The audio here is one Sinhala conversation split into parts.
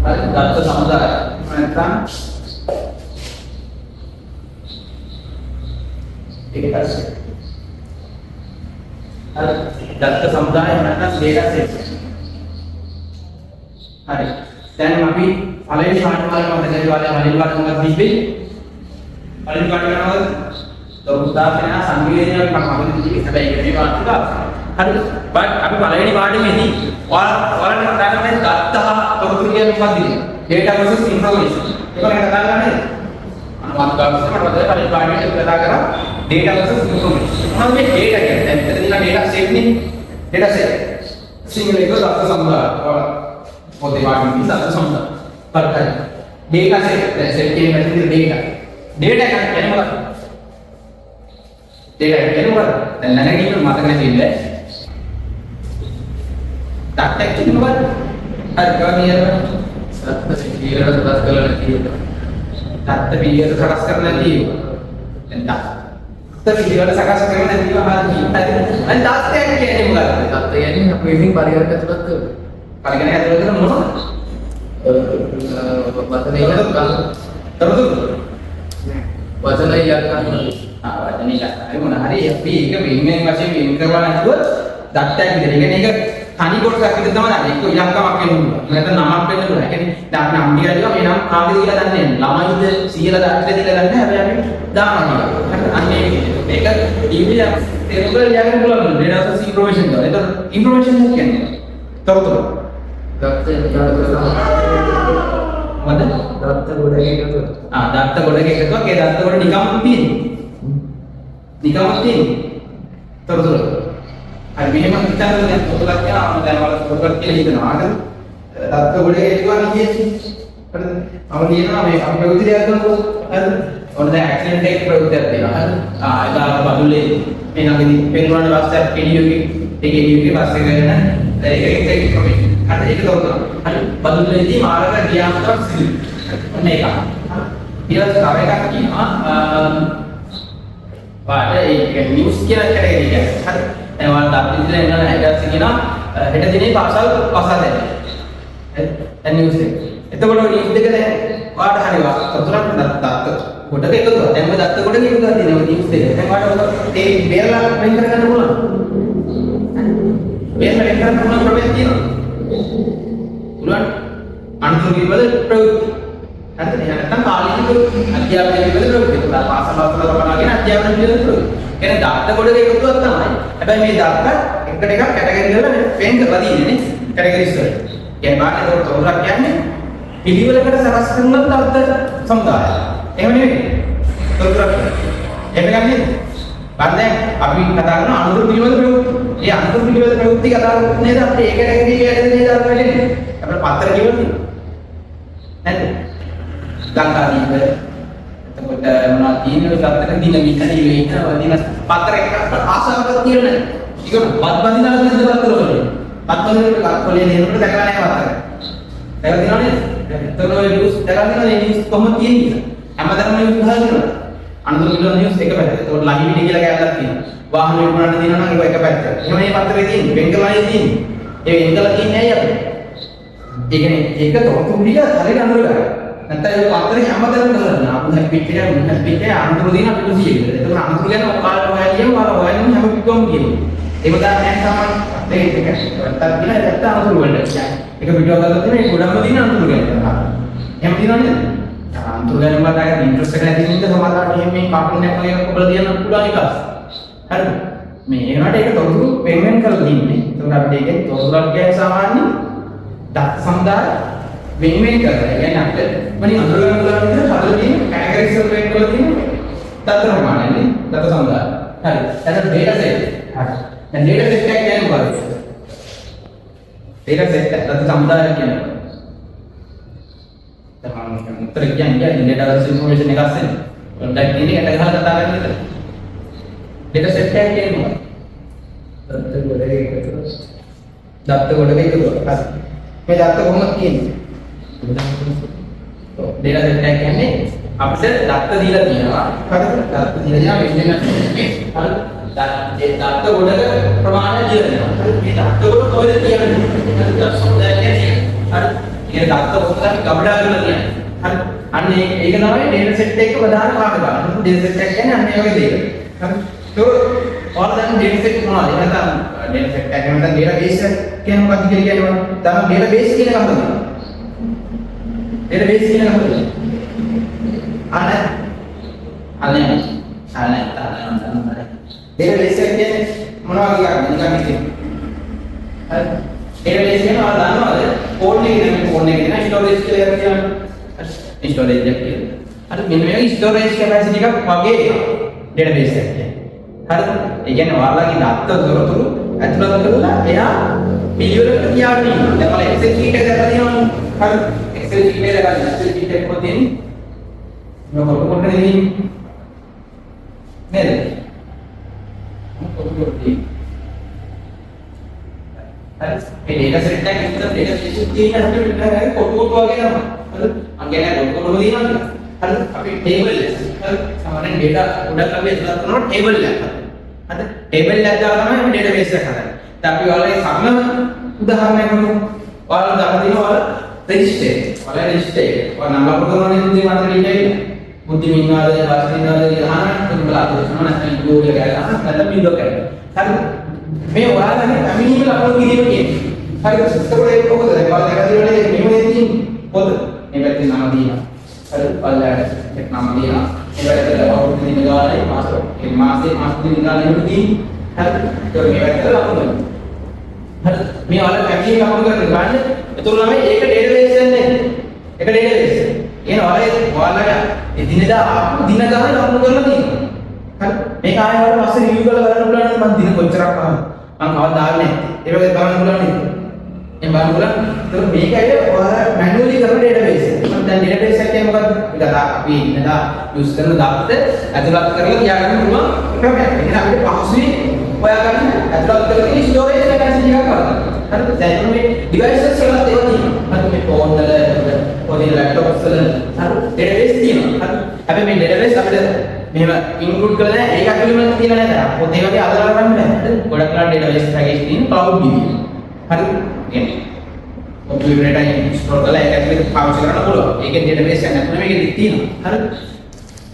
හරි දත්ත සමුදාය නැත්නම් ඒක පස්සේ හරි දත්ත සමුදාය නැත්නම් ඩේටා සෙට් හරි දැන් අපි පළවෙනි පාඩම වල මතකයි වාලේ පළවෙනි පාඩම මොකක්ද තිබ්බේ පළවෙනි පාඩම කරනවද උදාහරණ සංවේදනයක් මම අපිට තිබ්බේ හැබැයි ඒක මේ වාස්තුව හරි බත් අපි පළවෙනි පාඩමේදී ඔයාලට කතා කරන්නේ දත්ත තොරතුරු කියන්නේ මොකක්ද ඩේටා versus ඉන්ෆර්මේෂන් ඒක ගැන කතා කරන්නේ අනුමානකාරකව මට මතකයි පළවෙනි පාඩමේදී කතා කරා ඩේටා versus ඉන්ෆර්මේෂන් මොනවද මේ ඩේටා කියන්නේ දැන් මෙතන තියෙන ඩේටා සෙට් නේ ඩේටා සෙට් සිංහල එක දත්ත සමුදාය පොතේ පාඩමේ දත්ත සමුදාය පරකයි ඩේටා සෙට් කියන්නේ ඩේටා කියන්නේ මොකක්ද ඩේටා කියන්නේ මොකක්ද දැන් නැගීම මතක නැතිද දත්ත කියන්නේ මොකක්ද හරි ගාමියර දත්ත පිළිවෙල සකස් කරලා නැතිව දත්ත පිළිවෙල සකස් කරලා නැතිව දැන් දත්ත පිළිවෙල සකස් කරලා නැතිව හරි අනිත් දත්ත කියන්නේ මොකක්ද දත්ත කියන්නේ අපි විසින් පරිගණක ඇතුළත් කරන පරිගණක ඇතුළත් කරන මොනවද වචන ඉලක්කම් තොරතුරු වචන ඉලක්කම් වචන ඉලක්කම් මොන හරි අපි ඒක වෙනින් වශයෙන් වෙන් කරලා නැතුව දත්තයක් විදිහට. ඒ කියන්නේ ඒක තනි කොටසක් විතර තමයි නැහැ. ඒක ඉලක්කමක් වෙන්න ඕන. නැත්නම් නමක් වෙන්න ඕන. ඒ කියන්නේ දැන් අපි නම් දිගට මේ නම් කාගෙද කියලා දන්නේ නැහැ. ළමයිද 100ලා දාන්න කියලා දන්නේ නැහැ. හැබැයි අපි දානවා. අන්න ඒක. මේක ඊවිල තේරුම් ලියන්න පුළුවන්. ඩේටා සෙට් ඉන්ෆර්මේෂන් එක. ඒක ඉන්ෆර්මේෂන් කියන්නේ තොරතුරු. දත්ත මොකද? දත්ත ගොඩක එකතුව. දත්ත ගොඩක එකතුවක්. ඒ දත්ත ගොඩ නිකම්ම තියෙන්නේ. නිකම්ම තියෙන්නේ. තොරතුරු. හරි මෙහෙම හිතන්න දැන් පොතක් කියනවා දැන් වල පොතක් කියලා හිතනවා. හරිද? දත්ත ගොඩක එකතුවක් නෙන්නේ. හරිද? අපිට කියනවා මේ අපි ප්‍රවෘත්තියක් ගන්නකො. හරිද? ඔන්න දැන් ඇක්සිඩන්ට් එක ප්‍රවෘත්තියක් තියෙනවා. හරිද? ඒක බඩුලේ මේ ළඟදී පෙන්වන්න බස්සක් කෙඩියෝගේ ඒ කෙඩියෝගේ බස් එක ගන්න ඒක ඉන්ෆර්මේෂන්. හරි ඒක තෝරනවා. හරි බදුල්ලේදී මාර්ග ගියාම තමයි ඔන්න ඒක. ඊළඟ තව එකක් කියනවා වාට ඒ නිවුස් කියලා කැටගරි එක. හරි. දැන් වාට අපි ඉතින් එන්න හැඩස් කියනවා හෙට දිනේ පාසල් පසා දෙන්න. හරි. දැන් නිවුස් එක. එතකොට නිවුස් දෙක දැන් වාට හරි වතුරක් දත්ත කොටක එකතුව. දැන් ඔය දත්ත කොටක එකතුවක් තියෙනවා නිවුස් දෙක. දැන් වාට ඒ බේරලා වෙන් කරගන්න පුළුවන්. බේරලා වෙන් කරගන්න පුළුවන් ක්‍රමයක් තියෙනවා. පුළුවන් අනුතුරු පිළිබඳ ප්‍රවෘත්ති. හරිද? නැත්නම් කාලීන ප්‍රවෘත්ති. අධ්‍යාපන පිළිබඳ ප්‍රවෘත්ති. ඒක පාසල් වලට කරනවාගෙන අධ්‍යාපන පිළිබඳ ප්‍රවෘත්ති. කියන්නේ දත්ත කොටක එකතුවක් තමයි. හැබැයි මේ දත්ත එකට එකක් කැටගරි කරලා වෙන් කරලා තියෙන්නේ නේ. කැටගරිස් වල. කියන්නේ බාහිර තොරතුරක් කියන්නේ පිළිවෙලකට සකස් කරන දත්ත සමුදාය. එහෙම නෙවෙයි. තොරතුරක්. එහෙම ගන්නේ. බලන්න අපි කතා කරන අනුතුරු පිළිබඳ ප්‍රවෘත්ති. ඒ අනුතුරු පිළිබඳ ප්‍රවෘත්ති කතා කරන්නේ නේද අපිට ඒක කැටගරි එකකට නේද අරගෙන ඉන්නේ. අපිට පත්‍ර කියවන්නේ. නැද්ද? ලංකාදීප එතකොට මොනවද තියෙන්නේ සත්තක දින විතර ඉවෙනවා දින පත්‍ර එකක් ආසාවක් තියෙන්නේ. ඒක පත් බඳිනවා නේද පත්‍ර වල. පත් වල කොලේ දෙනකොට දැකලා නැහැ පත්‍ර. දැකලා දිනව නේද? එතකොට ඔය නිවුස් දැකලා දිනවද මේ නිවුස් කොහොමද තියෙන්නේ? හැමදාම නිවුස් ගහනවා. අනුතුරු පිළිබඳ නිවුස් එක පැත්තට. එතකොට ලහි විඩි කියලා කැලලක් තියෙනවා. වාහන විකුණන්න දිනනවා නම් ඒක එක පැත්තට. එහෙම මේ පත්‍රේ තියෙන්නේ. වෙන්කලානේ තියෙන්නේ. ඒ වෙන්කලා තියෙන්නේ ඇයි අපිට? ඒ කියන්නේ ඒක තොරතුරු ටික හරියට අඳුර ගන්න. නැත්නම් ඒ පත්‍රේ හැමදාම ගහනවා. අපුහත් පිටේ මුහත් පිටේ අනුතුරු දින අපිට 100කට. ඒක අනුතුරු ගැන ඔයාලට හොයන්නේ ඔයාලා හොයන්නේ හැම පිටුවම කියනවා. ඒක උදාහරණයක් තමයි අපේ ඒක නැත්තම් දින නැත්තම් අනුතුරු වලට. ඒක පිටුවක් ගත්තොත් මේ ගොඩක්ම දින අනුතුරු ගැන. එහෙම දිනවනේ. අනුතුරු ගැන මතක ඉන්ට්‍රස්ට් එක නැති නිසා සමහරවිට එහෙම මේ කාටුන් එකක් වගේ ඔබලා තියන්න පුළුවන් එකක්. හරිද? මේ ඒනට ඒක තොරතුරු වෙන කරලා දෙන්නේ. ඒකට අපිට ඒකේ තොරතුරක් කියන්නේ සාමාන්‍ය දත්ත සමුදාය වෙන කරලා. ඒ කියන්නේ අපිට මනින් අඳුර ගන්න පුළුවන් විදිහට හදලා තියෙන කැටගරිස් වල වෙන් කරලා තියෙන දත්ත ප්‍රමාණයනේ දත්ත සමුදාය. හරි. එතන ඩේටා සෙට්. හරි. දැන් ඩේටා සෙට් එක කියන්නේ මොකක්ද? ඩේටා සෙට් දත්ත සමුදාය කියන්නේ තමන් උත්තර කියන්නේ ඩේටා වර්ස් ඉන්ෆර්මේෂන් එකක් අස්සෙන්. පොඩ්ඩක් තියෙන්නේ එකට ගහලා කතා කරන්න විතර. ඩේටා සෙට් එක කියන්නේ මොකක්ද? දත්ත ගොඩක එකතුව. දත්ත ගොඩක එකතුව. හරි. මේ දත්ත කොහොමද තියෙන්නේ? ඩේටා සෙට් එක කියන්නේ අපිට දත්ත දීලා තියෙනවා. හරිද? දත්ත දීලා තියෙනවා වෙන්නේ නැහැ. හරිද? ඒ දත්ත ගොඩක ප්‍රමාණය දීලා තියෙනවා. මේ දත්ත ගොඩ කොහෙද තියෙන්නේ? දත්ත සමුදාය කියන්නේ. හරි. කියන දත්ත ඔක්කොම ගබඩා කරලා කියන්නේ. හරි. අන්න ඒක තමයි data set එකේ ප්‍රධාන කාර්යභාරය. data set එක කියන්නේ අන්න ඒ වගේ දෙයක්. හරි. ඒක ඔයාලා දැන් data set මොනවද? නැත්නම් data set එක නැත්නම් database කියන මොකක්ද කියලා කියනවා. තමයි database කියන එක හම්බුනේ. database කියන එක හම්බුනේ. අනේ database එක කියන්නේ මොනවද කියන්නේ? නිකන් ඉතින්. හරි. database කියනවා දන්නවද? ෆෝන් එකේ නම් ෆෝන් එකේ නේ storage කියලා කියනවා. storage එක කියන්නේ. හරි මෙන්න මේක storage capacity එකක් වගේ එකක්. database එක කියන්නේ. හරිද? ඒ කියන්නේ ඔයාලගේ දත්ත දොරටුරු ඇතුළත් කරලා එයා පිළිවෙලකට තියාගෙන ඉන්නවා. දැන් ඔයාලා Excel sheet එක දැකලා තියෙනවනේ. හරිද? Excel sheet එක දැකලා Excel sheet එක කොහොමද තියෙන්නේ? මම කොට නෙමෙයි. නේද? කොට හරි. මේ data set එක විතර data set තියෙන හැටි කොට වගේ නම. හරිද? අංගයන් කොට තියෙනවා. හරිද? අපි table එක. හරිද? සාමාන්‍යයෙන් data ගොඩක් අපි ඇතුළත් කරනවා table එකක්. හරිද? table එකක් දාලා තමයි අපි database එක හදන්නේ. දැන් අපි ඔයාලගේ සරලම උදාහරණයක් ගමු. ඔයාලා දාලා තියෙනවා ඔයාලා register එක. ඔයාලා register එක. ඔයාලා නම්බර් කරනවනේ ඉතින් මට read වෙන්නේ. බුද්ධි මින්නාද වාස්තු මින්නාද කියලා අහන්න බලන්න නැත්නම් Google එක ගාලා නැත්නම් Windows එක. හරිද? මේ ඔයාලගේ පැමිණීම ලකුණු කිරීම කියන්නේ. හරිද? එතකොට ඒක මොකද? දැන් ඔයාලා දැකලා තියෙනවනේ මෙහෙම තියෙන්නේ. පොත. මේ පැත්තේ නම තියෙනවා. හරි ඔයාලට එක් නම තියෙනවා. මේ පැත්තේ අවුරුදු දින ගානයි මාස දින ගානයි තියෙන්නේ. හරි. ඒක මේ පැත්තේ ලකුණු. හරි. මේ ඔයාලා පැමිණීම ලකුණු කරගෙන ගන්න. එතකොට ළමයි ඒක database එකනේ. ඒක database. කියන ඔයාලගේ එදිනෙදා දින ගාන ලකුණු කරලා තියෙනවා. හරි. මේක ආයෙ වල පස්සේ රිවිව් කරලා බලන්න පුළුවන් නම් මම දින කොච්චරක් ආවා. මම කවදාවත් දාන්නේ නැහැ. ඒ වගේ බලන්න පුළුවන් නේද? මේ බලන්න පුළුවන්. ඒක මේකයි ඔයාලා මැනුවලි කරන database. දැන් database එක කියන්නේ මොකද්ද? ඒක අපි ඉන්නදා යූස් කරන දත්ත ඇතුළත් කරලා තියාගන්න පුළුවන් ක්‍රමයක්. එහෙනම් අපිට පහසුවෙන් හොයාගන්න ඇතුළත් කරගෙන ස්ටෝරේජ් capacity එකක් ගන්න. හරිද? දැන් මේ devices වල ඒවා තියෙනවා. හරි මේ ෆෝන් වල පොඩි laptops වල හරි database තියෙනවා. හරි. හැබැයි මේ database අපිට මෙහෙම ඉන්ක්ලූඩ් කරලා නැහැ. ඒක ඇතුළෙම තියලා නැහැ. පොතේ වගේ අදලා ගන්න බෑ. හරිද? ගොඩක් ලා database package තියෙන cloud video. හරි? කියන්නේ කොම්පියුටර් එකට ඉන්ස්ටෝල් කරලා ඒක ඇතුලේ පාවිච්චි කරන්න පුළුවන්. ඒකේ database එකක් නැත්නම් මේකෙදි තියෙනවා. හරිද?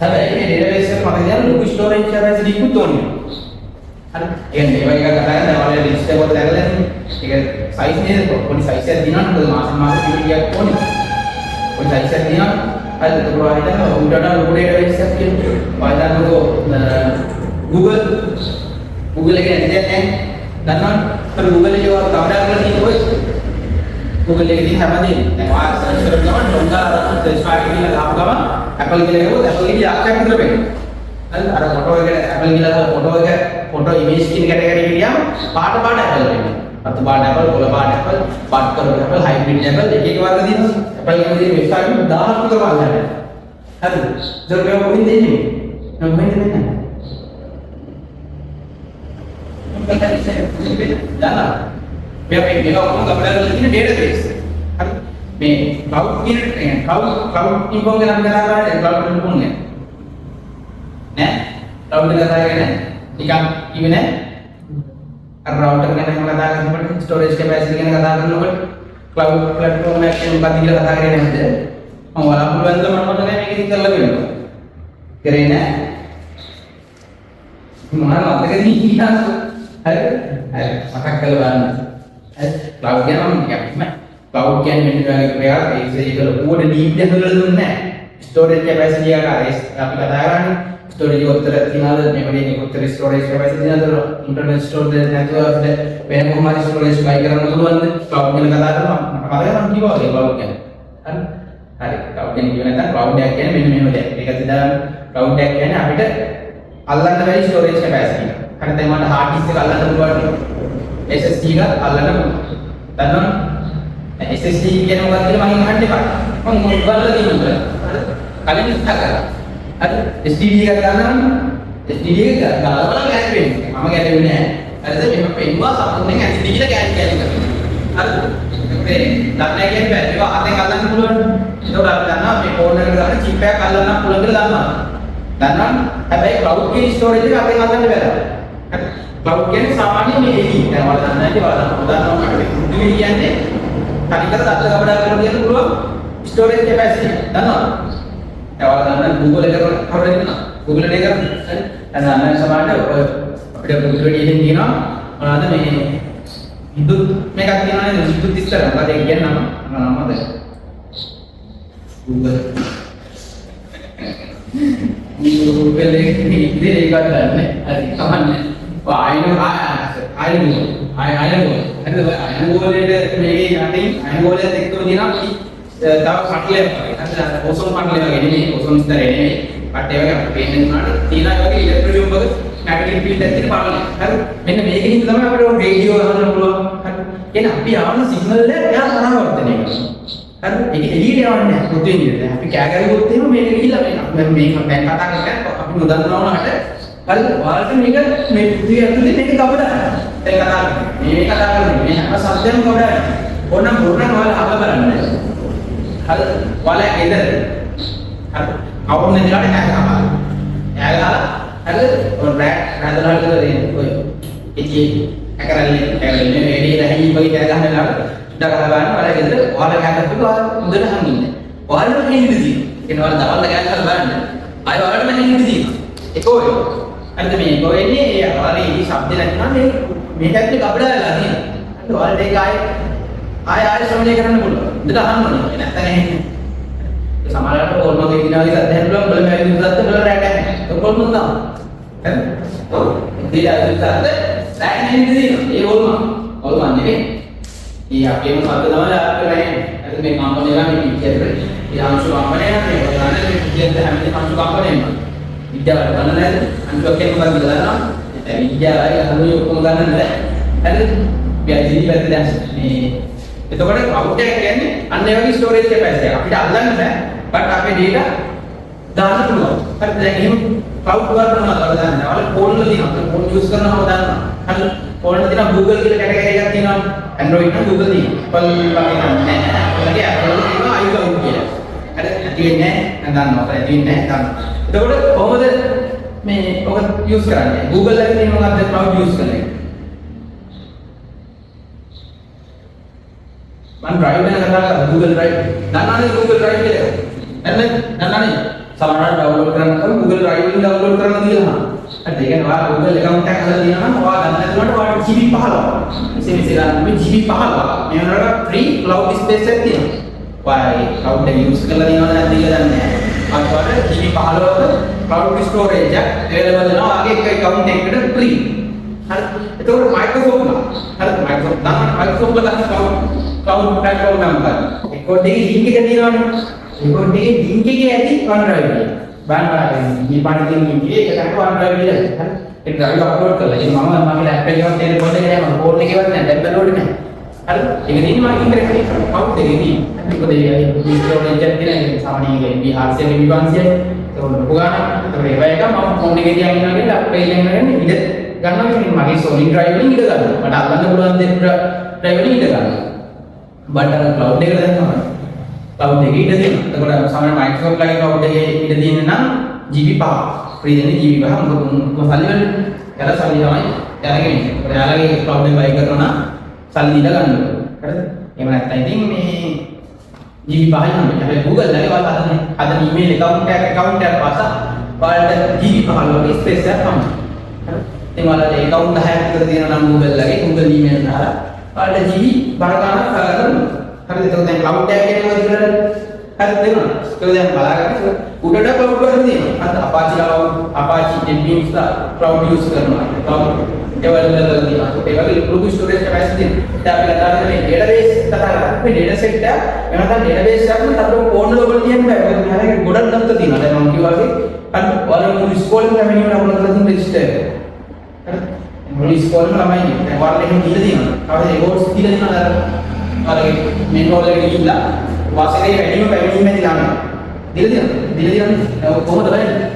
හැබැයි මේ database එක මම කියන ලොකු storage capacity එකකුත් ඕනේ. හරිද? ඒ කියන්නේ මේ වගේ එකක් කතා කරලා ඔයාලා list එක පොත දැකලා ඉන්නේ. ඒක size නේද? පොඩි size එකක් දිනනවා නේද? මාස පිළිගියක් ඕනේ. පොඩි size එකක් දිනනවා. හරිද? ඒක ඔයාලා හිතන්න උඩට ලොකු database එකක් කියන්නේ. ඔයාලා දන්නකො Google එකේ නැති දෙයක් නැහැ. දන්නවද? Google එකේ ඔයාලා කවුඩා කරලා තියෙන්නේ Google එකේ තියෙන හැමදේම දැන් ඔයාලා සර්ච් කරන ගමන් ඩොංගාලා සර්ච් පාරේ කියලා දාපු ගමන් Apple කියලා ගියොත් Apple එකේ ආක්ෂයක් විතර වෙනවා. හරිද? අර ෆොටෝ එකට Apple කියලා දාලා ෆොටෝ ඉමේජ් කියන කැටගරි එක ගියාම පාට Apple වෙනවා. අතු පාට Apple, කොළ පාට Apple, පාට කරන Apple, හයිබ්‍රිඩ් Apple එක එක වර්ග තියෙනවා. Apple එකේ තියෙන වෙබ්සයිට් එක 1000ක් විතර බලන්න. හරිද? ඒක කොහොමද දෙන්නේ? මම මෙන්න මෙන්න. දාලා මේක ඔක්කොම ගබඩා කරලා තියෙන database. හරි. මේ cloud කියන cloud info ගැන අපි කතා කරන්නේ cloud info නේ. නෑ. cloud එක කතා කරන්නේ නිකන් ඉවේ නෑ. අර router ගැන කතා කරනකොට storage capacity ගැන කතා කරනකොට cloud platform එකක් ගැන මොකක්ද කියලා කතා කරන්නේ නැද්ද? මම වලාකුළු වෙනද මට මතක නෑ මේක ඉතින් කරලා වෙනවා. කරේ නෑ. මොනවා මතකද කියලා. හරි. හරි. මතක් කරලා බලන්න. cloud කියනම කියන්නේ cloud කියන්නේ මෙන්න වගේ ප්‍රකාරයක් ඒක ලොකුවට deep දෙහවල දුන්නේ නැහැ. storage capacity එක අපි කතා කරන්නේ storage උත්තර තියනවාද memory එක උත්තර storage capacity තියනවාද internet storage නැතුව අපිට වෙන කොහොම හරි storage buy කරන්න පුළුවන්ද cloud ගැන කතා කරනවා මම කිව්වා ඒ cloud ගැන. හරි. හරි. cloud ගැන කියව නැත්නම් cloud එකක් කියන්නේ මෙන්න මෙහෙම දෙයක්. ඒක තියලා cloud එකක් කියන්නේ අපිට අල්ලන්න බැරි storage capacity එක. හරි දැන් මට hard disk එක අල්ලන්න පුළුවන්. SSD එක අල්ලන්න දන්නවද? SSD කියන්නේ මොකක්ද කියලා මම අහන්න එපා. මම බලලා තියෙනවා. හරි. කලින් ඉස්සා කරා. හරි. SSD එක ගන්නවා. SSD එක ගාලා බලන්න ගැටෙන්නේ. මම ගැටෙන්නේ නැහැ. හරිද? මේක පෙන්නවා සම්පූර්ණයෙන් SSD කියලා කැලි කරනවා. හරිද? ඒක දන්නේ කියන්නේ බෑ. ඒක අතෙන් අල්ලන්න පුළුවන්. ඒක අපි දන්නවා මේ ෆෝන් එකට දාන chip එකක් අල්ලන්න පුළුවන් කියලා දන්නවා. දන්නවද? හැබැයි cloud කේ storage එක අතෙන් අල්ලන්න බෑ. cloud කියන්නේ සාමාන්‍ය මේ එළි. දැන් ඔයාලා දන්නා ඇති ඔයාලා දන්නවා කියන්නේ හරියට දත්ත කපඩා කරලා තියන්න පුළුවන් ස්ටෝරේජ් කැපැසිටි දන්නවද? ඒවා ගන්න Google එක කරලා ඉන්නවා. Google එකේ කරන්නේ. හරි. දැන් අන්න සමහරට ඔය අපිට Google එකෙන් කියනවා මොනවද මේ විදුත් මේකක් තියෙනවා නේද? විදුත් ඉස්සර මොකද ඒ කියන්නේ නම මතක. Google Google එකේ ඉතින් ඒක ගන්නනේ. හරි. කමන්නේ. ආයන ගෝලයට මේකේ යටින් අයන ගෝලයට එක්කම දිනවා තව කටලයක් වගේ. හරිද? ඕසෝන් කටලයක් වගේ නෙමෙයි. ඕසෝන් ස්තරේ නෙමෙයි. කට්ටේ වගේ අපිට පේන්නේ උනාට තියෙනවා වගේ ඉලෙක්ට්‍රික් වගේ මැග්නටික් ෆීල්ඩ් එකක් තියෙන පාරවල. හරි. මෙන්න මේකෙන් තමයි අපිට ඔය රේඩියෝ අහන්න පුළුවන්. හරි. එහෙනම් අපි ආවන සිග්නල් එක එයා පරාවර්තනය කරනවා. හරි. ඒක එළියට යවන්නේ නැහැ. පොතේ ඉන්නේ. අපි කෑගරුවොත් එහෙම මේක ගිහිල්ලා මේක මේක දැන් කතා කරලා අපි නොදන්නවා වුණාට හරි ඔයාලට මේක මේ පුදුය ඇතුලේ මේක කවදාද? දැන් කතා කරන්නේ. මේ කතා කරන්නේ මේ හැම සද්දෙම කවදාද? ඕනම් මොනවා ඔයාලා අහලා බලන්න. හරි. ඔයාලා එදද? හරි. අවුරුද්ද දෙකකට කෑගහනවා. කෑගහලා හරි ඔය රැඳලා හරිද ඔය ඉතින් ඇකරන්නේ මේ වැඩි රැහි වගේ කෑගහන වෙලාවට ඉඩ ගහලා බලන්න ඔයාලා ගෙදර ඔයාලා කෑගහපු ඔයාලා හොඳට හංගින්නේ. ඔයාලට හෙන්නේ තියෙනවා. ඒ වල දවල් කෑගහලා බලන්න. අය ඔයාලට හෙන්නේ තියෙනවා. ඒකෝය අද මේ ගොයන්නේ ඒ අරේ ශබ්ද නැත්නම් මේක ඇතුලේ කබඩ වෙලා තියෙනවා. හරි ඔයාලට ඒක ආය ශ්‍රවණය කරන්න පුළුවන්. හොඳට අහන්න ඕනේ. නැත්නම් ඇහෙන්නේ. ඒ සමහරවිට ඕල්මගේ දිනාගේ සද්ද හැදෙන්න පුළුවන්. බල මේ සද්ද බල රැට නැහැ. ඒක කොල්මොන් තමයි. හරි. ඔව්. ඉතින් සද්ද රැට නෙමෙයි. ඒ ඕල්ම නෙමෙයි. ඒ අපේම සද්ද තමයි ආපේ රැන්නේ. හරි මේ කම්පන එක මේ පිටියට. ඒ අංශු කම්පනය මේ ගානේ මේ පිටියට හැමදේම අංශු කම්පනය වෙනවා. විද්‍යාවට ගන්න නැහැ අනිත් ඔක්කොම මොකක්ද දානවා විද්‍යාවයි අහන්නේ ඔක්කොම ගන්න නැහැ හරිද පියජිනි පැත්ත දැන් මේ එතකොට කවුට් එක කියන්නේ අන්න ඒ වගේ ස්ටෝරේජ් කැපැසිටි එක අපිට අල්ලන්න බෑ බට් අපේ data දාන්න පුළුවන් හරිද දැන් එහෙම කවුට් වල මොනවද දාන්න ඔයාලා ෆෝන් වල දිනනවා ෆෝන් යූස් කරනවම දානවා හරිද ෆෝන් වල දිනන Google කියලා කැටගරි එකක් තියෙනවා Android නම් Google තියෙනවා Apple වගේ නෑ ඔයාලගේ Apple වල තියෙනවා iCloud කියලා හරිද නැති වෙන්නේ නැහැ දාන්නවා නැති වෙන්නේ නැහැ එතකොට කොහොමද මේ ඔක යූස් කරන්නේ Google එකේ තියෙන මොකක්ද cloud යූස් කරන්නේ මම drive එක කතා කරා Google drive දන්නවනේ Google drive කියලා දන්නවනේ සමහරවිට download කරන්න Google drive එකෙන් download කරන්න කියලා හරි ඒ කියන්නේ ඔයා Google account එකක් හදලා තියෙනවා නම් ඔයා ගන්න නැතුනට ඔයාට GB 15 මෙසේ ගන්න මේ GB 15 මේ වලට free cloud space එකක් තියෙනවා ඔයා cloud එක යූස් කරලා තියෙනවද නැද්ද කියලා දන්නේ නැහැ අතවල GB 15ක cloud storage එක available වෙනවා ආගේ එක account එකකට free. හරි. එතකොට Microsoft ලා. හරි Microsoft දාන්න Microsoft ලා ගන්න cloud platform නම් ගන්න. ඒකෝඩ් එකේ link එක තියෙනවනේ. ඒකෝඩ් එකේ link එකේ ඇති OneDrive එක. OneDrive මේ පාඩේ link එක තමයි OneDrive එක. හරි. ඒ drive upload කරලා ඉතින් මම මගේ laptop එකේ තියෙන code එක නෑ මම code එකේ වත් නෑ download නෑ. හරි. ඒක දින්නේ මම ඉංග්‍රීසි කරේ cloud එකේ තියෙන. මොකද ඒ ස්ටෝරේජ් එක තියෙන සාමාන්‍යයෙන් MB 400 MB 500 ඒක ලොකු ගානක්. ඒක එක මම ෆෝන් එකේ තියන් ඉන්නවා කියලා අපේ ඉලෙන් ගන්නේ ඉඳ ගන්නවා කියන්නේ මගේ Sony drive වලින් ඉඳ ගන්නවා. මට අල්ලන්න පුළුවන් දේ drive වලින් ඉඳ ගන්නවා. බටර් cloud එකට දැන් තමයි. cloud එකේ ඉඳ තියෙනවා. එතකොට සාමාන්‍ය Microsoft ලගේ cloud එකේ ඉඳ තියෙන නම් GB 5 free දෙන්නේ GB 5 මොකද සල්ලි වල යාලා සල්ලි තමයි යාලගේ ඉන්නේ. ඒකට යාලගේ cloud එක buy කරනවා නම් සල්ලි දීලා ගන්න ඕනේ. හරිද? එහෙම නැත්නම් ඉතින් මේ GB 5 නම් හැබැයි Google එකේ ඔයාලා හදන email account එකක් පාස ඔයාලට GB 15 වගේ space එකක් තමයි. හරි. ඉතින් ඔයාලට account 10ක් විතර තියෙනවා නම් Google එකේ Google email දාලා ඔයාලට GB බරගානක් කරගන්න. හරිද? ඒක දැන් cloud එකක් කියනවා කියලා හරි දෙනවා. ඒක දැන් බලාගන්න උඩට cloud වල තියෙනවා. අද Apache cloud, Apache Nginx cloud use කරනවා. cloud available තියෙනවා. ඒ වගේ ලොකු storage capacity තියෙනවා. දැන් අපි කතා කරන්නේ database කතා කරා. මේ data set එක එහෙම නැත්නම් database එකක් නම් අපේ ෆෝන් වල ඔබ තියන්න බෑ. මොකද මෙයාලගේ ගොඩක් දත්ත තියෙනවා. දැන් මම කිව්වා වගේ අන්න ඔයාලා මුළු ඉස්කෝලේම පැමිණීම නම් ඔයාලා කරලා තියෙන register එක. හරි. මුළු ඉස්කෝලේම ළමයි දැන් ඔයාලා එහෙම දීලා තියෙනවා. අවශ්‍ය rewards දීලා තියෙනවා. ඔයාලගේ මේ රෝල් එකට ගිහිල්ලා වාසනේ වැඩිම පැමිණීම ඇති ළමයි. දීලා තියෙනවා. කොහොමද බලන්නේ?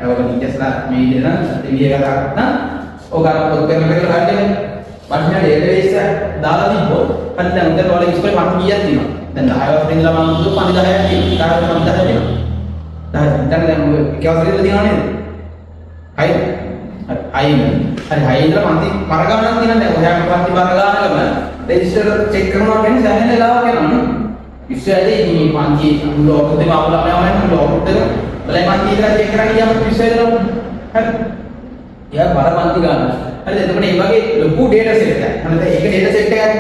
ඒක නිකස්ලා මේ විදිහට නම් විදිය කතා කරා. ඔක අර පොත් පෙරල පෙරල ගන්න වටිනා database එක දාලා තිබ්බොත් හරි දැන් උදේ ඔයාලා ඉස්කෝලේ මම කීයක් තියෙනවා දැන් 10ක් වෙන ළමයි මුදු 5000ක් තියෙනවා 10ක් 5000 තියෙනවා දැන් ඔය කවුරුද තියෙනව නේද හරි හයින්. හරි හයින් ඉඳලා පන්ති බර ගන්නක් තියෙනවා. ඔයාගේ පන්ති බර ගන්නකම රෙජිස්ටර් චෙක් කරනවා කියන්නේ සෑහෙන වෙලාවක් යනවා. ඉස්සෙල්ලා මේ පන්ති ලෝකෙ දෙම අපලම ලෝකෙ බලයි පන්ති ඉඳලා චෙක් කරන්න ගියාම ඉස්සෙල්ලා හරි. යා බර පන්ති ගන්න. හරිද? එතකොට මේ වගේ ලොකු ඩේටා සෙට් එකක්. හරිද? ඒක ඩේටා සෙට් එකක්.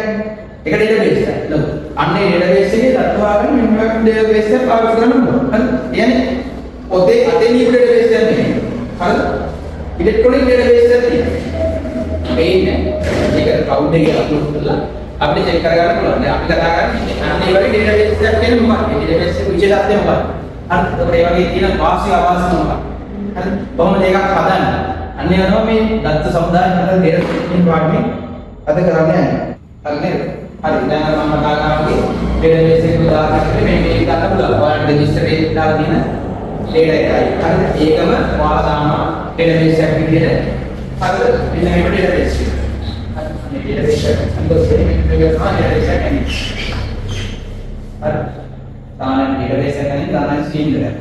ඒක ඩේටාබේස් එකක්. ලොකු. අන්නේ ඩේටාබේස් එකේ දක්වාගෙන මෙන්න ඩේටාබේස් එක පාවිච්චි කරන්න පුළුවන්. හරිද? يعني පොතේ අතේ ලියපු ඩේටාබේස් එකක් නෙමෙයි. හරිද? ඉලෙක්ට්‍රොනික ඩේටාබේස් එකක් තියෙනවා. මේන්නේ. ඒක කවුඩ් එකේ අප්ලෝඩ් කරලා අපිට චෙක් කරගන්න පුළුවන්. දැන් අපි කතා කරන්නේ අන්නේ වගේ ඩේටාබේස් එකක් කියන්නේ මොකක්ද? ඩේටාබේස් එක විශේෂත්වය මොකක්ද? හරිද? ඒකට ඒ වගේ තියෙන වාසිය අවාසිය මොකක්ද? හරිද? කොහොමද ඒකක් හදන්නේ? අන්න යනවා මේ දත්ත සමුදාය හතර ඩේටා සෙට් පාඩමේ අද කරන්නේ. හරි නේද? හරි දැන් මම කතා කරන්නේ ඩේටාබේස් එක උදාහරණයක් මේ මේක ගන්න පුළුවන්. ඔයාලට රෙජිස්ටර් එකේ දාලා තියෙන ඩේටා එකයි. හරිද? ඒකම ඔයාලා දානවා ඩේටාබේස් එකක් විදිහට. හරිද? මෙන්න මේක ඩේටාබේස් එක. හරි මේ ඩේටාබේස් එක අන්දොස්සේ මේක ගන්නවා ඩේටාබේස් එක කියන්නේ. හරි. තාන ඩේටාබේස් එක කියන්නේ තාන සිලින්ඩර් එක.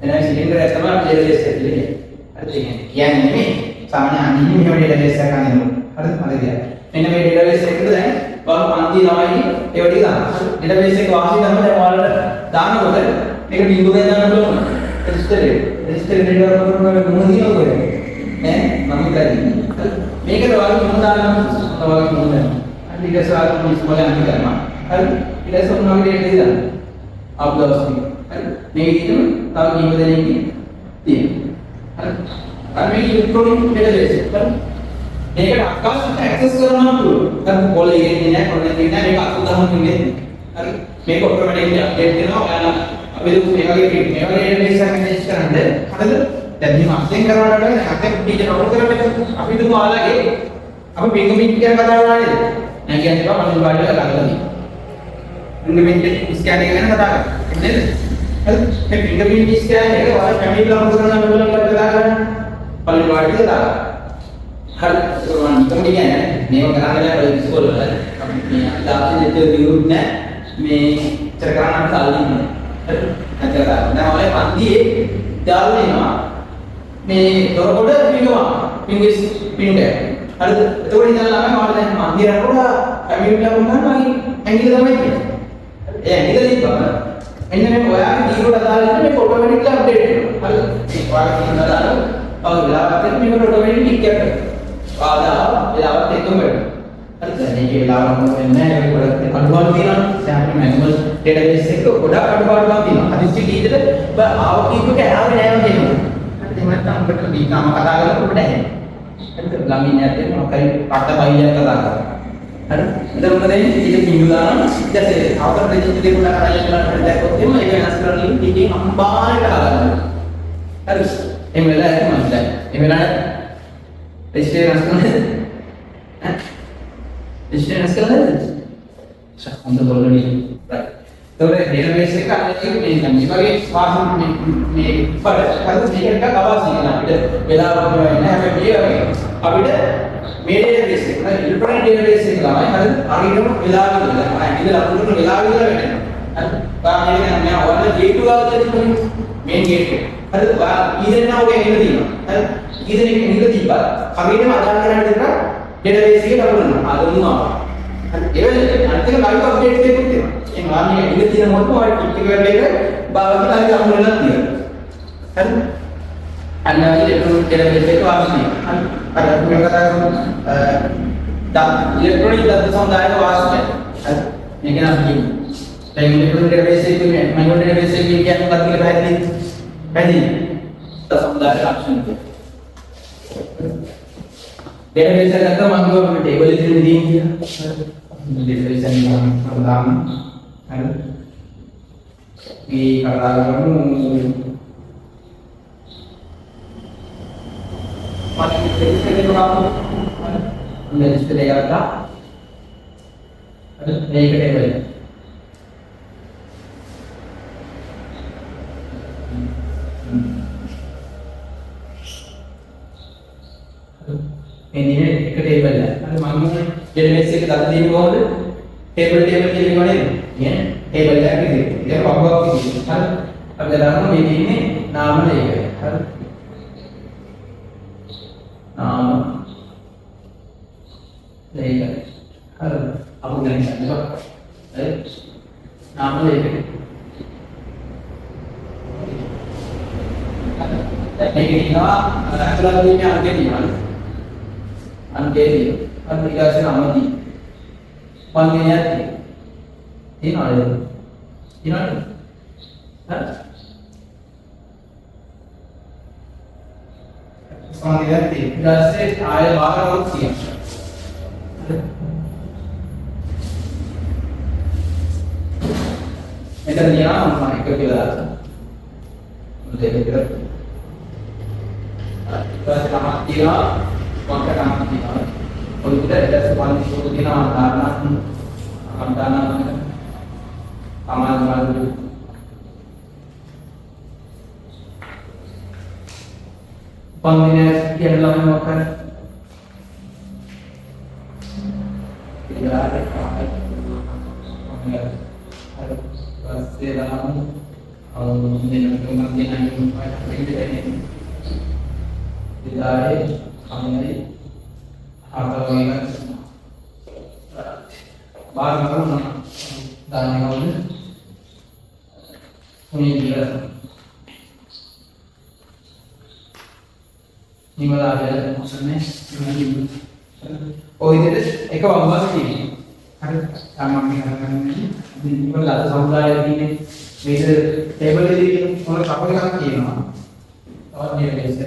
එනවා සිලින්ඩර් එක තමයි ඩේටාබේස් එක කියන්නේ. කියන්නේ නෙමෙයි සාමාන්‍ය අනිත් මෙහෙම ඩේටාබේස් එකක් ගන්නවා. හරිද? හරිද? මෙන්න මේ ඩේටාබේස් එකකට දැන් ඔයාලා පන්ති ළමයි ඒව ටික දාන්න. ඩේටාබේස් එක වාසිය ගන්න දැන් ඔයාලට දානකොට මේක බිඳුවෙන් දාන්න පුළුවන්. රෙජිස්ටර් ඩේටා කරනවා මොනවද කියනවද? ඈ මම හිතන්නේ. මේකට ඔයාලා මොනවද දාන්න? ඔයාලා මොනවද දාන්න? අනිත් ඊට පස්සේ ඔයාලා මොනවද කරනවා? හරිද? ඊට පස්සේ මොනවද ඩේටා දාන්න? අප්ලෝඩ් කරනවා. හරිද? මේ විදිහටම තව කීප දෙනෙක් තියෙනවා. හරි මේ ඉලෙක්ට්‍රොනික ඩේටාබේස් එක. මේකට අක්කාසට ඇක්සස් කරනවා පුළුවන්. හරි කොලේ ඉන්නේ නැහැ කොලේ ඉන්නේ නැහැ මේක අතුරුදහන් වෙන්නේ. හරි මේක ඔටෝමැටිකලි අප්ඩේට් වෙනවා. ඔයාලා අපි දුක් මේ වගේ ඩේටාබේස් එකක් මැනේජ් කරන්න. හරිද? දැන් මේ අත්යෙන් කරනවට වඩා අත්යෙන් ටීචර් ඕන කරන්නේ අපි දුක ඔයාලගේ අපි පින්ගමින් කියන කතාව කරා නේද? දැන් කියන්නේ බා මම ඔයාලට ළඟලා තියෙනවා. පින්ගමින් ස්කෑන් එක ගැන කතා කරා. නේද? හරි මේ පින්ගමින් ස්කෑන් එක ඔයාලා ෆැමිලි ලාම කරන බලන්න කතා කරන්නේ. පළවෙනි වාඩිද දාලා. හරි ඒක මම කියන්නේ මේව කරන්නේ ඔය ඉස්කෝල වල අපි මේ දාපින් දෙක දියුත් නැහැ මේ ඉතර කරන්න සාල්ලින්නේ. හරි නැත්නම් දැන් ඔය පන්තියේ දාලා ඉනවා මේ දොරකොඩ පිටුවා ඉංග්‍රීසි පින්ඩ. හරිද? එතකොට ඉඳලා ළමයි ඔයාලා දැන් මන්දිරයට ෆැමිලි ලාම කරනවා ඇඟිලි තමයි කියන්නේ. ඒ ඇඟිලි දීපම එන්න මේ ඔයාගේ දීවට දාලා ඉන්න මේ ඔටෝමැටික්ලි අප්ඩේට් වෙනවා. හරිද? ඔයාගේ දීවට දාලා වෙලාවත් එක්ක මේකට ඔටෝමැටික් ටික් එකක් කරනවා. වෙලාවත් එක්කම වෙනවා. හරිද? මේකේ වෙලාවක් වෙන්නේ නැහැ. ඒක ගොඩක් අඩුපාඩු තියෙනවා. දැන් අපේ මැනුවල් ඩේටාබේස් එක ගොඩක් අඩුපාඩුවක් තියෙනවා. හදිස්සි ටීචර් ආව කීපක ආවේ නැහැ වගේ. හරිද? එහෙම නැත්නම් අපිට දීනාම කතා කරලා ඔබට ඇහෙන්නේ. හරිද? ළමින් නැත්නම් මොකක්හරි පට්ට බයියක් කතා කරනවා. හරි? එතකොට මොකද වෙන්නේ? ඒක පිළිගන්න ඉතින් අවතර රෙජිස්ටර් දෙක උඩ කරලා යනවා. දැක්කොත් එම ඒක වෙනස් කරලා ඉන්නේ අම්බාරට හදාගන්න. හරි? එහෙම වෙලා ඇති මම දැන්. එහෙම වෙලා රෙජිස්ටර් වෙනස් කරන්නේ. ඈ? රෙජිස්ටර් වෙනස් කරලාද? හොඳ බලන්නේ. රයිට්. ඒතකොට ඩේටාබේස් එක අනිත් මේ වගේ වාහන මේ පරිස්සම් මේකට අවශ්‍ය නැහැ අපිට වෙලාවක් නැහැ. හැබැයි මේ වගේ අපිට මේ ඩේටාබේස් එක ඉලෙක්ට්‍රොනික ඩේටාබේස් එක ළමයි හරිද? හරියටම වෙලාව ඉඳලා අනිත් ලකුණු වෙලාව ඉඳලා වෙනවා. හරි? ඔයා මේක නෑ ඔයාලා ගේට් ගාව දෙන්න මේන් ගේට් එක. හරිද? ඔයා ඊදෙනා ඔගේ එන්න තියෙනවා. හරිද? ඊදෙනෙක් එන්න තිබ්බා. හරියටම අදාළ කරලා දෙන්න ඩේටාබේස් එකේ ලකුණු ආගන්නවා. හරි? ඒ වෙලේ අනිත් එක ලයිව් අප්ඩේට් එකක් තියෙනවා. ඒ මාන්නේ ඉන්න තියෙන මොකද ඔය ටික් එක වෙලේක බාවකින් හරි අමුල වෙලා තියෙනවා. හරිද? අන්නවලි ඉලෙක්ට්‍රොනික ඩේටාබේස් එක වාසියි. හරි? අර අපි කතා කරමු ඉලෙක්ට්‍රොනික දත්ත සමුදායක වාසිය. හරි? මේක නම් කියමු. දැන් ඉලෙක්ට්‍රොනික ඩේටාබේස් එකේ මැනුවල් ඩේටාබේස් එකේ කියන්නේ මොකක්ද කියලා පැහැදිලි. පැහැදිලි. දත්ත සමුදායක ලක්ෂණ ටික. ඩේටාබේස් එකකට මම ගොඩක් ටේබල් එකේ තියෙන කියලා. ඩේටාබේස් එකේ මම දාන්න. හරි? මේ කතා කරමු Masih jadi berapa? Menjadi seperti apa? Ada naik ke table. Ini ke table lah. Ada mamu jadi basic kita tadi bawa table jadi mana? Ya, table lagi ni. Dia apa gitu. Kan? Ada dalam ini nama dia. දැන් ගන්නවා. හරි. නාම ලේඛනය. මේක කියනවා අතුලත් දෙන්නේ අංකේ තියෙනවා. අංකේ තියෙනවා. අන්න ඊට පස්සේ නමදී. පංගණයක් තියෙනවා. තියෙනවද? හරි. පංගණයක් තියෙනවා. ඊට පස්සේ ආය භාගවලුත් තියෙනවා. මෙතන තියනවා මම එක කියලා දාලා. දෙක කියලා. ඊපස්සේ තමයි තියනවා වක්ක තමයි තියනවා. ඔය විතර ඊටසේ පන්ති සෝතු තියනවා කාරණා අන්දාන සමාන පන්දිනේ කියන ළමයි මොකක්ද? ඉතින් pasti dalam mengenai ini tidak kami atau ingat bahan baru dan yang punya dia ini malah ada maksudnya oh ini eka bangga sih ada sama mengatakan ini malah sampai ini meja table ini orang apa yang kami kirim और ये कैसे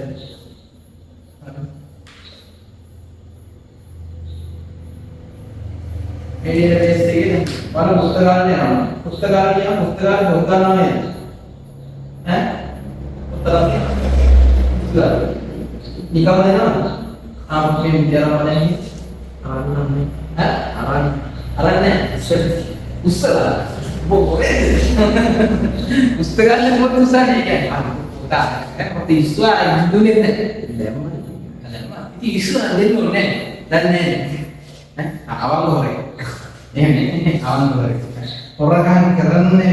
मेरे जैसे ये वाला पुस्तकालय होता ना है हैं पुस्तकालय निकाल देना आप अपने विद्यालय बनाएंगे आराम ने उसका वो पुस्तकालय बहुत उसका है क्या waktu isu ada dunia ni, isu ada dunia dan awal goreng, awal goreng. Orang kan keren ni,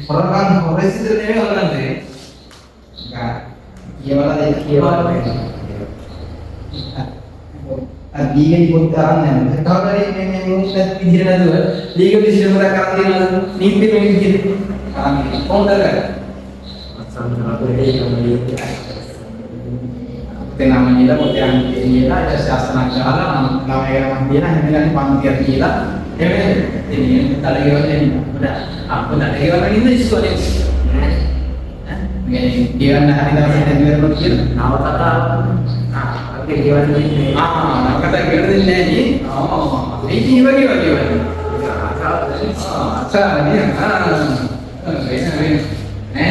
orang kan horus itu ni orang ni, kan? Ia wala. Liga di putaran ni, kalau dari memang sudah pikiran tu, liga di sini mereka karantina, nimpi memikir, karantina. Kau dah kan? namanya itu mutiara kita ada sasana jalan namanya dia hanya pantian kita ini kita lagi ini udah aku nak lagi orang ini sesuatu ini dia nak hari dah kita biar berkir nama kata oke dia ini nama kata dia ini ini bagi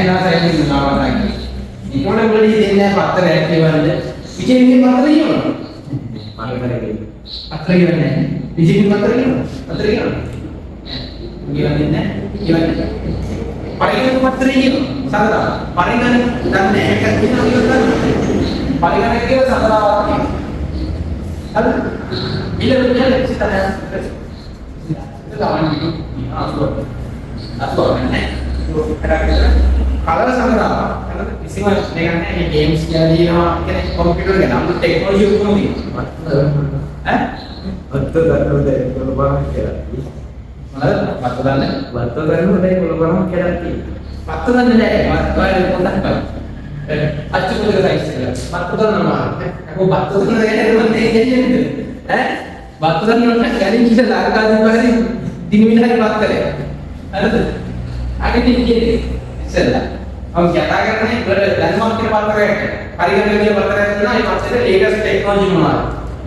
nah saya ini nama lagi. Ini orang beli ini patah reaktif ada. Bijak ini patah lagi mana? Patah lagi mana? Bijak ini patah lagi mana? Patah lagi mana? Gimana ini? Gimana? Palingan patah lagi mana? Sahaja. Palingan dan nekat kita gimana? Palingan kita sahaja awak. Ada. Bila bila kita dah. Itu kawan itu. Asal mana? Kalau sama karena isi mas dengan ini games jadi komputer kan, ambil teknologi hukum ni. Betul deh, kalau bang kira. Mana? Betul deh, kalau bang kira ti. Betul deh, betul kontak bang. Accu betul guys, betul nama. Aku betul deh, mana ini? Betul nama kali kita lakukan di hari di minat betul deh. Ada आगे देखिए चला हम क्या करते हैं लैंडमार्क के बात कर रहे हैं कारीगर के बात कर रहे हैं ना ये बात से लेटेस्ट टेक्नोलॉजी में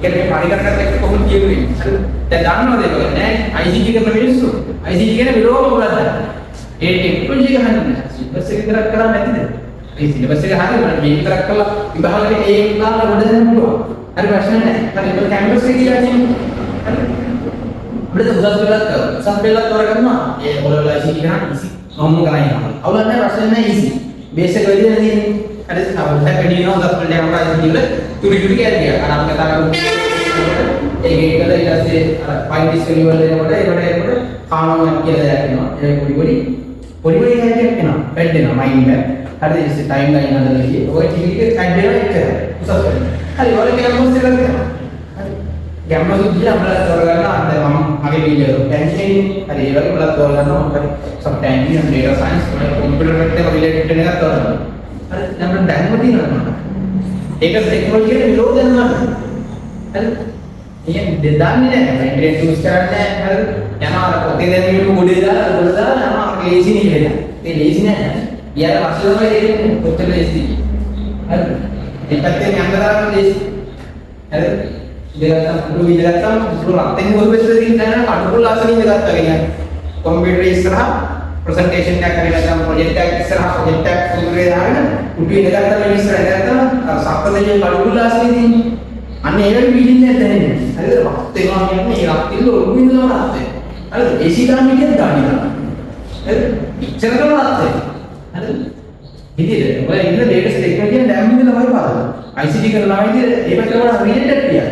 क्या कारीगर करते हैं कौन किए हुए ते जानना देखो ने आईसीटी के प्रवेश आईसीटी के विरोध बोला था ये टेक्नोलॉजी का है बस की तरह करा नहीं थे आईसीटी बस के हाल में ये तरह कला विभाग में एक लाख बढ़ जाने को अरे प्रश्न है पर कैंपस से किया जी बड़े उदास बेला सब बेला तोरा करना ये बोला आईसीटी का इसी ngomong kalian, awalnya rasanya easy, biasa kali ini ada sahabat saya kedina udah pernah orang yang turi kayak dia, anak kata aku, kata dikasih paling sekali ada, kamu yang kita yakin, bodi kayak kena, pendena main ber, ada isi time lain ada lagi, oh ini kan ada itu, susah, hari orang yang mesti lagi, yang masuk dia belas orang ada මගේ වීඩියෝ එක පැන්චිනේ හරි ඒ වගේ බලත් තෝරගන්න මොකද software engineering data science computer එක්ක related වෙන එකක් තෝරගන්න. හරි දැන් දැනුම තියෙනවා. ඒක ටෙක්නොලොජි එකට විරෝධයක් නෑ. හරි. මේ දෙදාන්නේ නෑ. ඉන්ටර්නෙට් යූස් කරන්නේ නෑ. හරි. යනවා අර පොතේ දැනීම ගොඩේ දාලා ගොඩ දාලා යනවා ලේසි නේ කියලා. ඒ ලේසි නෑ. ඊයර පස්සේ තමයි කොච්චර ලේසි. හරි. ඒ පැත්තෙන් යන්න තරම් ලේසි. හරි. ඉඳගත්තාම පුරු ඉඳගත්තාම පුරු රත්ෙන් මොකද වෙන්නේ කියන්නේ කඩුකුල් ආසනින් ඉඳගත්තා කියන්නේ. කම්පියුටර් ඉස්සරහා ප්‍රසන්ටේෂන් එකක් කරලා ගම ප්‍රොජෙක්ට් එකක් ඉස්සරහා ප්‍රොජෙක්ට් එකක් පුරුවේ දාගෙන පුටු ඉඳගත්තාම ඉස්සරහා ඉඳගත්තාම අර සප්තදෙනිය කඩුකුල් ආසනින් තියෙන්නේ. අන්න ඒ වගේ බිල්ඩින් එකක් දැනෙන්නේ. හරිද? රත් වෙනවා කියන්නේ ඒ රත් ඉල්ල ඔළුව ඉඳලා රත් වෙනවා. හරිද? AC ගාන විදියට දානවා. හරිද? ඉච්චරකම රත් වෙනවා. හරිද? ඉතින් ඔය ඉන්න ලේටස්ට් ටෙක්නොලොජි දැන් ඉඳලා වයි පාදලා. ICT කරනවා විදියට ඒ පැත්තට වඩා රිලේටඩ් කියලා.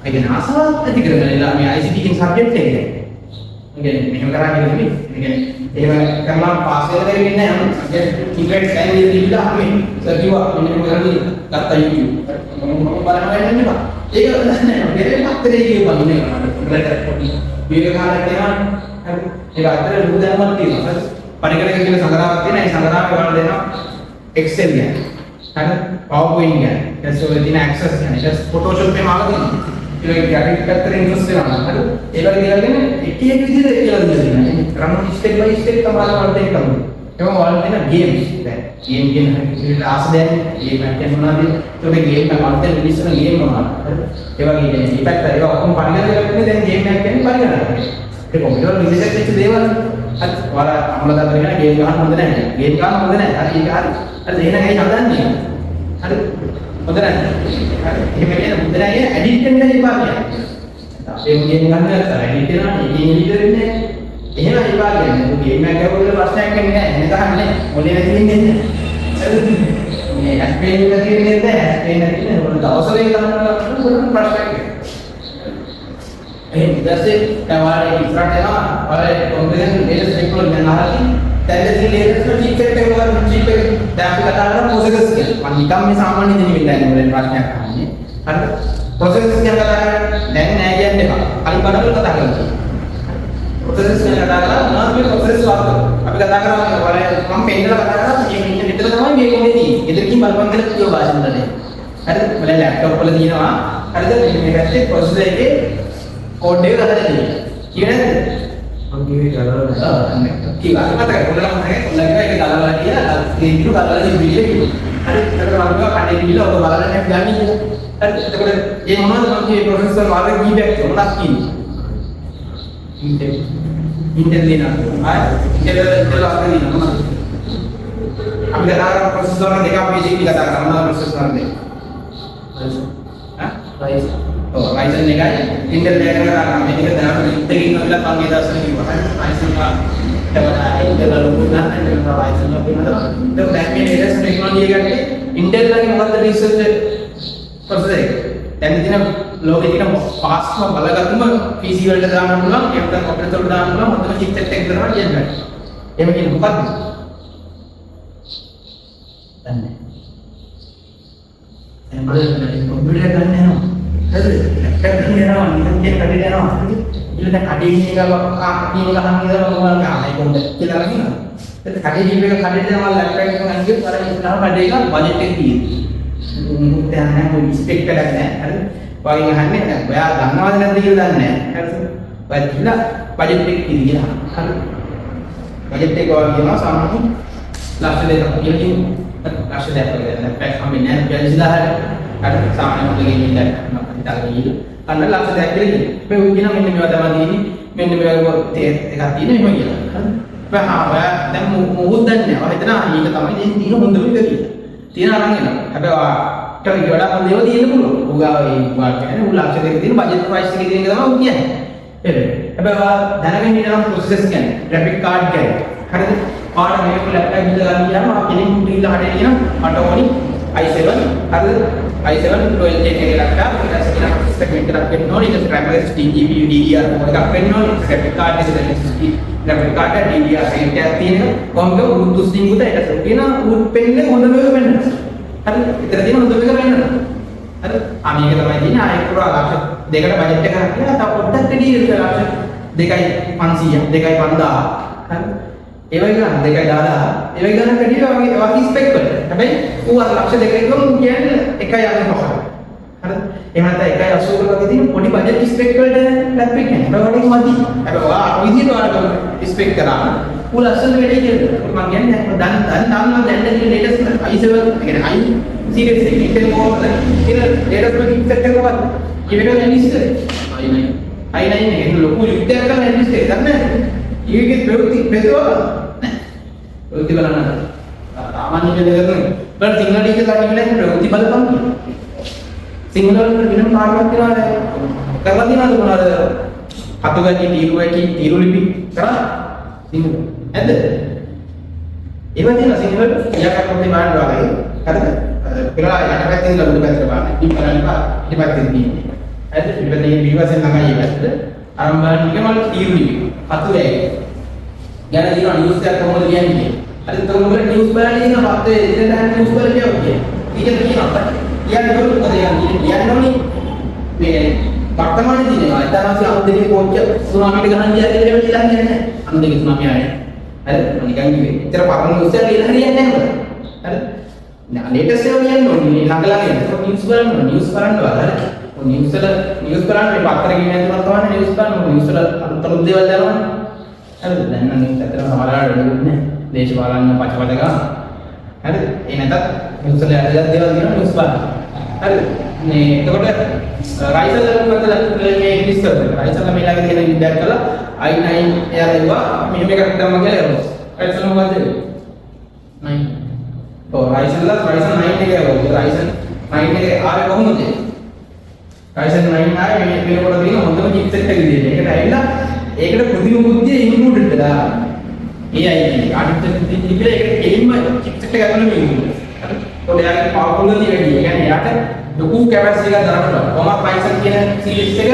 ඒ කියන්නේ ආසාවක් ඇති කරගන්නලා මේ ICT කියන සබ්ජෙක්ට් එක. ඒ කියන්නේ මෙහෙම කරන්නේ නෙමෙයි. ඒ කියන්නේ එහෙම කරලා පාස් වෙලා දෙන්නේ නැහැ. සබ්ජෙක්ට් ඉන්ට්‍රෙක්ට් ටයිම් එක දීලා අපි සර් කිව්වා මෙන්න මේක කරන්නේ ගත්තා YouTube. මම බලනවා යන්නේ නෑ. ඒක නැහැ. මෙරේ පත්‍රේ කියවන්නේ නෑ. පොඩි වීඩියෝ කාලයක් දෙනවා. හරි. ඒක අතර ලොකු දැනුමක් තියෙනවා. හරි. පරිකරක කියන සංග්‍රහයක් තියෙනවා. ඒ සංග්‍රහය වල දෙනවා Excel ගැන. හරි. PowerPoint ගැන. ඊට පස්සේ දින access ගැන. ඊට පස්සේ Photoshop එකේ මාව දෙනවා. ඒක ගැටික් පැත්තට ඉන්ට්‍රස්ට් වෙනවා. හරි. ඒ වගේ දේවල් ගැන එක එක විදිහට කියලා දෙනවා. ක්‍රම ස්ටෙප් බයි ස්ටෙප් තමයි වලට ඒක කරන්නේ. ඒවා වල දෙන ගේම්ස්. දැන් ගේම් කියන හැටි ආස දැන් ගේම් එකක් මොනවද? ඒකට ගේම් එක වලට මිනිස්සුන ගේම් මොනවද? හරි. ඒ වගේ මේ ඉපැක්ට් ඒක ඔක්කොම පරිගණක කරන්නේ දැන් ගේම් එකක් කියන්නේ පරිගණක. ඒක කොම්පියුටර් විදිහට වෙච්ච දේවල්. හරි. ඔයාලා අම්මලා දාලා කියන ගේම් ගන්න හොඳ නැහැ. ගේම් ගන්න හොඳ නැහැ. හරි ඒක හරි. හරි එහෙනම් ඇයි හදන්නේ? හරි. හොඳ නැහැ. හරි. එහෙම කියන හොඳ නැහැ ඇඩිට් වෙන්න එපා කියන්නේ. ඒ ගේම් ගන්න නැත්නම් ඇඩිට් වෙනවා. ඒකෙන් එලිට වෙන්නේ නැහැ. එහෙම එපා කියන්නේ. ඔය ගේම් එකක් ගහුවොත් ප්‍රශ්නයක් වෙන්නේ නැහැ. එන ගහන්නේ මොලේ නැති වෙන්නේ නැහැ. මේ ඇස්පේන් එක තියෙන්නේ නැහැ. ඇස්පේන් එක තියෙන්නේ මොන දවසක ගන්නවා මොන ප්‍රශ්නයක් නැහැ. ඒ ඉතින්සේ තවරේ ඉස්සරහට යනවා. ඔය කොම්පියුටර් ලේටස්ට් ටෙක්නොලොජි ගැන අහලා දැන් ලේටස්ට් චිප් එක වල චිප් එක දැන් අපි කතා කරන ප්‍රොසෙසර්ස් කියලා. මම නිකම් මේ සාමාන්‍ය දෙන්නේ නැහැ මොලේ ප්‍රශ්නයක් අහන්නේ. හරිද? ප්‍රොසෙසර්ස් ගැන කතා කරන්නේ දැන් නෑ කියන්න එපා. අනිත් බඩවල කතා කරමු. ප්‍රොසෙසර්ස් ගැන කතා කරලා මොනවද මේ ප්‍රොසෙසර්ස් වලට අපි කතා කරන්නේ වල මම පෙන්නලා කතා කරලා මේ මෙන්න මෙතන තමයි මේ කොහේ තියෙන්නේ. ඉදිරියකින් බලපන් කියලා කියව භාෂණ වලදී. හරිද? මම ලැප්ටොප් වල තියෙනවා. හරිද? මේ පැත්තේ ප්‍රොසෙසර් එකේ කෝඩ් එක දාලා තියෙනවා. කියන්නේ නැද්ද? මම කිව්වේ දාලා කීවා. මතකයි. කොල්ලලා මතකයි. කොල්ලලා ඒක දාලා කියලා ඒ විදිහට දාලා ඉන්නේ කිව්වා. හරි. ඒකට මම කිව්වා කඩේ ගිහලා ඔබ බලන්න යන්නේ කියලා. හරි. එතකොට මේ මොනවද මම කියේ ප්‍රොසෙසර් වල කීපයක් මොනක් කියන්නේ? Intel देना Intel आगे देना අපි කතා කරන ප්‍රොසෙසර් දෙකක් බේසිකලි කතා කරනවා ප්‍රොසෙසර් දෙක Ryzen Ryzen එකයි Intel දෙක කතා කරනවා මේක දැනට ඉතින් ඉන්නලා පන්ගේ දර්ශන කිව්වා Ryzen එක Intel ලොකු ගන්න Ryzen එක වෙනවා දැන් මේ ලේටස්ට් ටෙක්නොලොජි එකට Intel ලගේ මොකද්ද රිසර්ච් ප්‍රොසෙසර් එක දැන් ඉතින් ලෝකෙ තියෙන ෆාස්ට්ම බලගත්ම PC වලට දාන්න පුළුවන් එහෙම නැත්නම් කම්පියුටර් වලට දාන්න පුළුවන් හොඳම චිප්සෙට් එක කරනවා කියන්නේ. එහෙම කියන්නේ මොකක්ද? දන්නේ. එහෙනම් බලන්න කම්පියුටර් ගන්න යනවා. හරිද? ලැප්ටොප් ගන්න යනවා. නිකන් කියන කඩේ යනවා. ඊළඟ කඩේ ඉන්න එක කීන ගහන් ඉඳලා මොකක්ද ආයි කොහොමද කියලා අරගෙන. ඒත් කඩේ ජීප් එක කඩේ යනවා ලැප්ටොප් එක ගන්න ගියොත් අර ඉස්සරහ කඩේ එක බජට් එක තියෙනවා. මුත් යන්නේ මොකද ස්පෙක් එකක් නැහැ. හරිද? වගේ අහන්නේ නැහැ. ඔයා දන්නවද නැද්ද කියලා දන්නේ නැහැ. හරිද? ඔයා කියලා බජට් එක කියලා. හරි. බජට් එක ඔයා කියනවා සාමාන්‍ය ලක්ෂ දෙකක් කියලා කියනවා. ලක්ෂ දෙකක් වගේ ලැප්ටොප් හම්බෙන්නේ නැහැ 40000කට. හරි. සාමාන්‍ය මොකද කියන්නේ නැහැ. හිතාගෙන ඉන්න. අන්න ලක්ෂ දෙකක් කියලා කියනවා. මේ උන් කියනවා මෙන්න මේවා තමයි තියෙන්නේ. මෙන්න මේවා එකක් තියෙන එහෙම කියලා. හරි. ඔයා දැන් මොහොත් දන්නේ නැහැ. ඔයා හිතනවා මේක තමයි දැන් තියෙන හොඳම එක කියලා. තියෙන අරන් එනවා. හැබැයි ඔයා ඊට වඩා හොඳ ඒවා තියෙන්න පුළුවන්. උගාව ඒ වාක් කියන්නේ උන් ලක්ෂ දෙකක තියෙන බජට් ප්‍රයිස් එකේ තියෙන එක තමයි උන් කියන්නේ. හැබැයි ඔයා දැනගෙන ඉන්න නම් ප්‍රොසෙසර්ස් කියන්නේ ග්‍රැෆික් කාඩ් කියන්නේ. හරිද? ඔයාලා මේක ලැප්ටොප් එක ගන්න ගියාම ඔයා කෙනෙක් උඩින්ලා හදේ කියන මට ඕනි i7 හරිද? i7 12 එක ලැප්ටොප් ඊට පස්සේ සෙග්මන්ට් එකක් වෙන්න ඕනි. ඊට පස්සේ RAM එක GPU DDR4 එකක් වෙන්න ඕනි. ග්‍රැෆික් කාඩ් එක SSD ග්‍රැෆික් කාඩ් එක DDR8 එකක් තියෙනවා. කොහොමද උරුදු ස්ටිංගුත ඊට පස්සේ කියන උඩ් පෙන්නේ හොඳ මේක වෙන්න. හරි? ඊතර තියෙන හොඳ මේක වෙන්න. හරි? මේක තමයි තියෙන්නේ ආයෙත් පුරා ලක්ෂ දෙකට බජට් එක ගන්න කියලා තව පොඩ්ඩක් වැඩි ඉස්සලා ලක්ෂ 2.500 2.5000 හරි ඒ වගේ ගන්න 2.10000 ඒ වගේ ගන්න වැඩි වගේ ස්පෙක් වල හැබැයි ඌ අර ලක්ෂ 2ක ඉක්ම කියන්නේ 1.85 හරි එහෙම නැත්නම් 1.80 වගේ තියෙන පොඩි බජට් ස්පෙක් වලට ලැප් එක නෑ ඒවට මදි හැබැයි ඔයා විදිහට ඔයාලා ස්පෙක් කරා ඌ ලස්සන වැඩේ කියලා මම කියන්නේ දැන් ලේටස්ට් i7 කියන්නේ i series එක Intel Core කියලා ලේටස්ට් එක ඉන්සර්ට් කරනවා ඉවෙන ඇලිස්ට් i9 එක ලොකු යුද්ධයක් කරන ඇලිස්ට් එක දන්නේ ඊගේ ප්‍රවෘත්ති පෙතුවා නෑ ප්‍රවෘත්ති බලන්න සාමාන්‍ය දෙයක් නෙවෙයි බල සිංහල ටීචර් ලා කියලා ප්‍රවෘත්ති බලපන් සිංහල වල වෙනම පාඩමක් කරනවා කරලා දිනවද මොනවාද හතුගන්නේ තීරු ලිපි කරා සිංහල ඇද්ද ඒව තියෙන සිංහල ක්‍රියාකාරක පොතේ බලන්න වගේ හරිද පෙරලා යට පැත්තේ ඉඳලා උඩ පැත්තට බලන්න ඉතින් බලන්න ඊට පැත්තේ තියෙන්නේ ඇද්ද ඉතින් විවසෙන් ළඟයි ඒ පැත්තට අරන් බලන්න එක මම තීරු ලිපි හතුගේ ගැන දින නිවුස් එකක් කොහොමද කියන්නේ හරි තොරතුරු නිවුස් බලන්න ඉන්න පස්සේ ඉතින් දැන් නිවුස් බලන්න යන්නේ ඊට කියනවා කියන්නේ මොකද කියන්නේ මේ වර්තමානයේ තියෙනවා ඉතාලි අන්තිමේ කෝච්ච සුනාමියට ගහන්න ගියා කියලා වෙලා නැහැ අන්තිමේ සුනාමිය ආයේ හරි නිකන් ඉතින් ඉතර පරණ නිවුස් එක කියලා හරියන්නේ නැහැ හරි නෑ ලේටස්ට් එක කියන්නේ ළඟ ළඟ ඉන්න නිවුස් බලන්න නිවුස් බලනවා හරි නිවුස් බලන්න මේ පත්තරේ ගෙනියන්න තුනක් ගන්න නිවුස් බලන්න නිවුස් වල අලුත් දේවල් දානවා හරිද දැන් නම් නිවුස් අතර සමහරවල් වෙන්නේ දේශපාලන පචපද ගන්න හරිද ඒ නැතත් නිවුස් වල ඇදලා දේවල් දිනන නිවුස් බලන්න හරිද මේ එතකොට රයිසල් මොකද මේ ඉංග්‍රීසි කරලා රයිසල් මේ ළඟ තියෙන විද්‍යාවක් කළා i9 එයා ලැබුවා මෙහෙම එකක් දැම්ම කියලා රයිසල් මොකද 9 ඔව් රයිසල් 9 එක ලැබුවා රයිසල් 9 එක ආවේ කොහොමද රයිසල් 9 ආවේ මේ කොට තියෙන හොඳම චිප්සෙට් එක විදිහට ඒකට ඇවිල්ලා ඒකට කෘතිම බුද්ධිය ඉන්ක්ලූඩඩ් වෙලා AI ආටිෆිෂල් ඉන්ටෙලිජන්ස් කියලා ඒකට එලින්ම චිප්සෙට් එක ඇතුළේ මේ ඉන්ක්ලූඩ් හරි ඔය යාගේ පවර්ෆුල් ගතිය වැඩි ඒ කියන්නේ යාට ලොකු කැපැසිටි එකක් දාන්න පුළුවන්. කොහොමද Ryzen කියන සීරීස් එක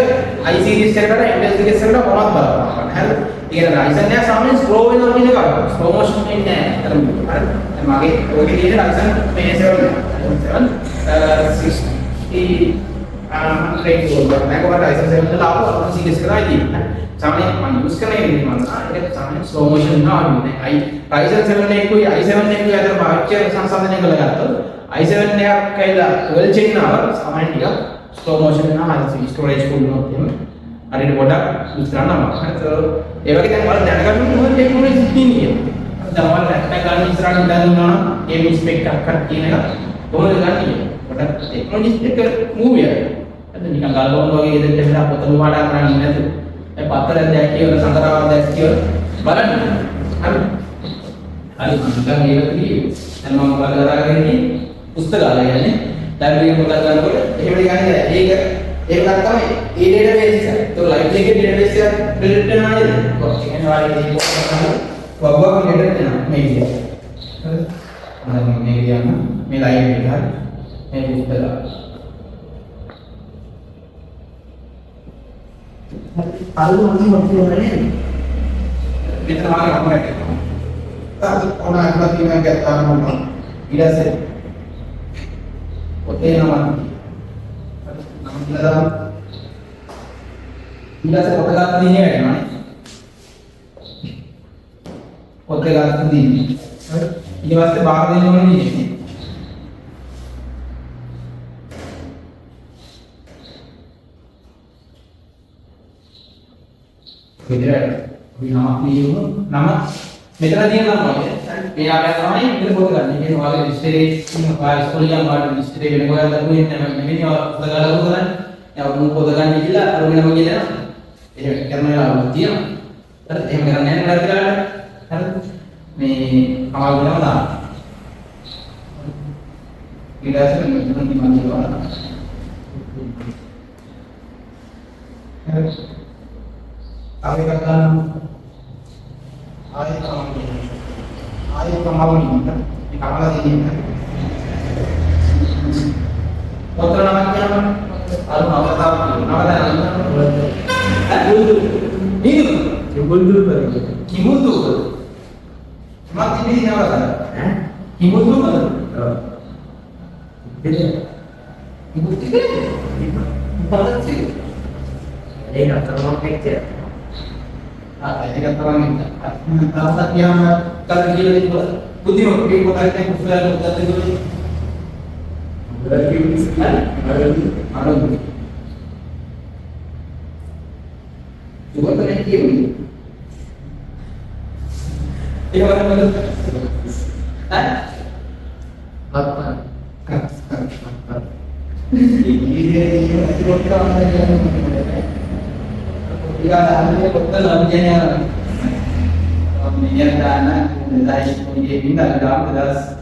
i සීරීස් එකට Intel සීරීස් එකට කොහොමද බලපාන. හරිද? ඒ කියන්නේ Ryzen එක සාමාන්‍යයෙන් ස්ලෝ වෙනවා කියන එක. ස්ලෝ මොෂන් එන්නේ නැහැ. හරි. දැන් මගේ ඔකේ තියෙන Ryzen මේ 7 60 මේක වල Ryzen 7 වල ආපු සීරීස් එකයි තියෙන්නේ. සාමාන්‍යයෙන් මම යූස් කරන්නේ ඒක සාමාන්‍යයෙන් ස්ලෝ මොෂන් නෑ. Ryzen 7 එකයි i7 එකයි අතර පාවිච්චි සංසන්දනය කරලා ගත්තොත් i7 එකක් කයිලා 12 chain ආව සාමාන්‍ය ටික ස්ලෝ මොෂන් වෙනවා හරි ස්ටෝරේජ් ෆුල් වුණොත් එහෙම හරියට පොඩක් යූස් කරන්න අමාරුයි. ඒ වගේ දැන් ඔයාලා දැනගන්න ඕනේ ටෙක්නොලොජි තියෙනවා. දැන් ඔයාලා ලැප්ටොප් ගන්න ඉස්සරහින් ඉඳන් දුන්නා නම් ගේමින් ස්පෙක් එකක් කියන එක කොහොමද ගන්නේ? පොඩක් ටෙක්නොලොජි එක මූව් වෙනවා. අද නිකන් ගල්බෝන් වගේ ඉදෙට වෙලා පොතම පාඩම් කරන්නේ නැතු. ඒ පත්තරයක් දැක් කියලා සංකරාවක් දැක් කියලා බලන්න. හරි. හරි මම නිකන් ඒක කිව්වේ. දැන් මම ඔයාලා කරගෙන ඉන්නේ පුස්තකාලය කියන්නේ ලයිබ්‍රරි එකක් ගන්නකොට එහෙම නිකන් නෑ ඒක තමයි ඒ ඩේටාබේස් එක. ඒක ලයිබ්‍රරි එකේ ඩේටාබේස් එක ඩිලීට් වෙනවා නේද? ඔව් ඒ කියන්නේ ඔයාලා මේක වගුවක් ඩේටා වෙනවා මේ විදිහට. හරිද? මම මේ කියන්න මේ ලයිබ්‍රරි එක හරි මේ පුස්තකාලය. අරුම මොකද කියන්නේ? මෙතන මාගේ අම්මට ඔන්න අහලා තියෙනවා ගැත්තාම මොනවා ඊට පස්සේ ඔතේ නම කියලා දාමු ඊට පස්සේ පොත ගන්න දිනේ වැඩනවානේ පොත ගන්න දිනේ හරි ඊට පස්සේ බාර දෙන්න ඕනේ දිනේ විතරයි අපි නමක් නියම නම මෙතන තියෙන නම මේ ආකාරය තමයි මෙතන පොත ගන්න. මේ ඔයාලගේ ඩිස්ප්ලේ ඉන්න ඔයාලා ඉස්කෝලේ යන ඔයාලගේ ඩිස්ප්ලේ වෙන කොහෙන්ද දුන්නේ නැහැ. මෙන්න ඔයාලා පොත ගන්න කරන්නේ. දැන් ඔන්න පොත ගන්න කියලා අර වෙනම කියලා එහෙම කරන වෙලාවල් තියෙනවා. හරි එහෙම කරන්නේ නැහැ නේද කියලා. හරි මේ අමාරු වෙනම දාන්න. ඊට පස්සේ මෙතන තියන්න ඕන. හරි ආයෙ ගන්න ආයෙ කමාවුනි මේ කමලා දෙන්නේ පොතර නමක් කියනවා අර නවතාව කිමුදු කිමුදු මත් ඉන්නේ නවතා කිමුදු කිමුදු බලන්න ඒක අතරම පිටේ. ඒක තමයි. තාමත් කියන්න කලින් කියලා දෙන්න බුද්ධිමත් මේ පොතේ තියෙන කුසලයන් උත්තර දෙන්නේ. Jugakan game ni. Dia orang mana? Apa? Ini masih bocor aja. Dia ada betul namanya. Namanya dana, dari punya bina dalam jelas,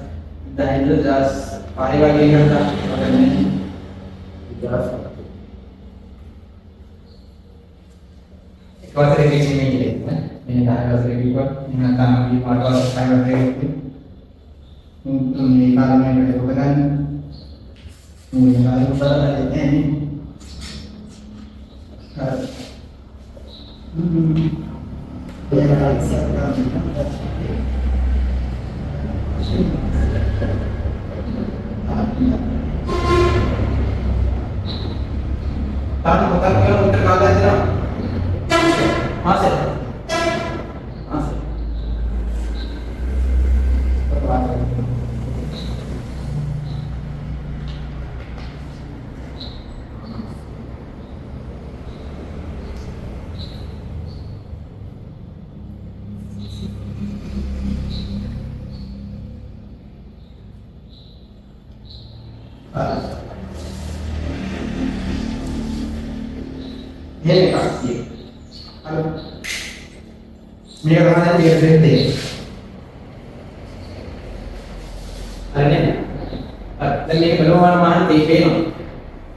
dari jelas. Pari bagi kita, jelas. Kalau terjadi ini, ini dah kalau terjadi apa? Ini akan di mana kalau saya terjadi untuk ini kalau yang berlakukan ini kalau pada ini Tahu bukan kalau terkadang tidak masih ini pasti. Dia kemana dia berhenti? Ada ni? Dan ni belum mana TV no.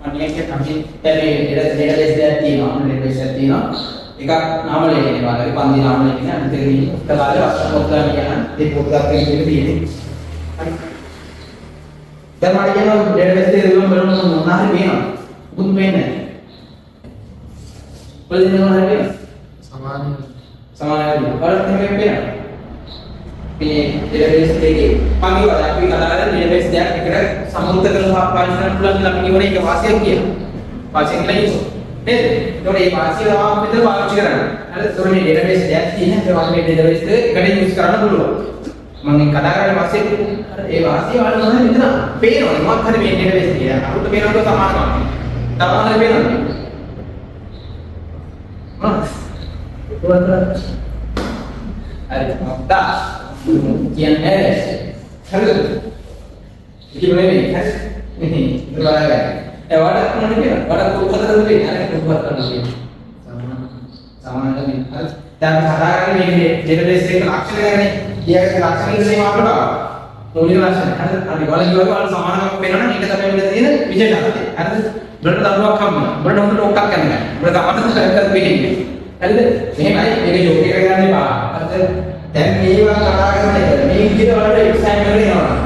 Mana yang kami tadi dia destinasi no, destinasi no. Ika nama lagi ni, mana pandi nama lagi ni. Nanti ni terlalu asal program ni kan, di program ini ini. Dan mana yang dia destinasi belum mana ni no, pun mana? Boleh ni mana ni? Sama lagi. Kalau kita apa? Ini database lagi. Panggil pada aku katakan database dia kira samudra kalau pasien pulang dalam ini orang yang pasien dia. Pasien lagi tu. Ni, kalau ini pasien awak itu baru cakap. Ada tu ni database dia. Ini tu awak database tu kadang use kerana dulu. Mungkin katakan pasien pasien awak mana itu na. Pain orang mak kan main database dia. Aku tu pain orang tu sama kan. Tahu mana pain orang? Ada tak? Kian kalau ini boleh ni, ini berapa? Wadah mana ni? Wadah tu kata tu ni, ada tu kata tu ni. Sama ni. Dan sekarang ni database ni action ni, dia action ni apa tak? Mungkin action. Ada kalau juga kalau sama nak pernah ni kita sampai bila ni, bisa tak? Ada berapa tahun kamu? Berapa tahun okak kan? Berapa tahun saya kerja begini? Ada, ni mana? Ini joki kerja ni pak. Ada, dan ni orang katakan ni kita ada exam ni orang.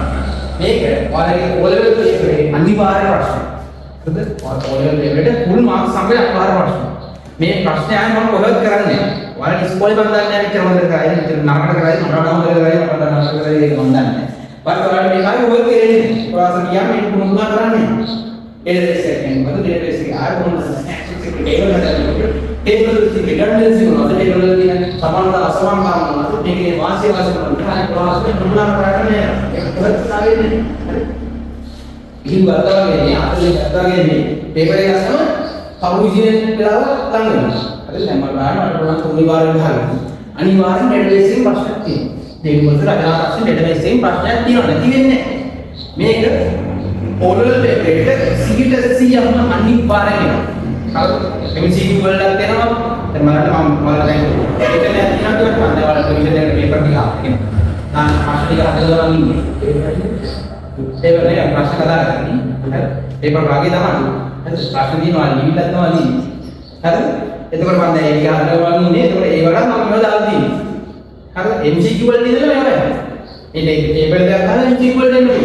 Ni orang level tu ani baru pasal. Ada, orang level tu full marks sampai apa baru pasal. Ni pasal yang orang kolat kerana ni. Orang sekolah bandar ni macam mana kerana ni, nama kerana ni, nama kerana ni bandar ni. But orang ni kalau work kerana ni, orang sekian ni pun bukan kerana ni. Ini second, betul dia basic. Ada pun table ada ni. Table tu redundancy mana? Table ni saman dah asam mana? Tu ni masih mana? Kan kelas ni bukan kerana ni. Kerana sekali ni. Ini berapa ni? Apa ni berapa ni? Paper yang sama. Tahu ujian berapa? Tanggal. Ada nama mana? Ada orang tu nibaran hal. Anibaran database pasti. Table tu ada pasti database pasti tiada. Tiada ni. Mereka oral paper CTC yang anibaran ni. Kalau MCQ world ada tema, termasuk malah yang kita lihat ni ada mana orang tulis dengan paper dia. Nah, masuk di ada orang ini. Paper ni yang masuk kata ni, paper lagi dah mana? Masuk di mana? Ini dah mana ni? Ada? Itu berbandai yang ada orang ini, itu orang nak mana dah ni? Ada MCQ world ni tu apa? Ini paper dia ada MCQ world ni.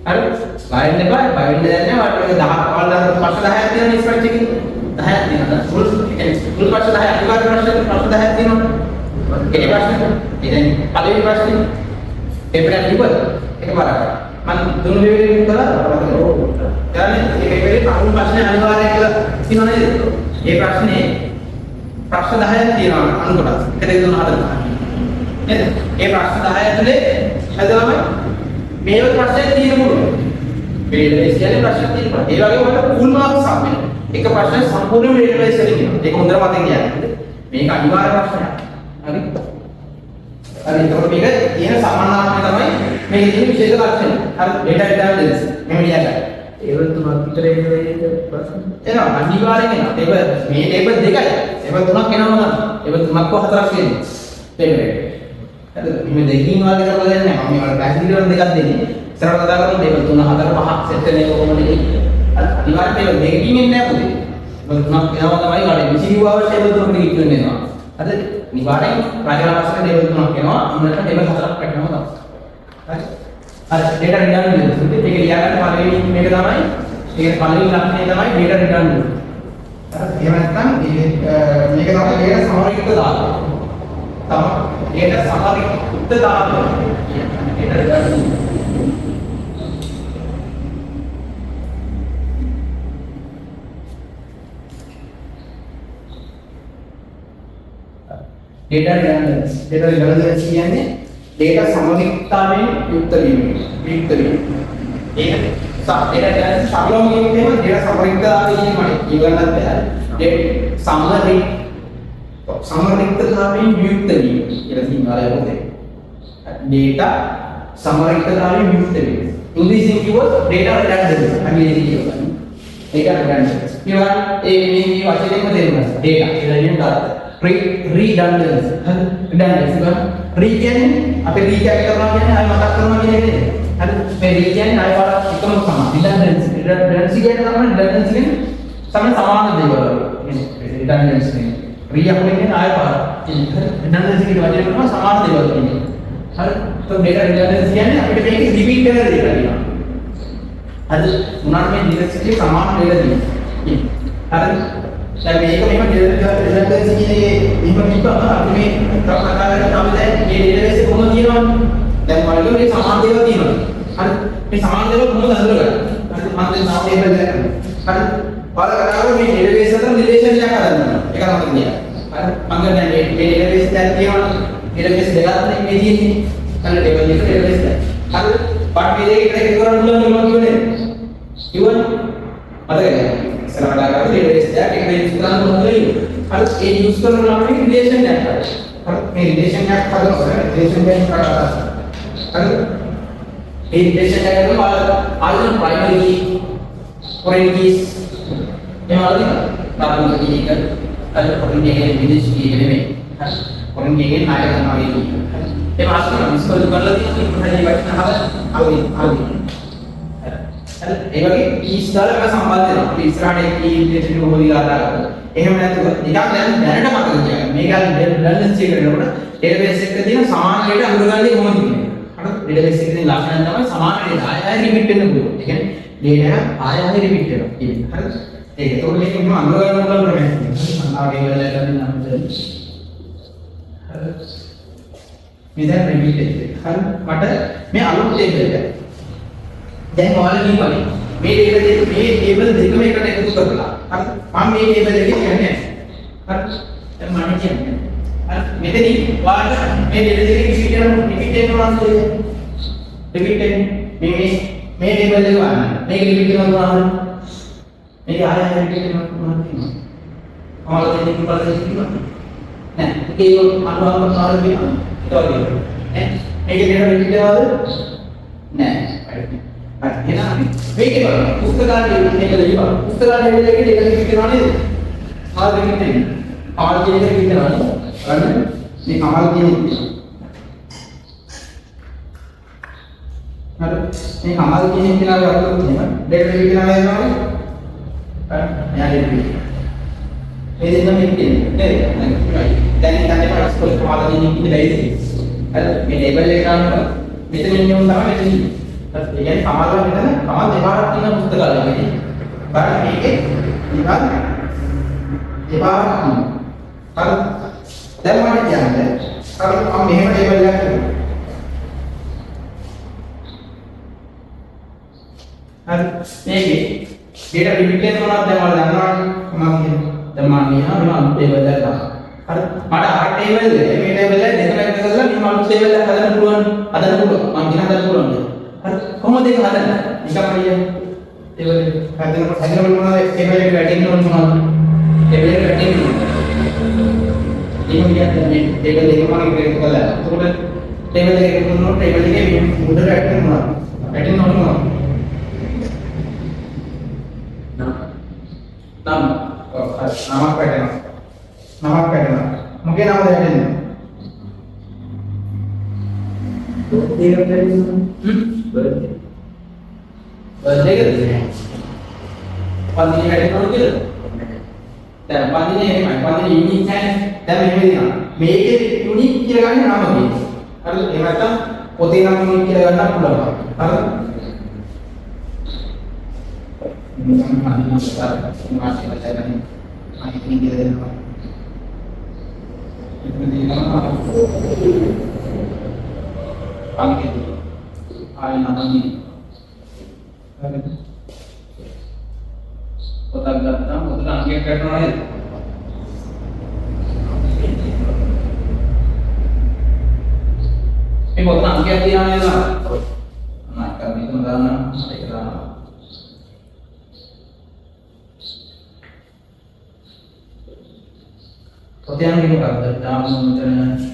Ada? Lain ni apa? Lain ni apa? Dah awal pasal dah hati ni expect ni. Dah hati ni. Full pasal dah hati. Pasal dah hati ni. Ini pasal. Ini paling pasal. Paper ni buat. Ini apa? Man, dulu ni kita lah. Jangan ni paper ni tahun pasal ni ada orang yang kita sini ni. ඒ ප්‍රශ්නේ ප්‍රශ්න 10ක් තියෙනවා අනු කොටස්. 1 2 3 4 5. නේද? ඒ ප්‍රශ්න 10 ඇතුලේ හදවම මේව ප්‍රශ්නයක් තියෙන මොකද? වේඩබේස් කියන්නේ ප්‍රශ්නයක් තියෙනවා. ඒ වගේම වලට ෆුල් මාක්ස් හම්බ වෙනවා. එක ප්‍රශ්නයක් සම්පූර්ණ වේඩබේස් එකකින් කියනවා. ඒක හොඳට මතක තියාගන්න. මේක අනිවාර්ය ප්‍රශ්නයක්. හරි? හරි එතකොට මේක තියෙන සමානාත්මක තමයි මේකේ තියෙන විශේෂ ලක්ෂණ. හරි ඩේටා ඉන්ටෙලිජන්ස් මෙහෙම ලියන්න. ඒවල තුනක් විතර එන්නේ ප්‍රශ්න. එනවා අනිවාර්යෙන් එනවා. ටේබල් මේ ටේබල් දෙකයි. ටේබල් තුනක් එනවා නේද? ටේබල් තුනක් හෝ හතරක් එන්නේ. ටේබල් එක. හරිද? මේ දෙකකින් වල කරලා දෙන්නේ නැහැ. මම මේකට පැහැදිලි කරන දෙකක් දෙන්නේ. ඉස්සරහට කතා කරමු ටේබල් 3 4 5ක් සෙට් කරන එක කොහොමද එන්නේ? අනිවාර්යෙන් ටේබල් දෙකකින් එන්නේ නැහැ පුතේ. ටේබල් තුනක් එනවා තමයි ගන්න. විසිරුවාව ටේබල් තුනකට කිට් වෙන්නේ නැහැ. හරිද? නිවාරයෙන් රාජකාරාස්ක ටේබල් තුනක් එනවා. අන්නට ටේබල් හතරක් පැටවෙනවා තමයි. හරි. Data redundancy. ඒක ලියාගන්න පළවෙනි මේක තමයි. ඒක පළවෙනි ලක්ෂණය තමයි ඩේටා රිඩන්ඩන්සි. හරි. එහෙම නැත්නම් මේක තමයි ඩේටා සමරික්ත දාලා. තමයි ඩේටා සමරික්ත දාලා. Data redundancy. ඩේටා රිඩන්ඩන්සි කියන්නේ ඩේටා සමරික්තාවෙන් යුක්ත වීම. ඒක ඩේටා සමලෝම කියනකම ඩේටා සමරික්තාවය කියන්නේ ඉවරනත් බෑ. සමරික්තාවෙන් යුක්ත වීම කියලා සිංහලයේ පොතේ. ඩේටා සමරික්තාවෙන් යුක්ත වීම. ඉංග්‍රීසියෙන් කිව්වොත් ඩේටා රිඩන්ඩන්සි. අනිවාර්යයෙන් කියනවා. Data redundancy. කියනවා මේ වචනේම තේරුම ගන්න. ඩේටා කියලා කියන දාත. redundancy. redundancy kan re කියන්නේ අපි recap කරනවා කියන්නේ ආයෙ මතක් කරනවා කියන එක නේද? හරි මේ re කියන්නේ ආයෙ වල එකම තමයි. redundancy කියන්නේ තමයි redundancy කියන්නේ සමන සමාන දේවල් කියන්නේ redundancy කියන්නේ re අපේ කියන්නේ ආයෙ පාර. redundancy කියන වචනේ කරනවා සමාන දේවල් කියන්නේ. හරි તો data redundancy කියන්නේ අපිට මේක repeat කරලා දෙන්න තියෙනවා. හරි මොනවාද මේ diversity සමාන දේවල් කියන්නේ. හරි දැන් මේක මෙහෙම රිඩන්ඩන්සි කියන්නේ මෙහෙම කිව්වම අපි මේ කතා කරලා තමයි දැන් මේ ඩේටාබේස් එක කොහොමද තියෙනවනේ. දැන් වලට මේ සමාන දේවල් තියෙනවා. හරි මේ සමාන දේවල් කොහොමද හඳුනගන්නේ? හරි මම දැන් සාම ටේබල් එකක් කරනවා. හරි වල කතාව මේ ඩේටාබේස් අතර රිලේෂන් එකක් හදන්න. ඒක තමයි කියන්නේ. හරි මම දැන් මේ ඩේටාබේස් එකක් තියෙනවා. ඩේටාබේස් දෙකක් තමයි මේ තියෙන්නේ. හරි ටේබල් එක ඩේටාබේස් එක. හරි පාඩ මේ දෙක එකට එකතු කරන්න පුළුවන් කියලා කිව්වනේ. කිව්වනේ. මතකද? ඉස්සරහට ගාලා ඩේටාබේස් එකක් එක යූස් කරන්න ඕනද හරි ඒ යූස් කරන ළමයි රිලේෂන් එකක් හරි මේ රිලේෂන් එකක් හදනවා රිලේෂන් එකක් කරලා හරි ඒ රිලේෂන් එකක් වල ආයතන ප්‍රයිමරි කී ෆොරෙන් කීස් එනවා නේද ප්‍රාථමික කී එක හරි ෆොරෙන් කී විදේශ කී නෙමෙයි හරි ෆොරෙන් කී ආයතන වගේ කී ඒ මාස්ටර් විස්තර කරලා තියෙනවා ඉතින් වචන හරි ඒ වගේ කීස් දාලා එක සම්බන්ධ වෙනවා. අපි ඉස්සරහට ඒ කී රිලේෂන් කොහොමද ගාලා කරන්නේ. එහෙම නැතුව නිකන් දැන් දැනට මතක තියාගන්න. මේක රිඩන්ඩන්සි කරනකොට ඩේටාබේස් එකක තියෙන සමාන ඩේටා අඳුරගන්නේ කොහොමද කියන්නේ. හරිද? ඩේටාබේස් එකේ තියෙන ලක්ෂණ තමයි සමාන ඩේටා ආය රිපීට් වෙන්න පුළුවන්. ඒ කියන්නේ ඩේටා ආය රිපීට් වෙනවා කියන්නේ. හරිද? ඒක ඒතකොට මේක මොන අඳුරගන්න පුළුවන් ක්‍රමයක්. මම ආගේ වල ගන්න නම් හරිද? මේ දැන් රිපීට් එක. හරි? මට මේ අලුත් ටේබල් එක දැන් ඔයාලා කියවනේ මේ ටේබල් දෙකම එකට එකතු කරලා හරි මම මේ ටේබල් එකේ කියන්නේ හරි දැන් මම කියන්නේ හරි මෙතනින් ඔයාලා මේ ටේබල් එකේ රිපීට් කරනවා රිපීට් මේ ටේබල් එක වань මේක රිපීට් කරනවා මේක ආයෙ රිපීට් කරනවා ඔයාලා දෙන්නේ බලන්න කියනවා නෑ ඒක අනුව කරනවා කියනවා ඒක මේක රිපීට් කරනවද නෑ හරි එහෙනම් මේක බලන්න පුස්තකාලේ මේක ලියපන් පුස්තකාලේ මේක ලියලා කියනවා නේද ආ දෙන්නේ ආල් කියන එක කියනවා නේද අන්න මේ ආල් කියන එක හරි මේ ආල් කියන එක කියලා අරගෙන තියෙනවා ඩේටා එක කියලා නේද හරි යාලේ මේ දෙන්න මේක කියන්නේ නේද දැන් ඉතින් පස්කොල් ආල් කියන එක ඉඳලා හරි මේ ටේබල් එක ගන්න මෙතන ඉන්න උන් තමයි මෙතන ඒ කියන්නේ සමාජවල මෙතන සමාජ දෙපාරක් තියෙන පුස්තකාලයකදී බලන්න මේකේ විභාග දෙපාරක් තියෙනවා. හරි. දැන් මම කියන්නේ හරි මම මෙහෙම ටේබල් එකක් කරනවා. හරි මේකේ ඩේටා රිපීට් එක මොනවද දැන් ඔයාලා දන්නවනේ මොනවද කියන්නේ. දැන් මම කියනවා මේ ටේබල් එකක් ගන්න. හරි. මට අර ටේබල් එක මේ ටේබල් එක දෙකම එකතු කරලා මේ අලුත් ටේබල් එකක් හදන්න පුළුවන්. හදන්න පුළුවන්. මම කියන හදන්න පුළුවන්. හරි. කොහොමද ඒක හදන්නේ? නිකම්ම කියන්නේ ටේබල් එක හදනකොට මොනවද ටේබල් එක වැටෙන්න ඕන මොනවද? ටේබල් එක වැටෙන්න ඕන. ඒක කියන්නේ මේ ටේබල් එක මම එකතු කරලා. එතකොට ටේබල් එක එකතු කරනකොට ටේබල් එකේ මුදට වැටෙන්න මොනවද? වැටෙන්න ඕන මොනවද? නම් නමක් වැටෙනවා. නමක් වැටෙනවා. මොකේ නමද වැටෙන්නේ? බර්ත්ඩේ එක වැටෙනවා. බර්ත්ඩේ. බර්ත්ඩේ එකද? පන්දිනේ වැටෙනවද කියලා? දැන් පන්දිනේ එහෙමයි. පන්දිනේ යුනික් නැහැ. දැන් මෙහෙම දෙනවා. මේකේ යුනික් කියලා ගන්න නම තියෙනවා. හරිද? එහෙම නැත්නම් පොතේ නම් යුනික් කියලා ගන්නත් පුළුවන්. හරිද? මම පන්දිනේ besar මාත් baca kan. Ini tinggi dari mana? Itu di mana? Angkat. Ayo namanya. Kota Batam, kota angkat kerana itu. Ini kota angkat di mana itu? Nah, kami tengah ada. Yang ini Pak, dalam mengenai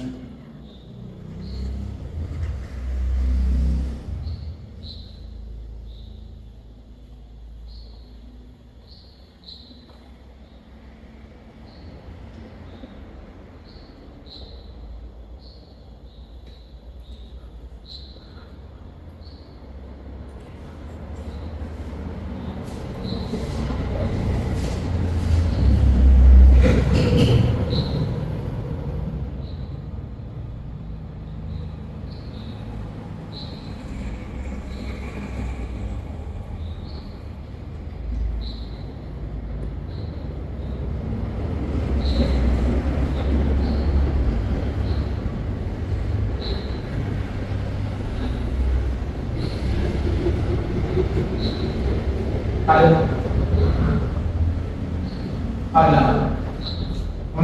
ada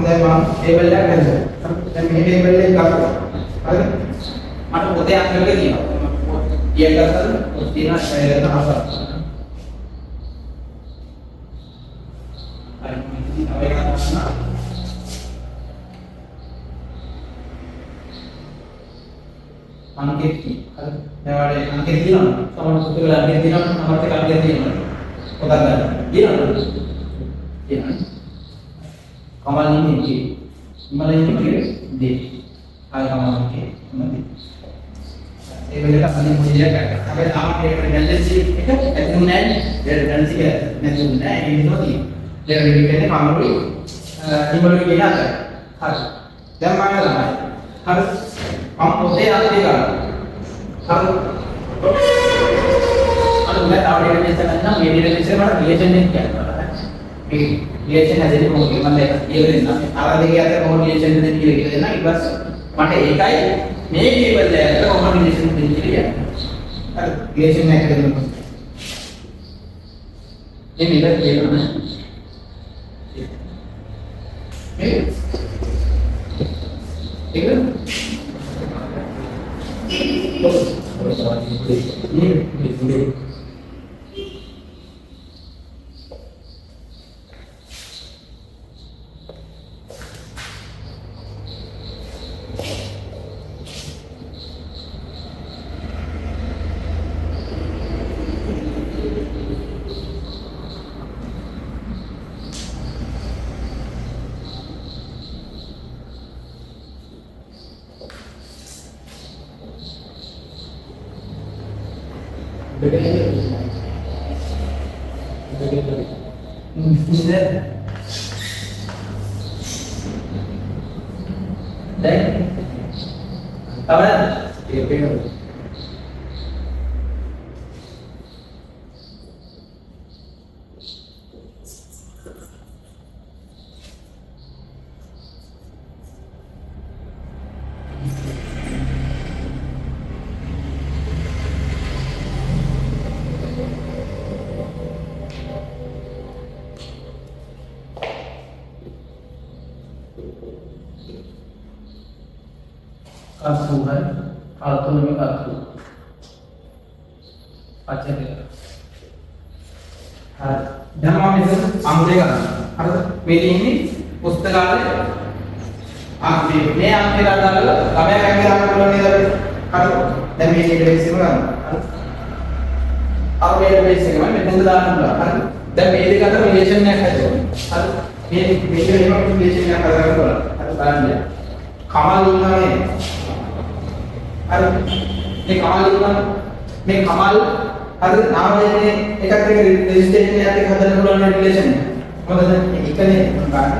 memang table nya kan dan ini table nya kalau ada putih yang lagi ni dia kata putih nak saya nak apa angket yang ada angket ni lah sama putih angket ni lah nama kita angket ni lah kota kan dia lah kamal ini ke Himalaya ini ke D hai kamal ke nanti ini benda apa ni mesti jaga tapi apa dia redundancy itu naik dia redundancy ke naik ini tu ni dia redundancy kamal itu Himalaya ini ada harus dan mana lah harus kamu boleh ada harus kalau मैं तावड़े में जैसे करना मेरी रिलेशन में रिलेशन नहीं क्या रिलेशन है जैसे वो ह्यूमन लेकर ये लेना आला देखिए आते हैं वो रिलेशन में नहीं लेके लेना एक बस माटे एक आई मैं ये बदले है तो वो रिलेशन में नहीं लिया रिलेशन में क्या करना ये मेरा ये करना ठीक है ये කස්සු හරි අල්තුනමේ කස්සු අච්චර හරි දැන් මම මෙතන අංගය ගන්නවා හරිද මේ තියෙන්නේ පුස්තකාලේ මේ අංගය දාලා ළමයා අංගය දාන්න පුළුවන් නේද හරිද දැන් මේ ඩේටාබේස් එක ගන්න හරි අර මේ ඩේටාබේස් එකම මෙතන දාන්න පුළුවන් හරි දැන් මේ දෙක අතර රිලේෂන් එකක් හදනවා හරි මේ දෙකේම රිලේෂන් එකක් හදන්න පුළුවන් හරි බලන්න කමල් ඉන්නවනේ හරි මේ කමල් හරි නාමයේ එකක් එක රෙජිස්ට්‍රේෂන් එකක් හදන්න පුළුවන් රිලේෂන් එක මොකද එකනේ ගන්න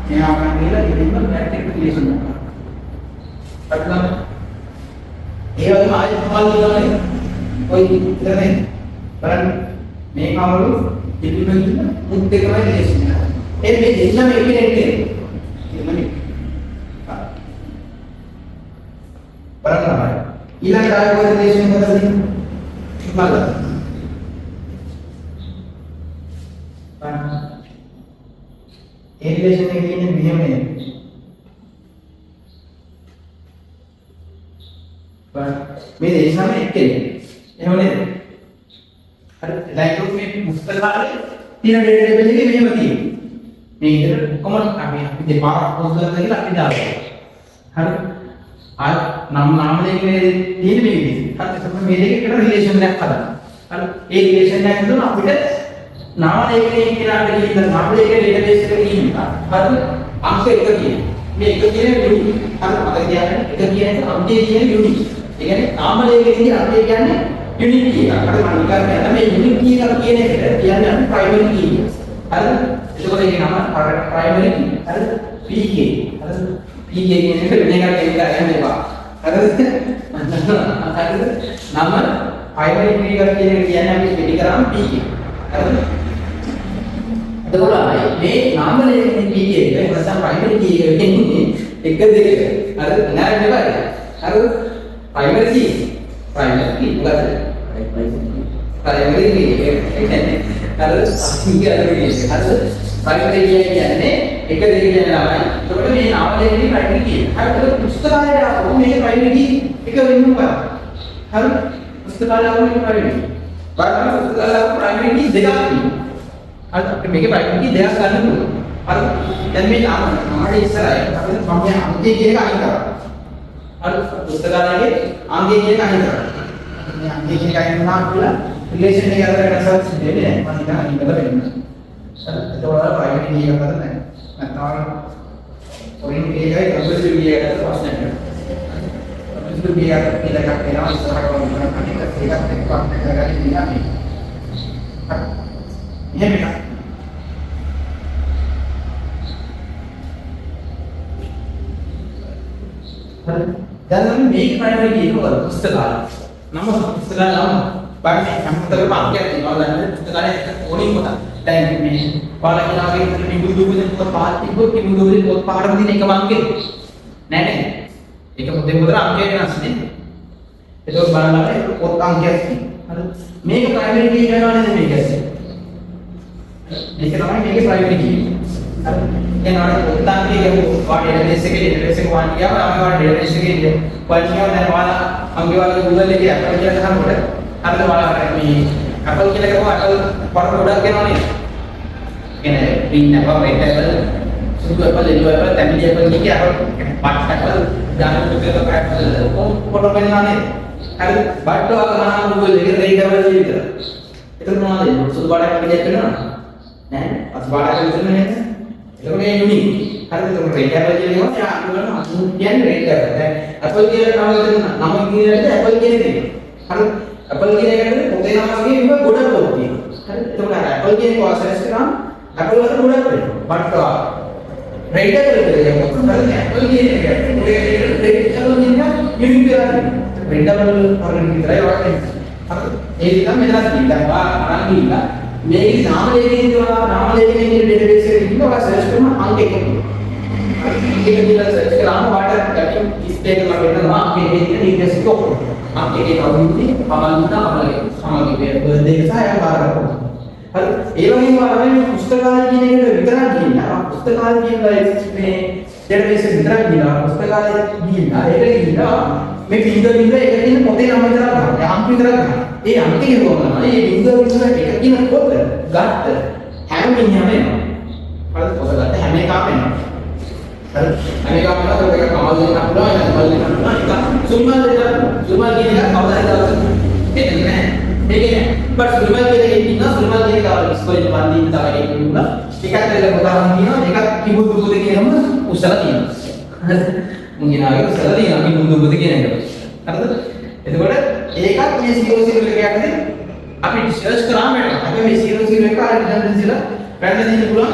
මෙයා ගන්න කියලා ඉතින් ප්‍රැක්ටිකල් රිලේෂන් එක අත්නම් ඒ වගේම ආයෙත් කමල් ඉන්නවනේ ඔය ඉතරනේ බලන්න මේ කමලු ඉතිමෙන්න මුත් එකමයි රිලේෂන් එක ඒ මේ දෙන්නම එකිනෙක නේ එන්නේ බලන්න ඊළඟ ආයතන රිලේෂන් එකද බලන්න ඒ රිලේෂන් එකේ ඉන්නේ මෙහෙම නේ මේ දේශනම එක්කේ එහෙම නේද හරි ලයිට් මේ පුස්තකාලේ තියෙන ඩේටාබේස් එකේ මෙහෙම තියෙන්නේ මේ ඉතින් කොහොමද අපි දෙපාරක් පොත් කරලා කියලා අපි දාලා හරි නම් නාමලේඛනයේ තියෙන මේ විදිහට. හරි එතකොට මේ දෙකේ රිලේෂන් එකක් හදන්න. හරි ඒ රිලේෂන් එක හදුන අපිට නාමලේඛනයේ කියලාට කියන නාමලේඛන ඩේටාබේස් එකේ තියෙනවා. හරි අංක 1 කියන්නේ. මේ 1 කියන්නේ යුනික්. හරි මතක තියාගන්න 1 කියන්නේ අංකය කියන්නේ යුනික්. ඒ කියන්නේ නාමලේඛනයේ අංකය කියන්නේ යුනික් කියලා. හරි මම නිකන් මේ යුනික් කියලා කියන එකට කියන්නේ ප්‍රයිමරි කී. හරි එතකොට ඒකේ නම ප්‍රයිමරි කී. හරි PK. හරි PK කියන එක වෙන එකක් කියලා යන්න එපා. හරිද? හරිද? නම primary trigger කියන එක කියන්නේ අපි පිටි කරාම PK. හරිද? එතකොට මේ නාම ලේඛනයේ PK එක නැත්නම් primary key එක වෙන්නේ 1 2 හරිද? නෑ නෙවෙයි. හරිද? primary key මොකද? primary key ඒ කියන්නේ හරිද? හරිද? primary key කියන්නේ 1 2 කියන ළමයි. එතකොට මේ නාම ලේඛනයේ primary key. හරිද? පුස්තකාලයට ආවොත් මේකේ primary key එක වෙන්න බෑ. හරි? පුස්තකාලය ආවොත් මේකේ primary key. බලන්න පුස්තකාලය ආවොත් primary key දෙකක් තියෙනවා. හරි? අපිට මේකේ primary key දෙකක් ගන්න පුළුවන්. හරි? දැන් මේ නාමයේ ඉස්සරහයි අපිට මම අංකය කියන එක අයින් කරා. හරි? පුස්තකාලයේ අංකය කියන එක අයින් කරා. මේ අංකය කියන එක අයින් වුණා කියලා රිලේෂන් එක අතර වෙනසක් සිදු වෙන්නේ නැහැ. මම හිතනවා අයින් කරලා වෙන්න. හරි? එතකොට primary key එක අතර නැහැ. නැත්නම් ඔරින් එකයි කම්පියුටර් එකයි ප්‍රශ්නයක් නෑ. කම්පියුටර් එකක් කියලා එකක් වෙනවා ඉස්සරහට වුණා අනිත් එකත් එක්ක කම්පියුටර් කරගන්න ඉන්නවා. එහෙම එකක්. හරි. දැන් මේක ප්‍රයිමරි කී එක මොකද? පුස්තකාලය. නම පුස්තකාලය නම බලන්න කම්පියුටර් පාක්කයක් තියෙනවා දැන් පුස්තකාලය ඕනින් කොට. දැන් මේ පාලකයාගේ නිකුත් දුපෙන් පොත් පහක් තිබ්බොත් නිකුත් දුපෙන් පොත් පහකට තියෙන එකම අංකෙ නෑ නේද? ඒක පොතේ මුදල අංකය වෙනස් නේ. ඒක බලන්න පොත් අංකයක් තියෙනවා. හරි. මේක ප්‍රයිමරි කී කරනවා නේද මේක ඇස්සේ? මේක තමයි මේකේ ප්‍රයිමරි කී. හරි. එනවා පොත් අංකය කියමු. වාඩි ඩේටාබේස් එකේ වාන් ගියාම අපි වාඩි ඩේටාබේස් එකේ වාන් ගියාම දැන් ඔයාලා අංකය වල Google එකේ අපිට කියලා ගන්නකොට හරිද ඔයාලා මේ Apple කියලා කරපුවා Apple පොර ගොඩක් එනවා නේද? කියන්නේ print Apple, red Apple, සුදු Apple, yellow Apple, family Apple කියන Apple, white Apple, dark Apple පොර වෙනවා නේද? හරි බට් ඔයාලා ගහනවා Google එකේ red Apple කියලා විතර. ඒක මොනවද? සුදු පාට Apple එකක් වෙනවා නෑ? අස් පාට Apple විතර නේද? ඒක මේ යුනික්. හරිද? ඒක red Apple කියනවා යා අනුගමන අසු කියන්නේ red Apple. දැන් Apple කියලා නම කියන්නේ Apple කියන එක. හරි Apple කියන එකට පොතේ නම වගේ විව ගොඩක් පොත් තියෙනවා. හරි එතකොට Apple කියන එක සර්ච් කරාම Apple වල ගොඩක් වෙනවා. බට් red Apple කියලා කියනවා. හරි Apple කියන එක red Apple කියන එක යුනික් කියලා තියෙනවා. red Apple වලින් විතරයි වගේ. හරි ඒ විදිහම මෙතන තියෙනවා. අරන් ගිහිල්ලා මේකේ නාම ලේඛනයේ ඩේටාබේස් එකේ ඉන්නවා සර්ච් කරන අංක එකක්. ඒක දිහා සර්ච් කරාම වාට ගැටින් ඩිස්ප්ලේ කරලා වෙනවා මේ දෙකේ ඩීටේල්ස් එක ඔක්කොම. ඒකේ කවුරුන්දී අමල්ුණා සමගි බර්ත්ඩේ එක සහ ආකාරයක්. හරි ඒ වගේම තමයි පුස්තකාලය කියන එකට විතරක් කියන්නේ. පුස්තකාලය කියන මේ database එක විතරක් ගිහලා පුස්තකාලේ ගිහිල්ලා ඒකට ගිහිල්ලා මේ බින්දුව එක තියෙන පොතේ නම විතරක් ගන්න. ඒ අංක විතරක් ගන්න. ඒ අංකේ ගිහුවම තමයි මේ බින්දුව එක කියන පොත ගත්ත හැම මිනිහම එනවා. හරිද? පොත ගත්ත හැම එකම එනවා. හරි? හැම එකම එනවා. ඒක කමල් දෙන්න පුළුවන්. ඒක කමල් දෙන්න පුළුවන්. ඒක සුල්මාන් කියන එක කවදා හරි දවසක එන්නේ නැහැ. ඒකේ බට් සුල්මාන් කියන එකේ ඉන්න සුල්මාන් කියන එක අවුල් ඉස්කෝලේ පන්තිින් තමයි ඉන්නුනා. එකක් දෙක උදාහරණ කියනවා. එකක් කිඹුදු පුත කියනම උස්සලා තියෙනවා. හරිද? මුංගිනාගේ උස්සලා තියෙනවා කිඹුදු පුත කියන එක. හරිද? එතකොට ඒකත් මේ 00 එක යටතේ අපි රිසර්ච් කරාම වෙනවා. අපි මේ 00 එක රිඩන්ඩන්සිලා පැනලා දෙන්න පුළුවන්.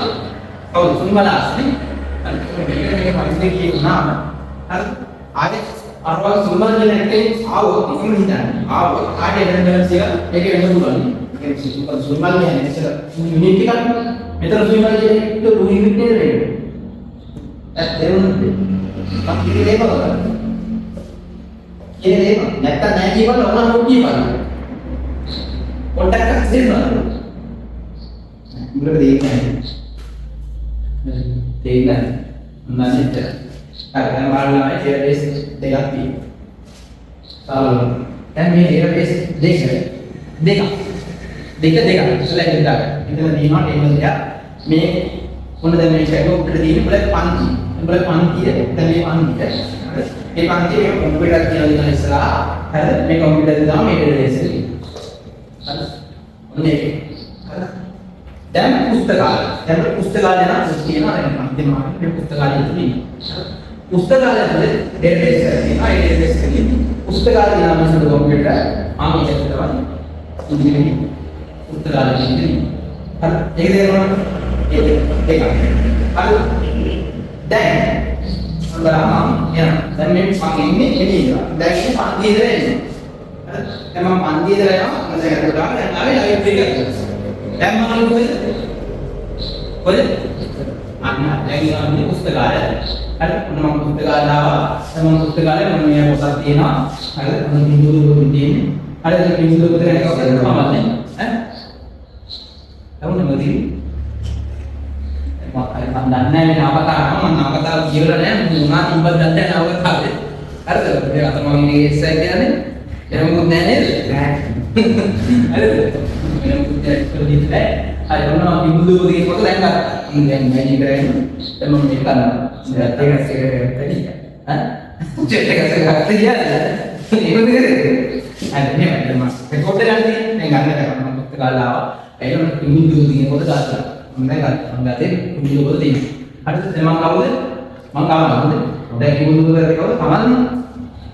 කවුද? සුල්මාලාස්නේ. මේක පරිස්සමෙන් කියුණාම හරිද? ආයේ අරවල් සුල්මාන් කියන එකේ ආවොත් ඉක්මන හිතන්නේ. ආවොත් ආයේ රිඩන්ඩන්සිලා මේක වෙන්න පුළුවන්. ඒක සුල්මාන් කියන්නේ ඉතල යුනිට් එකක්. මෙතන සුල්මාන් කියන එකට යුනිට් නේද වෙන්නේ? ඇත්තටම අපි ඉතින් ඒක බලන්න. ඒ නැත්තම් නැහැ කියවල ඔන්න හොට්ටි බලන්න. පොඩ්ඩක් අස්සෙන්නවා. මුලට දෙන්නේ නැහැ. දෙන්නේ නැන්නෙත්. අර ගානවාලමයි ඩේටාබේස් දෙකක් තියෙනවා. සාලම. දැන් මේ ඩේටාබේස් දෙක. ඉස්සෙල්ලා ඉඳලා ඉතල දිනනවා ටේබල් එක. මේ මොන දැන් මේ චැට් උඩට තියෙන බලක් පන්ති. බලක් පන්තිය දැන් මේ පන්තිය. මේ පන්තියේ මේ කම්පියුටර් කියලා දෙනවා ඉස්සලා. හරිද? මේ කම්පියුටර් එක තමයි මේ ඩේටාබේස් එක. හරිද? ඔන්න ඒක. හරිද? දැන් පුස්තකාලය. දැන් පුස්තකාලය නම් කියනවා දැන් අන්තිම මේ පුස්තකාලය තියෙනවා. පුස්තකාලය තුළ ඩේටාබේස් එකක් තියෙනවා. ඒ ඩේටාබේස් එකේ පුස්තකාලය නම් මොකද කම්පියුටර් ආමි චැට් තමයි. ඉංග්‍රීසි පුස්තකාලය කියන්නේ. හරිද? ඒක තේරුණාද? ඒක. හරිද? දැන් බලන්න යන්න. දැන් මේ මම ඉන්නේ එළිය. දැන් මේ පන්තිය ඉඳලා එන්නේ. හරිද? දැන් මම පන්තිය ඉඳලා යනවා. මම දැන් අරකට දැන් ආවේ ලයිව් එක. දැන් මම කොහෙද? අන්න දැන් ඉන්නේ පුස්තකාලය. හරිද? මම පුස්තකාලය ආවා. දැන් මම පුස්තකාලේ මම මේ පොතක් තියෙනවා. හරිද? මම බින්දුව දෙන්නේ. හරිද? බින්දුව දෙන්නේ කවුද? කමන්නේ. ඈ? ලවුනේ මොදිරි? මම දන්නේ නැහැ මේ නවකතාව මම නවකතාව කියලා නැහැ මොනවා තිබ්බද දන්නේ නැහැ නවකතාවේ හරිද මේ අත මම ඉන්නේ ඉස්සයි කියන්නේ එහෙම මොකුත් නැහැ නේද හරිද වෙන මොකුත් නැහැ හරි ඔන්න බිමුදු දෙකේ පොත දැන් ගත්තා දැන් මැජික් කරගෙන දැන් මම මේක කරනවා ඒක වැඩි ඈ චෙට් එක ගත්තා කියන්නේ ඒක දෙකද හරි එහෙම මම රෙකෝඩ් කරලා තියෙන්නේ දැන් ගන්න මම පුස්තක ගාලා ආවා ඒක බිමුදු දෙකේ පොත ගත්තා මම දැන් ගත්තේ කුඩු වල තියෙන. හරිද? දැන් මම කවුද? මම කවුද? දැන් කුඩු වල කවුද? කමන්නේ.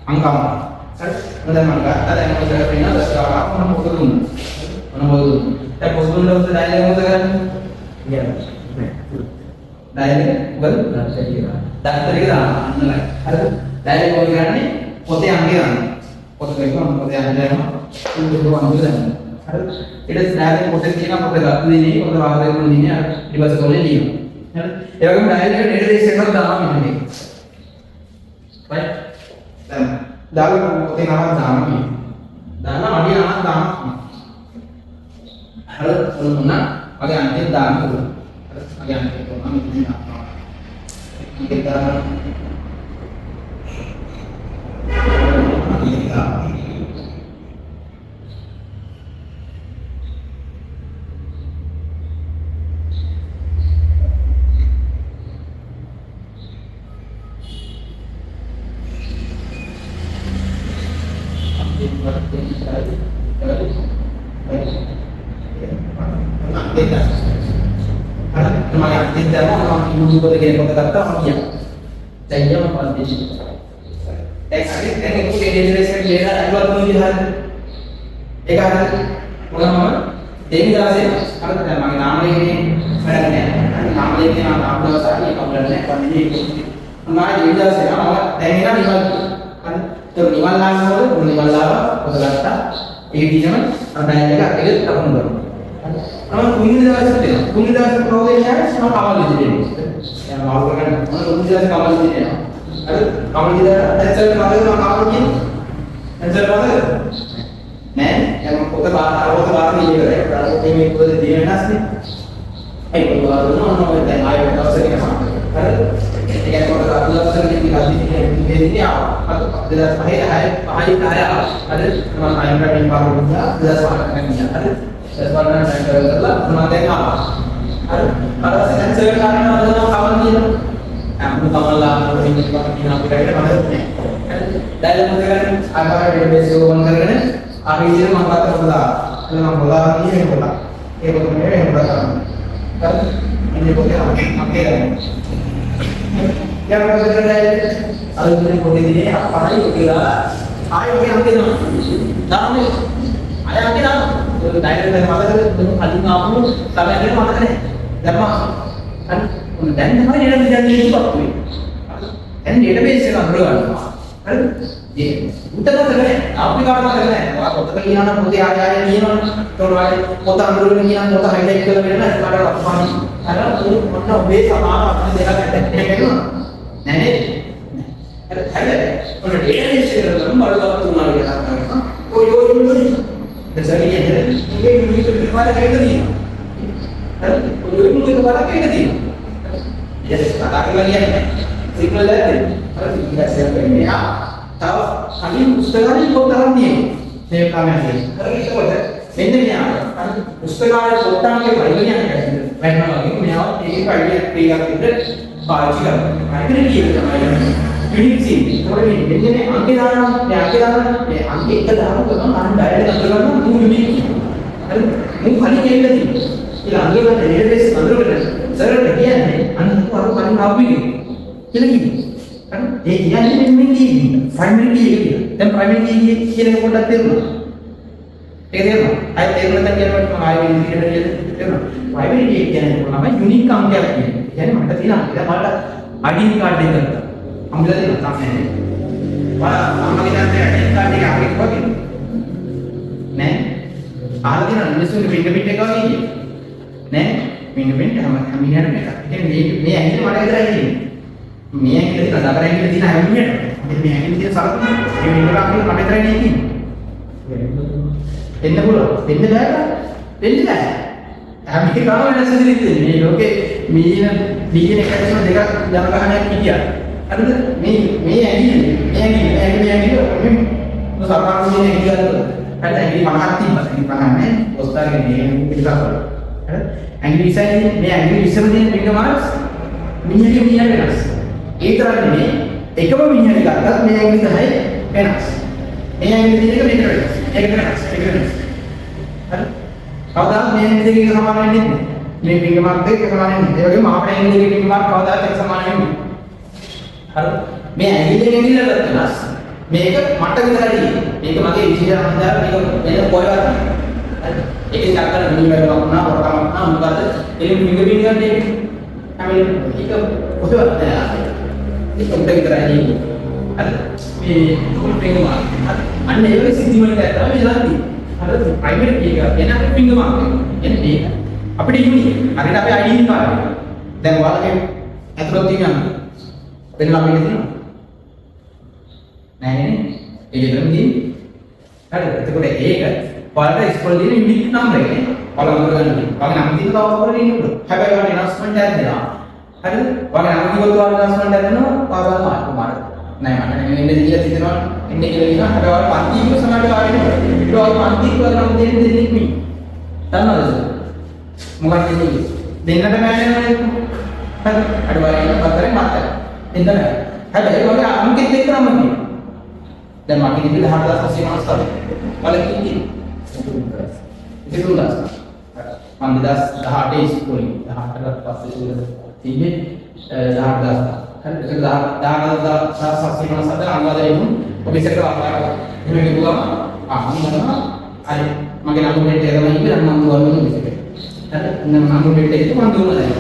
මම කවුද? හරිද? දැන් මම ගත්තා. දැන් මම ඉතල වෙනවා 10 ගාවක් මම පොත දුන්නා. මම පොත දුන්නා. දැන් පොත දුන්නා උඩ ඩයලොග් මොකද කරන්නේ? කියන්න. ඩයලොග් මොකද? දත්තරික දාන්න. හරිද? ඩයලොග් මොකද කරන්නේ? පොතේ අංකය දාන්න. පොත කියනවා පොතේ අංකය දානවා. කුඩු වල අංකය දාන්න. හරිද? ඊට ස්ලෑබ් පොතේ තියෙන පොත ගන්න දෙන්නේ පොත වාදනය කරන දිනේ අර ඊපස්ස කොලේ ලියනවා. හරිද? ඒ වගේම ඩයල් එක ඩේටාබේස් එකකට දානවා මෙන්න මේක. right? දැන් දාලා පොතේ නමක් දානවා මේ. දානවා අඩිය නමක් දානවා. හරිද? මොන වගේ අන්තිම දාන්න පුළුවන්. හරිද? වගේ අන්තිම කොහොමද මෙතන දානවා. මේක දානවා. Ibu kita kena kata orang yang saya apa di sini. Ekstrik ini kita generasi lera dua tahun jihad. Ekat mana? Demi jelasnya, kalau kita makin nama ini, nama ini nama dua sahaja kemudian pandemi. Nama demi jelasnya, nama demi nama nimal. तो निवाल लाभ हो निवाल लाभ होता लगता एक चीज में अब डायरेक्ट का अकेले अपन करो हम कुंडी दवा सकते हैं कुंडी दवा से प्रॉब्लम क्या है हम कामल लीजिए या माल का हम कुंडी दवा से कामल लीजिए अरे कामल लीजिए ऐसे मारे तो कामल लीजिए ऐसे मारे मैं yang kota barat ni juga ya kalau ini kota di mana sih eh kota barat itu orang orang yang ayo kalau saya kena ada කියන්නේ මොකද අතුලස්සන කියන දෙන්නේ ආවා. අද 2005 ආවා. අද මම අයින්කමින් පාරුණා 2005 ගියා. අද 2005 කරලා මම දැන් ආවා. අර සෙන්සර් කරනවා අද නම් කවන්න කියනවා. අමුතු කමලා ඉන්න කියන අපිට මතක නැහැ. දැන් මොකද කරන්නේ? ආකාර ඩේටාබේස් එක ඕන් කරගෙන අර විදිහට මම ගත්ත පොදා. එතන මම පොදා කියන්නේ පොදා. ඒක තමයි එහෙම කරන්නේ. හරි? ඉන්නේ පොදේ අපේ ගන්න. yang berbeda alumni politik ini apa lagi kira ayo yang kita dalam ini ayo yang kita daerah dari mana itu alim kamu sampai dari mana kan lama kan dan mana dia menjadi itu apa kan database kan berapa kan ये उतना तक है आपकी बात तक है आप तक ये ना मुझे आ जाए ये ना तो वाले पोता अंदर में ये ना पोता हाईलाइट कर लेना ना इसका अपमान है ना तो मतलब वे समान आपने देखा करते हैं ना नहीं अरे और डेटाबेस से हम बड़ा बात तुम्हारे के साथ करना तो यो जैसा कि ये है ये मुझे तो तुम्हारा क्या कर दिया अरे तो यो मुझे तुम्हारा क्या कर दिया जैसे पता कर लिया है सिग्नल है अरे कैसे करने आप tahu kami pustakaan ini kau tahu ni saya kami ada hari itu ada ini ni apa pustakaan pustakaan ke bayi ni ada mana lagi menyawat ini bayi tiga tiga bayi kan ini dia macam ini sih kalau ini angke dalam angke itu dalam tu kan anda ada dalam tu ini kan ini kali ni lagi ini angke dalam database अंदर kan saya dia ni anda tu harus kali apa ni ini kan dia ni memang dia primary key එක කියන. දැන් primary key කියන එක පොඩ්ඩක් තේරුණා. ඒක තේරුණා. ආයෙත් තේරුණා නැත්නම් කියනවා මම ආයෙ ඉදිරියට කියන්න තේරුණා. primary key කියන්නේ තමයි unique අංකයක් කියන්නේ. කියන්නේ මට තියෙන අංකය මට ID card එක ගත්තා. අම්බලා දෙන්න තමයි. බලන්න අම්මගේ දැන් ID card එක අරගෙන වගේ. නෑ. අහලා තියෙන මිනිස්සුන්ගේ fingerprint එක වගේ කියන්නේ. නෑ. fingerprint හැම මිනිහටම එකක්. ඒ කියන්නේ මේ ඇඟිල්ල මට විතරයි තියෙන්නේ. මේ ඇඟිල්ල තියෙන දකර ඇඟිල්ල තියෙන හැම මිනිහටම මේ ඇඟිලි තියෙන සරත් මේ විතර අපේ මම විතරයි නේ ඉන්නේ. එන්න පුළුවන්. එන්න බෑ. හැම එකම වෙනස් දෙයක් තියෙන්නේ. මේ ලෝකේ මීන බීන එක තමයි දෙකක් ජනගහනයක් කියා. හරිද? මේ ඇඟිලි මේ සරාරුනේ කියලාද? හරිද? ඇඟිලි 50ක් තිබ්බා. ඇඟිලි 50 නේ. ඔස්තාගේ මේ පිටසක්. හරිද? ඇඟිලි 20යි මේ ඇඟිලි 20 දෙන පිට මාස් මිනිහගේ වෙනස්. ඒ තරම් නෙමෙයි එකම විඤ්ඤාණය ගත්තත් මේ ඇඟිලි තමයි වෙනස්. මේ ඇඟිලි දෙක මෙතන වෙනස්. ඒක වෙනස්. හරි? කවදාවත් මේ ඇඟිලි දෙක සමාන වෙන්නේ නැහැ. මේ පිංගමක් දෙක සමාන වෙන්නේ නැහැ. ඒ වගේම අපේ ඇඟිලි දෙක පිංගමක් කවදාවත් එක සමාන වෙන්නේ නැහැ. හරි? මේ ඇඟිලි දෙක ඇඟිල්ලට වෙනස්. මේක මට විතරයි. මේක මගේ විශේෂ අන්දාර මේක වෙන කොහෙවත් නැහැ. හරි? ඒකේ චක්කර මිනිවැරක් වුණා, වරකමක් වුණා, මොකද ඒ පිංගමින් ගන්නේ අපි ඒක කොහෙවත් නැහැ. itu udah kita ini, ada di pinggir anda juga sisi mana kita tahu jalan di, ada primary key kan, yang apa pinggir yang di, apa di ini, ada apa ID ini kan, dan walau yang itu tinggal, benar apa ini, nah ini, ini dalam di, ada itu kita kan, walau ada sekolah ini unik nama ini, walau nama itu tahu apa ini, have I got announcement ada. හරිද? වගේ නම් කිව්වොත් ඔයාලා ට්‍රාන්ස්ෆර් කරනවා පාසල් මාර්ක් මාර්ක්. නෑ මට නෙමෙයි ඉන්නේ කියලා හිතනවා. ඉන්නේ කියලා කියනවා. හැබැයි ඔයාලා පන්ති ඉන්න සමහරවිට ආවෙන්නේ. ඊට ඔයාලා පන්ති කියලා නම් දෙන්නේ දෙන්නේ නෙමෙයි. දන්නවද? මොකක්ද කියන්නේ? දෙන්නට බෑ නේද? හරි. අර වගේ පතරේ මාතර. දෙන්න බෑ. හැබැයි ඔයාලා අංකෙත් එක්ක නම් කියනවා. දැන් මගේ ඉතින් 10000 මාස්ටර්. වල කිව්වේ. ඒක දුන්නා. මම 2018 ඉස්කෝලේ 18කට පස්සේ ඉඳලා tiga dah kan dah saksi masa dah anggota itu bisa ke apa ini juga mana ada makin aku beda dengan itu dan mantuan itu bisa kan dengan aku beda itu mantuan lagi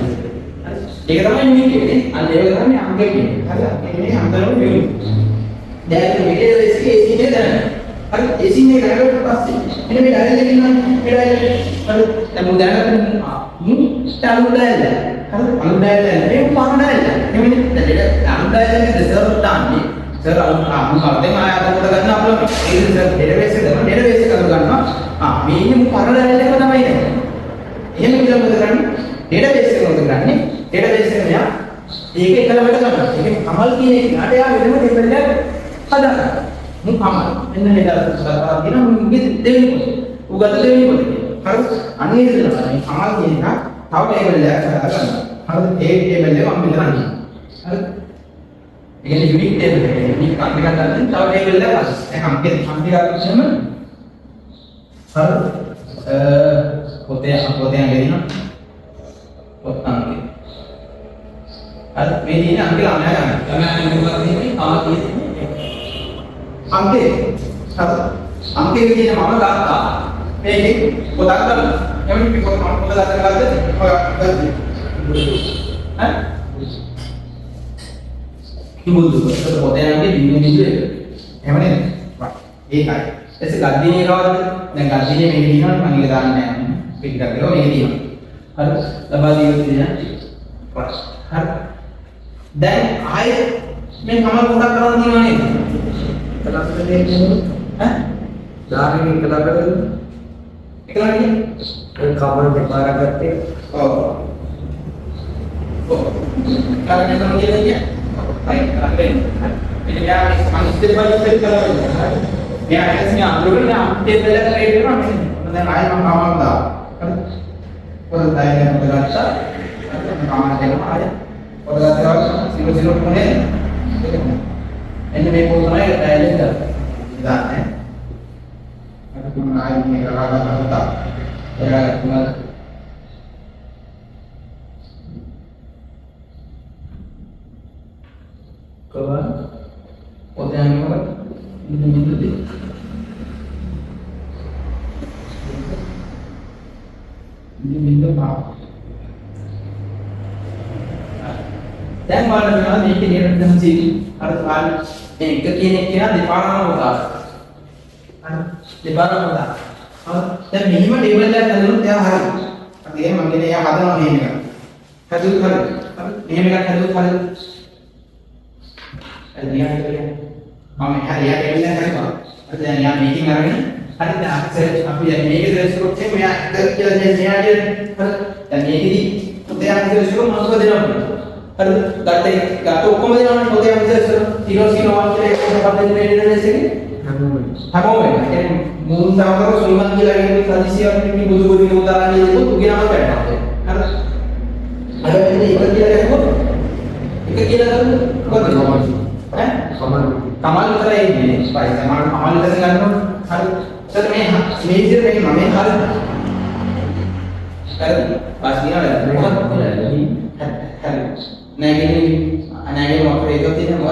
jadi kita ini ada yang kami anggap ini anggap ini dari beda dari sini dan kan isinya kalau pasti ini beda lagi beda kemudian tahu dah අනුදායයෙන් මේ පාරණයද එමෙන්න අනුදායයෙන් රිසර්ව් තාන්නේ සර් අනුකම්පේ මාය අදකට ගන්න අපල ඒ රිසර්ව් ඩේටාබේස් එක ගන්න ඩේටාබේස් එක අද ගන්නවා මේ පාරණයල එක තමයි නේ එහෙම කියලා මොකද කරන්නේ ඩේටාබේස් එක මොකද කරන්නේ ඩේටාබේස් එක මෙයා ඒක එකලකට ගන්නවා. ඒක කමල් කියන එකට යා වෙනම ටේබල් එකක් හදාගන්න. මු කමල්. එන්න හෙදා සතරා කියන මුගේ දෙවෙනි පොත. උගත දෙවෙනි පොත කියන්නේ. හරි. අනේ දෙනවා. මේ කමල් කියන එක තව ටේබල් එකක් හදාගන්න. හරි. ඒ ටේබල් එක මම මෙතන අනින්න. හරි. ඒ කියන්නේ යුනික් ටේබල් එක. යුනික් එකක් ගන්න තව ටේබල් එකක් හදන්න. ඒක අම්කේ අම්පිරාක්ෂම හරි. පොතේ දෙන්න. පොත් අංකේ. හරි. මේ දින අංකේ ළමයා ගන්න. ළමයා අංකේ මොකක්ද තියෙන්නේ? ආ තියෙන්නේ. අංකේ. හරි. අංකේ විදිහට මම ගත්තා. මේකේ පොතක් ගන්න. එමුණු පොත මම පොත ගන්න ගත්තද? ඔය ගත්තේ. හරි. කිමුදු පොතේ අංකේ බිඳු එක. එහෙම නේද? ඒකයි. එතකොට ගද්දිනේ කවද්ද? දැන් ගද්දිනේ මේක දිනවනේ මම ඒක දාන්නේ නැහැ. පිටිකට ගලව මේක දිනනවා. හරි. ලබා දීලා තියෙන. හරි. දැන් ආයේ මේ කමල් පොඩක් කරන් තියනවා නේද? කලකට දෙන්නේ ඈ? දාගෙන කලකට එකලකට ඒ කමල් දෙපාරක් ගත්තේ. ඔව්. ඔව්. කාරණේ තමයි කියන්නේ. හරි. කරන්නේ. මෙන්න යා මම ඉස්තර බලලා කරලා මෙයා ඇස්නේ අඳුරගෙන අම්ටේ බෙලට රේඩ් කරනවා මෙන්න. දැන් ආයෙ මම කමල් දානවා. හරි. පොත දාගෙන පොත ගත්තා. කමල් දෙනවා ආයෙ. පොත ගත්තා 00 කොනේ. එන්න මේ පොත තමයි ඩයලොග් එක. දාන්නේ. අර තුන ආයෙ මේක ගන්නවා. ඒක තුන kawan pota yang apa ini deh ini minta maaf dan malam malam ini kita dengan sini harus ada yang kekini kira di parang hoga di parang hoga dan minimum di mana kalau tiap hari artinya mungkin yang ada orang ini kan hadul hari Dia mama hari ya kalian kan kok. Ada yang meeting hari ini. Hari ini aku yang meeting terus kok saya ya kerja aja. Dan ini udah aku terus kok masuk dia. Hari kata kata kok mau dia udah aku terus silo waktu itu apa yang dia sini. Aku mau ya. Mungkin tahu suliman dia lagi tradisi ini budu-budu utara ini itu mungkin apa ya. Ada ini ikut dia kan? Ikut dia kan? Kok Kamal විතරයි ඉන්නේ ස්පයිස් කමල් විතර ගන්නවා හරි සර් මේ විදිහට මේ මම හරි පාස් දිනවල මොකක්ද හරි නැගිලි මොකද ඒක තියෙන මොකද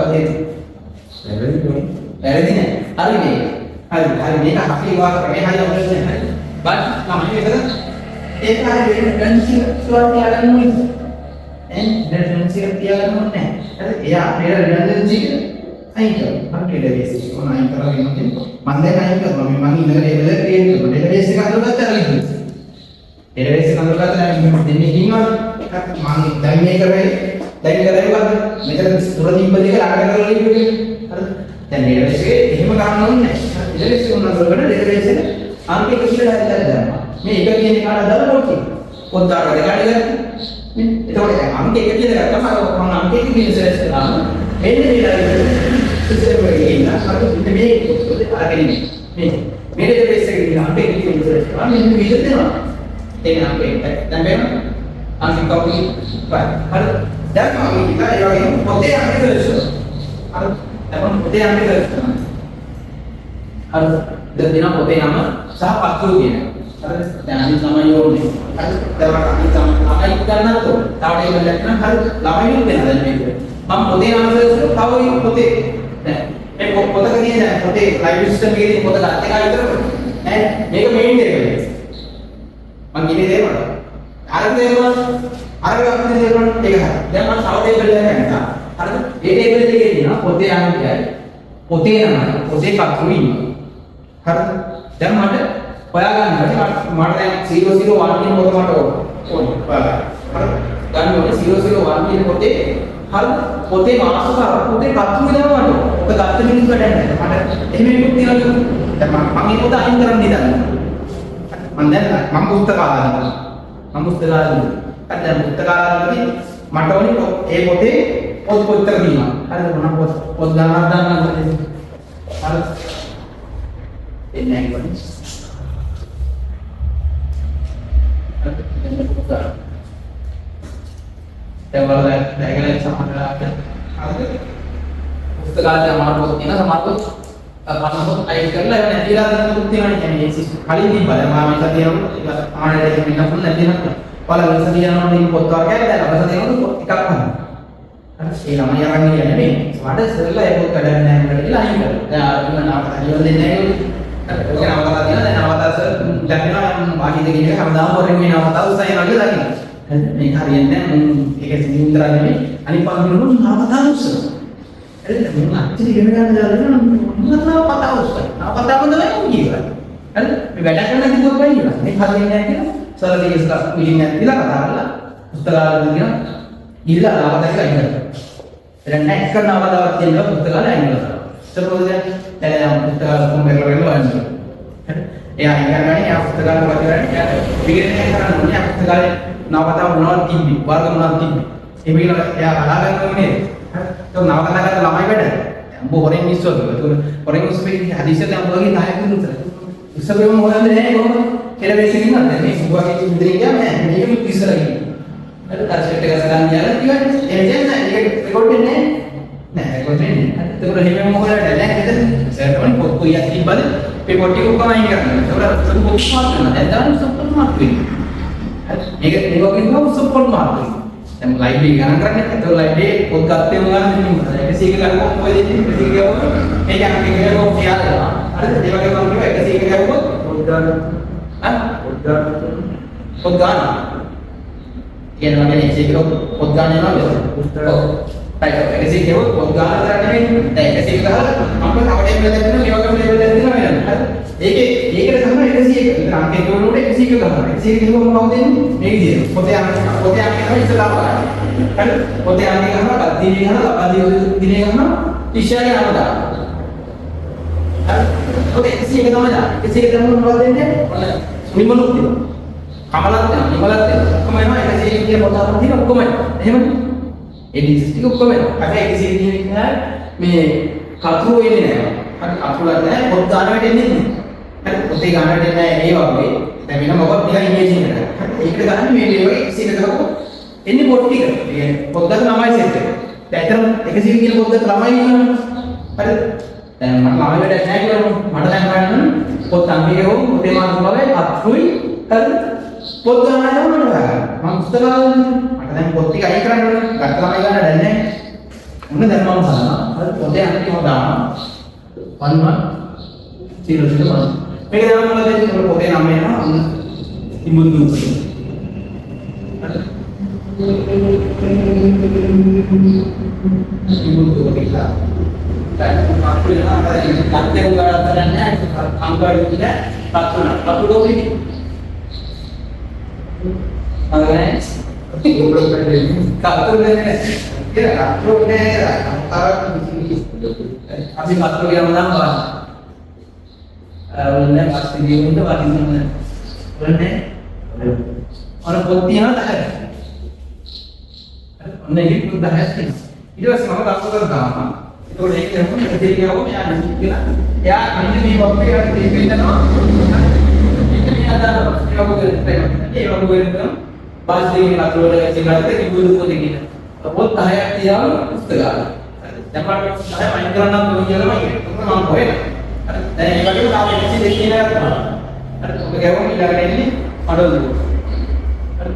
වැරදි නෑ හරි මේ හරි මේක අපි වාක් කරේ හරි අපිට හරි බත් තමයි ඒක හරි ඩන්සි ස්වර් තියාගන්න ඕනේ ඩන්සි තියාගන්න ඕනේ හරි එයා අපේ ඩන්සි අයින් කරනවා මම ඩේටාබේස් එක ඕන අයින් කරලා ඉන්නකම් මම දැන් අයින් කරනවා මම ඉන්න ලේබල් එක ක්‍රියේට් කරනවා ඩේටාබේස් එක අඳුරගත්තා කියලා ඩේටාබේස් එක අඳුරගත්තා නම් දෙන්නේ ඉන්නවා මම දැන් මේක වෙයි දැන් කරේ මොකද්ද මෙතන තුර තිබ්බ දෙක ළඟට කරලා ඉන්නේ හරිද දැන් ඩේටාබේස් එකේ එහෙම ගන්න ඕනේ නැහැ ඩේටාබේස් එක උනනකොට ඩේටාබේස් එක අංක 1 කියලා හරියට දානවා මේ 1 කියන එක අර දාලා පොත් පොත් දාලා දෙකට ගන්න එතකොට අංක 1 කියලා ගත්තම මම අංක 1 කියලා සෙලෙක්ට් කරනවා මෙන්න මේ සිස්ටම් එකේ ඉන්න අර මේ පොත් අරගෙන මේ ඩේටාබේස් එකේ ඉන්න අංක 1 කියලා සෙලෙක්ට් කරනවා මෙන්න මේ විදිහට දෙනවා ඒක අංක 1 දැන් බලන්න අංක කවුද හරි දැන් මම හිතා ඒ වගේම පොතේ අංක සෙලෙක්ට් කරනවා හරි දැන් පොතේ අංක සෙලෙක්ට් කරනවා හරි දැන් දෙන පොතේ නම සහ පත්තු කියන හරි දැන් අනිත් ළමයි ඕනේ හරි දැන් අනිත් ළමයි ගන්නත් ඕනේ තාම ඒක ලැක්නම් හරි ළමයි වෙන දැන් මේක මම පොතේ නම සෙලෙක්ට් කරලා තව පොතේ දැන් මේ පොතක තියෙන දැන් පොතේ ලයිබ්‍රරි සිස්ටම් එකේ තියෙන පොත ගන්න එකයි විතර ඈ මේක මේන් එක මම කියන්නේ දේවල් අර දේවල් අර ගන්න දේවල් ඒක හරි දැන් මම තව ටේබල් එකක් ගන්නවා හරිද ඒ ටේබල් එකේ තියෙනවා පොතේ අංකයයි පොතේ නමයි පොතේ පත්තු ඉන්නවා හරිද දැන් මට හොයාගන්න මට දැන් 001 කියන පොත මට ඕනේ හොයාගන්න හරිද ගන්න ඕනේ 001 කියන පොතේ හරිද පොතේ මාස කර පොතේ පත්තු විදවන්න ඔක ගත්ත මිනිස්සු වැඩක් නැහැ මට එහෙම එකක් තියලා දැන් මම මේ පොත අයින් කරන්න ඉඳලා මම දැන් මම පුස්තකාලේ දැන් පුස්තකාලේදී මට ඕනේ ඒ පොතේ පොත් කොච්චර තියෙනවා. හරිද? මොන පොත් ගණනක් දාන්න ඕනේ. හරිද? එන්නේ නැහැ කොහොමද? දැන් වල දැන් සමහරවිට හරිද? පුස්තකාලේ අමාරු පොත් තියෙන සමහර පොත් පරණ පොත් අයින් කරලා ඒවා නැතිලා දාන පොත් තියෙනවා. කියන්නේ ඒ කලින් තිබ්බා. දැන් මම මේක තියෙනවා. ඒක ආයෙත් මෙන්න පොත් නැති වෙනවා. බලන්න ඉස්සරියනවා මේ පොත් වර්ගයක් දැන් අපස දෙනකොට පොත් එකක් ගන්න. හරි ඒ ළමයි අරන් ඉන්නේ නෙමෙයි. මට ඉස්සෙල්ලා ඒ පොත් කඩන්න නැහැ කියලා අයින් කරලා. දැන් අර දුන්න නාමත හරියව දෙන්නේ නැහැ නේද? ඒක නවතා තියෙනවා. දැන් නවතාස දැක්කම වාහිද කියන එක හැමදාම වරෙන් මේ නවතාව උසයනවා කියලා දකින්න. මේක හරියන්නේ නැහැ. ඒක සිඳුන්තර නෙමෙයි. අනිත් පන්තිවල නවතාව උසනවා. හරිද? මම අච්චරි ඉගෙන ගන්න දාලා නවතාව උසනවා. නවතාව තමයි උගියලා. හරිද? මේ වැඩ කරන කිව්වොත් බයි කියලා. මේක හරියන්නේ නැහැ කියලා. සරලීය ස්ටාෆ් මීටින් එකක් දීලා කතා කරලා පුස්තකාලෙට ගියා ගිහලා නවතාවට අයින් කරා. දැන් නැක් කරන අවදාවක් තියෙනවා පුස්තකාලේ අයින් කරලා. ඒක මොකද දැන් පුස්තකාල කොම්බේර් වල වань. හරි. එයා අයින් කරගන්නේ එයා පුස්තකාලේ වගේ කරන්නේ එයා විගණනය කරන්නේ පුස්තකාලේ නවතාව මොනවද තිබ්බේ වර්ග මොනවද තිබ්බේ. ඒ විදිහට එයා අහලා ගන්නවා නේද? හරි. ඒක නවතා ගන්න ළමයි වැඩ. උඹ හොරෙන් මිස්සුවද? ඒක හොරෙන් මිස්සුවේ හදිසියට උඹගේ 10ක් විතර. ඉස්සරහම හොයන්නේ නැහැ කොහොමද? කියලා බේසික් ඉන්නවද මේ සුභාගේ ඉදිරිය ගියා මම මේක ඉස්සරහ ගියා හරි ටර්චෙට් එක ගන්න ගියාලා කිව්වා එහෙම දැන් ඒක රෙකෝඩ් වෙන්නේ නැහැ රෙකෝඩ් වෙන්නේ නැහැ ඒක එහෙම මොකද නැහැ නේද සර් තමයි පොත් කොයියක් තිබ්බද මේ පොත් ටික ඔක්කොම අයින් කරනවා ඒක සුපර් මාක් කරනවා දැන් තමයි සුපර් මාක් වෙන්නේ හරි මේක ගිහුවම සුපර් මාක් වෙනවා දැන් ලයිබ්‍රරි ගණන් කරන්නේ ඒක ලයිබ්‍රරි පොත් ගත්තේ මොනවද නෙමෙයි ඒක සීක ගන්න කොහොමද දෙන්නේ ඒක ගියවම මේක අපි කියනවා කියලා හරිද ඒ වගේ මම කිව්වා ඒක සීක ගත්තොත් පොත් ගන්න පොත් ගන්න කියනවා කියන්නේ ඒක පොත් ගන්න යනවා ඔව් ඒක ඒක පොත් ගන්න කරන්නේ දැන් ඒක ගහලා මම තවඩේ මෙතන දෙනවා මේ වගේ ලෙවල් එකක් දෙනවා වෙනවා හරි ඒකට තමයි 101 ඉතින් අංකේ කියනකොට 101 ගන්නවා 101 කිව්වම කවුද දෙන්නේ මේ විදියට පොතේ අංකේ ඉස්සලා බලන්න හරි පොතේ අංකේ ගන්නවා දිනේ ගන්නවා දිනේ ගන්නවා ඉෂාරේ ආවදා හරි පොතේ 101 තමයි 101 ගන්නකොට මොනවද දෙන්නේ නිමලුත් තියෙනවා. කමලත් තියෙනවා. නිමලත් තියෙනවා. ඔක්කොම එනවා 100 කියන පොත අරන් තියෙනවා ඔක්කොම. එහෙමද? ඒ ඩිසිස් ටික ඔක්කොම එනවා. හැබැයි 100 කියන එක මේ කතුරු වෙන්නේ නැහැ. හරි කතුරුලා නැහැ. පොත් ගන්න වෙන්නේ නැහැ. හරි පොතේ ගන්න වෙන්නේ නැහැ ඒ වගේ. දැන් වෙන මොකක්ද නිකන් ඉමේජින් එකක්. හරි ඒකට ගන්න මේ වගේ 100 ගහපුවා එන්නේ පොත් ටික. ඒ කියන්නේ පොත් ගන්න ළමයි සෙට් එක. දැන් ඇත්තටම 100 කියන පොත් ගන්න ළමයි ඉන්නවා. හරිද? දැන් මට ළමයි වැඩක් නැහැ කියලා මට දැන් ගන්න පොත් අංකේ හෝ පොතේ මාර්ග බලයි අත්රුයි හරි පොත් ගන්න යනවා මට ගන්න මම පුස්තකාලේ මට දැන් පොත් ටික අයින් කරන්න ඕනේ ගත්ත ළමයි ගන්න දැන් නැහැ මොන දැන් මම බලනවා හරි පොතේ අංකේ හො දානවා 11 0 0 මේක දැන් මොකද දෙන්නේ පොතේ නම එනවා ඉමුදු හරි ඉමුදු කියලා දැන් මාත් වෙනවා අර කත්තේ උගාලා කරන්නේ අංගවල විදිහ පතුන පතුඩෝලි අරගෙන කතුනේ කියලා කතුනේ අපි කතුර කියනවා නම් බලන්න ඔන්නේ පස්සේ ගිහින් වටින්න ඔන්නේ අර පොත් තියනවා තමයි ඔන්නේ ඉක්ක 10ක් තියෙනවා ඊට පස්සේ මම දක්වලා දානවා ඒක ඒක මොකද දෙවියෝ මෙයා නිකලා එයා මෙන්න මේ වගේ එකක් දෙන්නවා ඒක මේ අදාළ ඒක වගේ කරනවා බාස්දීන අතවල සිංහලට කිව්වොත් පොතේ කියන පොත් 10ක් තියාම පුස්තකාලේ දැන් මම 10 වයින් කරන්න ඕන කියලා මම හොයනවා හරි දැන් ඒ වගේ තාම 102 කියන එකක් තමයි හරි ඔබ ගෑවම ඊළඟට එන්නේ අඩවල හරි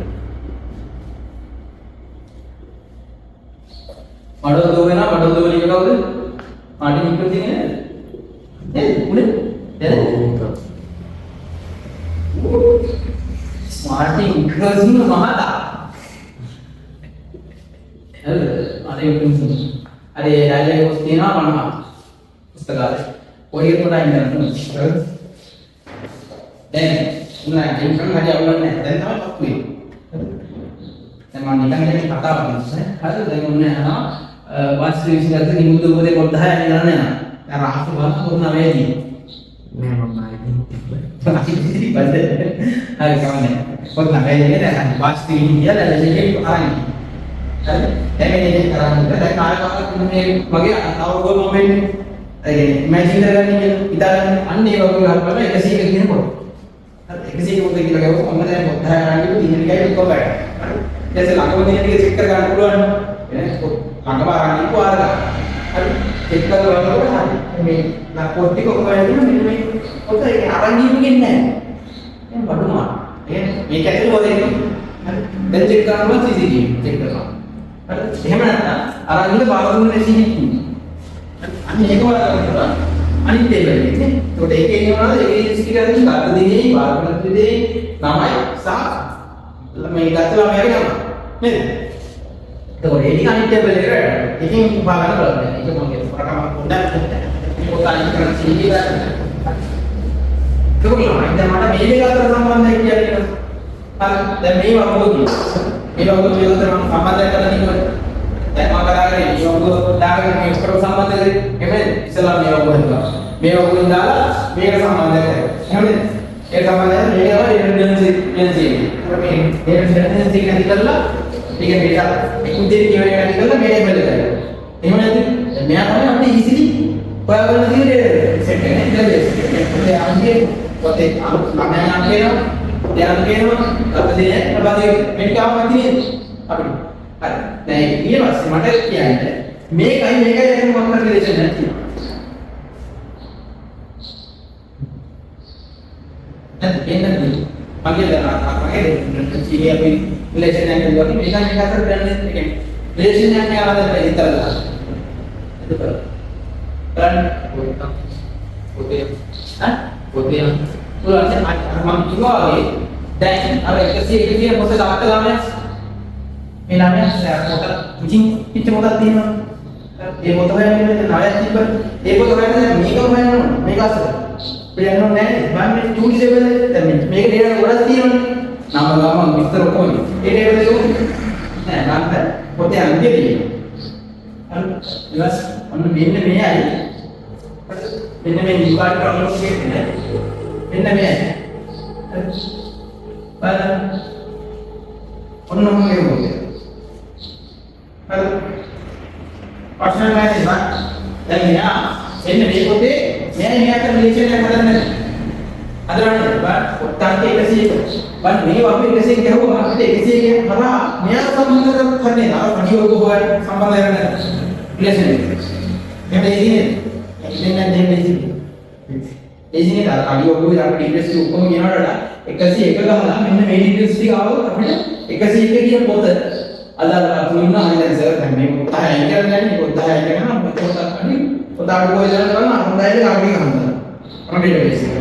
මඩොල් දෝ වෙනවා මඩොල් දෝ වලින් කවුද මාටින් ඉක්කෝ තියෙන්නේ නේද උනේ නේද මාටින් ඉක්කෝසින් මහතා අනේ ඩයලොග්ස් තියෙනවා 50 පුස්තකාලේ ඔය කොට අයින් කරනවා දැන් උනා ඉන්කම් හරි අවුලන්නේ දැන් තමයි පත්තු වෙන්නේ දැන් මම නිකන් කතා කරනවා හරි දැන් ඔන්න යනවා වාස්තු විශ්ලේෂක නිමුදු පොතේ පොත් 10 අරන් යනවා දැන් රහස බලන්න කොහොම වෙන්නේ නෑ මම ආයේ හරි කවන්නේ පොත් නැහැ දැන් වාස්තු විශ්ලේෂක කියලා ලැජෙන්නේ අරන් හරි දැන් මේක කරන්නේ දැන් ආයෙත් මේ මගේ අවබෝධ මම වෙන්නේ ඒ ඉමේජින් කරගන්න ඉතාලි අන්න ඒ වගේ ගහපුවම 100ක කියනකොට හරි 100ක පොත කියලා ගාව ඔන්න දැන් පොත හරහාගෙන ඉන්නේ එකයි ඔක්කොම වැඩ හරි ඊට ළඟම තියෙන ටික චෙක් කර ගන්න පුළුවන් නේ ළඟම අරන් ඉපු ආරග හරි චෙක් කරලා බලනකොට හරි මේ පොත් ටික ඔක්කොම වැඩිලා මෙන්න මේ පොත අරන් ඉන්නේ නැහැ දැන් බඩුමා මේක ඇතුළේ හොදේ හරි දැන් චෙක් කරනවා CCTV චෙක් කරනවා හරි එහෙම නැත්නම් අරන් ඉන්න බාරදුන්නේ CCTV අන්න ඒක වලට අනිත් ටේබල් එකේ නේ. ඒකට ඒකේ එනවා ඒකේ ලිස්ට් එක ගන්න ගත දෙන්නේ වාර්පන දෙන්නේ නමයි සහ මේ ගත්තලා මේක නම. නේද? ඒකට ඒක අනිත් ටේබල් එකට වැඩ. එකකින් උපා ගන්න බලන්න. ඒක මම ප්‍රකම පොඩ්ඩක් පොතයි කරන සීනි ගන්න. ඒකෝ දැන් මට මේ දෙක අතර සම්බන්ධය කියන්නේ හරි. දැන් මේ වගෝගි. මේ වගෝගි අතර මම සම්බන්ධය කරලා ඉන්නවා. දැන් මම කරාගෙන මේ වගෝගි දාගෙන මේ ඔක්කොම සම්බන්ධ කරේ. එහෙමද? ඉස්සලා මේ වගෝගි දාලා. මේ වගෝගි දාලා මේක සම්බන්ධ කරේ. එහෙමද? ඒ සම්බන්ධය මේකම redundancy මේ redundancy එක කරලා මේක මේක කුද්දේ කියවන එක කරලා මේක බෙද කරලා. එහෙම නැති මෙයා තමයි අපිට easily හොයාගන්න තියෙන්නේ set එක නේද? ඒ අංගේ පොතේ අමයන් කියනවා ධ්‍යාන කියනවා අපදේ ප්‍රබන්ධයේ මේක ආවම තියෙන්නේ අපිට. හරි. දැන් ඊට පස්සේ මට කියන්නේ මේකයි දැන් මොකක්ද රිලේෂන් නැති. නැත්නම් කියන්නේ මගේ දැන් සීනියර් අපි රිලේෂන් එකක් ගියා මේක අතර බැලන්ස් එක කියන්නේ රිලේෂන් එකක් ආවද ඉතරලා. ඒක බලන්න පොතේ පොතේ උලන්නේ මම කිව්වා දැන් අර 101 කියන පොත ගත්ත ළමයා මේ ළමයා පොත පුචින් පිට පොතක් තියෙනවා. ඒ පොත හොයන්නේ ණයක් තිබ්බ. ඒ පොත හොයන්නේ මේක හොයන්න ඕන. මේක අසල. පිළිගන්නව නැහැ. මම චූටි දෙබල දැන් මේක දේවල් ගොඩක් තියෙනවනේ. නම ගම විස්තර ඔක්කොම. ඒ දේවල් දෙක නෑ ගන්න පොතේ අන්තිය තියෙනවා. හරි. ඊළස් අන්න මෙන්න මේයි. මෙන්න මේ විපාක ප්‍රොබ්ලම් කියන්නේ. මෙන්න මේයි. බලන්න. ඔන්න මොකද මොකද? හරි. ප්‍රශ්න නැහැ නේද? දැන් මෙයා එන්න මේ පොතේ මෙයා මෙයාට රිලේෂන් එකක් හදන්න. හදරන්නේ බා ඔක්තාන්ට 100. බන් මේ වගේ 100 ගහුවම අපිට 100 කියන හරහා මෙයා සම්බන්ධ කරන්නේ අර කණියෝග හොයන සම්බන්ධ කරන රිලේෂන් එක. එහෙනම් ඒ ඉන්නේ ඒසිනේ අර කණියෝග වල අපිට ඉන්ඩස්ට්‍රි ඔක්කොම කියනවට වඩා 101 ගහලා මෙන්න මේ ඩීටේල්ස් ටික ආවොත් අපිට 101 කියන පොත අදාළ තුන ආයෙත් සර් දැන් මේ පොත හයි කරන්නේ පොත හයි කරනවා පොත අඩි පොත අඩු වෙලා කරනවා හොඳයි කාගේ ගන්නවා අපිට බේසික්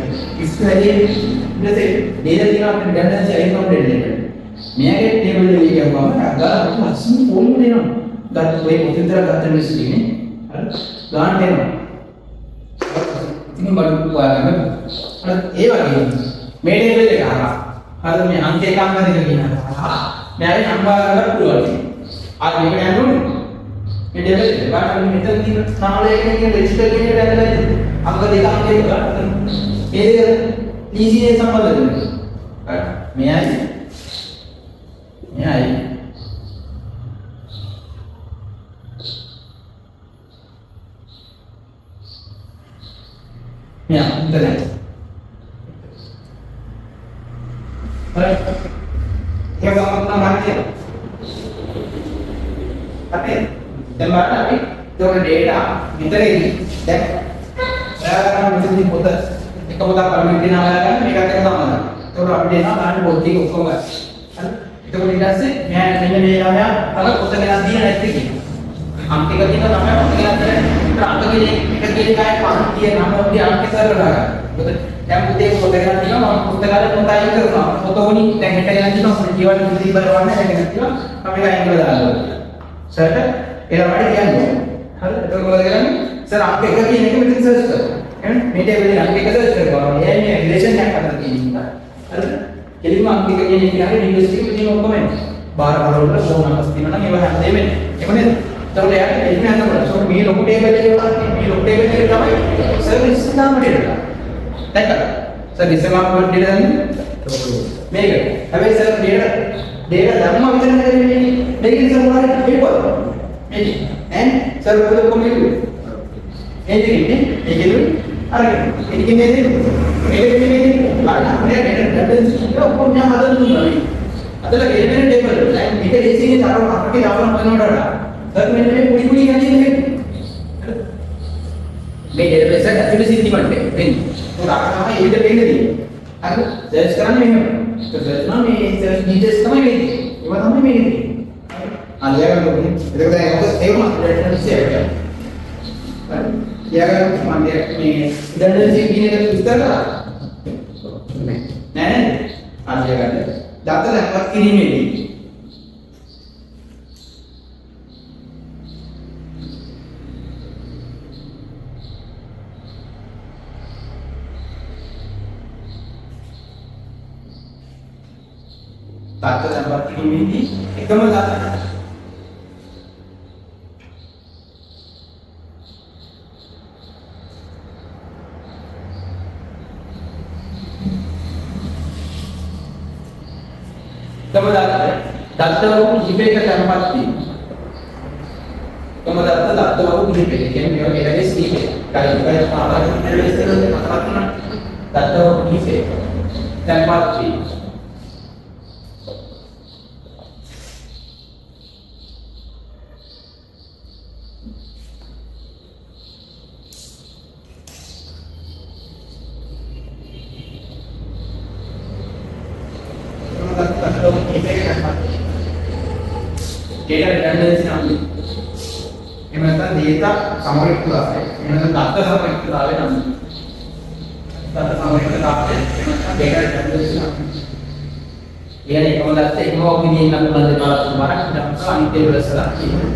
ඉස්සෙල්ලා ඉන්නේ නේද තියෙනවා අපිට ඩෙන්ඩන්සි අයින් කම්ප්ලීට් දෙන්න මෙයාගේ ටේබල් එකේ ගියාම අදාළ ලස්සන ෆෝම් දෙනවා ගත්ත ඔය පොත විතර ගත්ත මිස් ඉන්නේ හරි ගන්න දෙනවා ඉතින් බඩු පාගන්න ඒ වගේ මේ ටේබල් එක හරහා හරි මේ අංක එකක් හරි කියනවා මෙයාගේ සම්බන්ධ කරලා පුළුවන්. ආ මේක නෑනුනේ. මේ ටේබල් එක බලන්න මෙතන තියෙන නාමලයකින් කියන රෙජිස්ටර් කියන එක දැනගන්න. අංක දෙක අංක එක ගන්න. මේ දෙක ඊසිනේ සම්බන්ධ වෙනවා. හරි. මෙයයි. මෙයා ඉන්ටර්නෙට්. හරි. ඒක ගමන් මාර්ගය. අපි දැන් බලන්න අපි ඒකට data විතරේ දැන් ඔයාලා මෙතනදී පොත එක පොතක් කලින් දෙනවා ගන්න මේකත් එක සම්බන්ධයි. ඒකට අපි දෙනවා ගන්න පොත් ටික ඔක්කොම ගන්න. හරි. එතකොට ඊට පස්සේ මෙයා මෙන්න මේ ළමයා අර පොත ගෙනත් දීලා නැති කියනවා. අංක එක තියෙන ළමයා පොත ගෙනත් දෙනවා. අංක කෙනෙක් එක කෙනෙක් ආයේ 5 10 9 අංක සරලා ගන්න. දැන් පුතේ පොත ගෙනත් තියෙනවා මම පුස්තකාලේ පොත අයින් කරනවා. පොත ඕනි දැන් හෙට ගෙනත් තියෙනවා මම කියවන්න ඉතිරි බලවන්න හැදගෙන තියෙනවා. අපි ඒක අයින් කරලා දානවා. සර්ට ඒලා වැඩි කියන්නේ. හරි. ඒක මොකද කරන්නේ? සර් අංක එක කියන එක මෙතන සර්ච් කරනවා. එහෙනම් මේ ටේබල් එකේ අංක එක සර්ච් කරනවා. එයා මේ රිලේෂන් එකක් අතර තියෙනවා. හරිද? කෙලින්ම අංක එක කියන එක හරිය ඉංග්‍රීසි එකේ තියෙන ඔක්කොම එන්නේ. බාර වල ෆෝන් නම්බර්ස් තියෙනවා නම් ඒවා හැමදේම එන්නේ. ඒක නේද? ඒතකොට එයාට එන්න යනකොට සෝ මේ ලොකු ටේබල් එකේ වුණා මේ ලොකු ටේබල් එකේ තමයි සර්විස් නාම දෙන්න. දැක්කද? සර් ඉස්සෙල්ලාම කොට දෙන්නේ මේක. හැබැයි සර් data ධර්ම විතර නෙවෙයි මේකේ සර් මොනවද කියපුවා. මේක. and සර් මොකද කොහොමද? මේකෙන්නේ අරගෙන. ඒකේ නේද? මේකේ බලන්න ඩැටන්ස් එක ඔක්කොම මම හදලා දුන්නා මේ. අදලා ගෙනෙන ටේබල් එක. මේක ලේසියෙන් තරම අපිට යවන්න බලනකොට වඩා. සර් මෙන්න මේ පුඩි පුඩි ගන්නේ මේ database එක ඇතුලේ සිද්ධිමත් වෙන්නේ. උදාහරණයක් තමයි ඒක දෙන්නේ. හරි සර්ච් කරන්නේ මෙහෙම. සර්ච් කරනවා මේ සර්ච් ඩීටේල්ස් තමයි වෙන්නේ. ඒවා තමයි මේකේ තියෙන්නේ. අලියගන්න ඕනේ. ඒක දැන් ඒක මම ඩේටාබේස් එකේ. හරි. යාගන්න මම මේ ඩේටාබේස් එකේ කියන එක විස්තර කරා. නෑ. අලියගන්න. දත ලැප්ටොප් කිරීමේදී තාත්ත නම්බර් කිරීමේදී එකම දාත දත්තවරු ඉබේක කරපත් වීම. දත්තවරු ඉබේක කියන්නේ මේවා database එකේ කාර්යකාරී පාරායන database එකේ මතක් කරගන්න. දත්තවරු ඉබේක කරපත් වීම. data redundancy නම් එහෙම නැත්නම් data සමරික්තතාවය එහෙම නැත්නම් දත්ත සමරික්තතාවය නම් දත්ත සමරික්තතාවය data redundancy නම් يعني එකම දත්ත එකම ඔපිනියන් එකක් උනන්දු කරලා වරක් දක්වා අනිත් ඒවා ඉස්සරහ තියෙනවා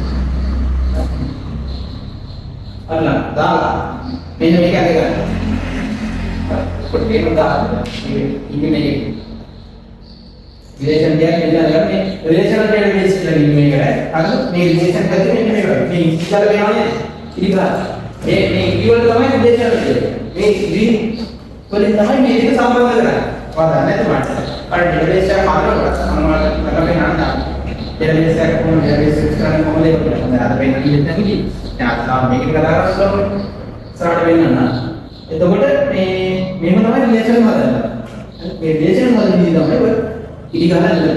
අල්ලා දාලා මෙන්න මේක අද ගන්න කොටේම දාලා ඉන්නේ මේක रिलेशन क्या है मिलना है में रिलेशन के बेस पे लगी हुई है अगर मैं रिलेशन करते हैं मैं इक्वल में आने इधर मैं इक्वल तो मैं रिलेशन करते मैं ग्रीन कोई तो मैं मेरे के संबंध लग रहा है पता नहीं तो मारता पर डेटाबेस का मालूम पड़ा हमारा मतलब है ना डेटाबेस का कौन डेटाबेस का कौन ले रहा है पे नहीं लेते हैं कि यहाँ तो आप मेकिंग करा रहा हो स्टार्ट වෙන්න ना එතකොට මේ මෙහෙම තමයි රිලේෂන් හදන්න මේ රිලේෂන් හදන්නේ තමයි ඉලි ගහලා ඉන්නේ.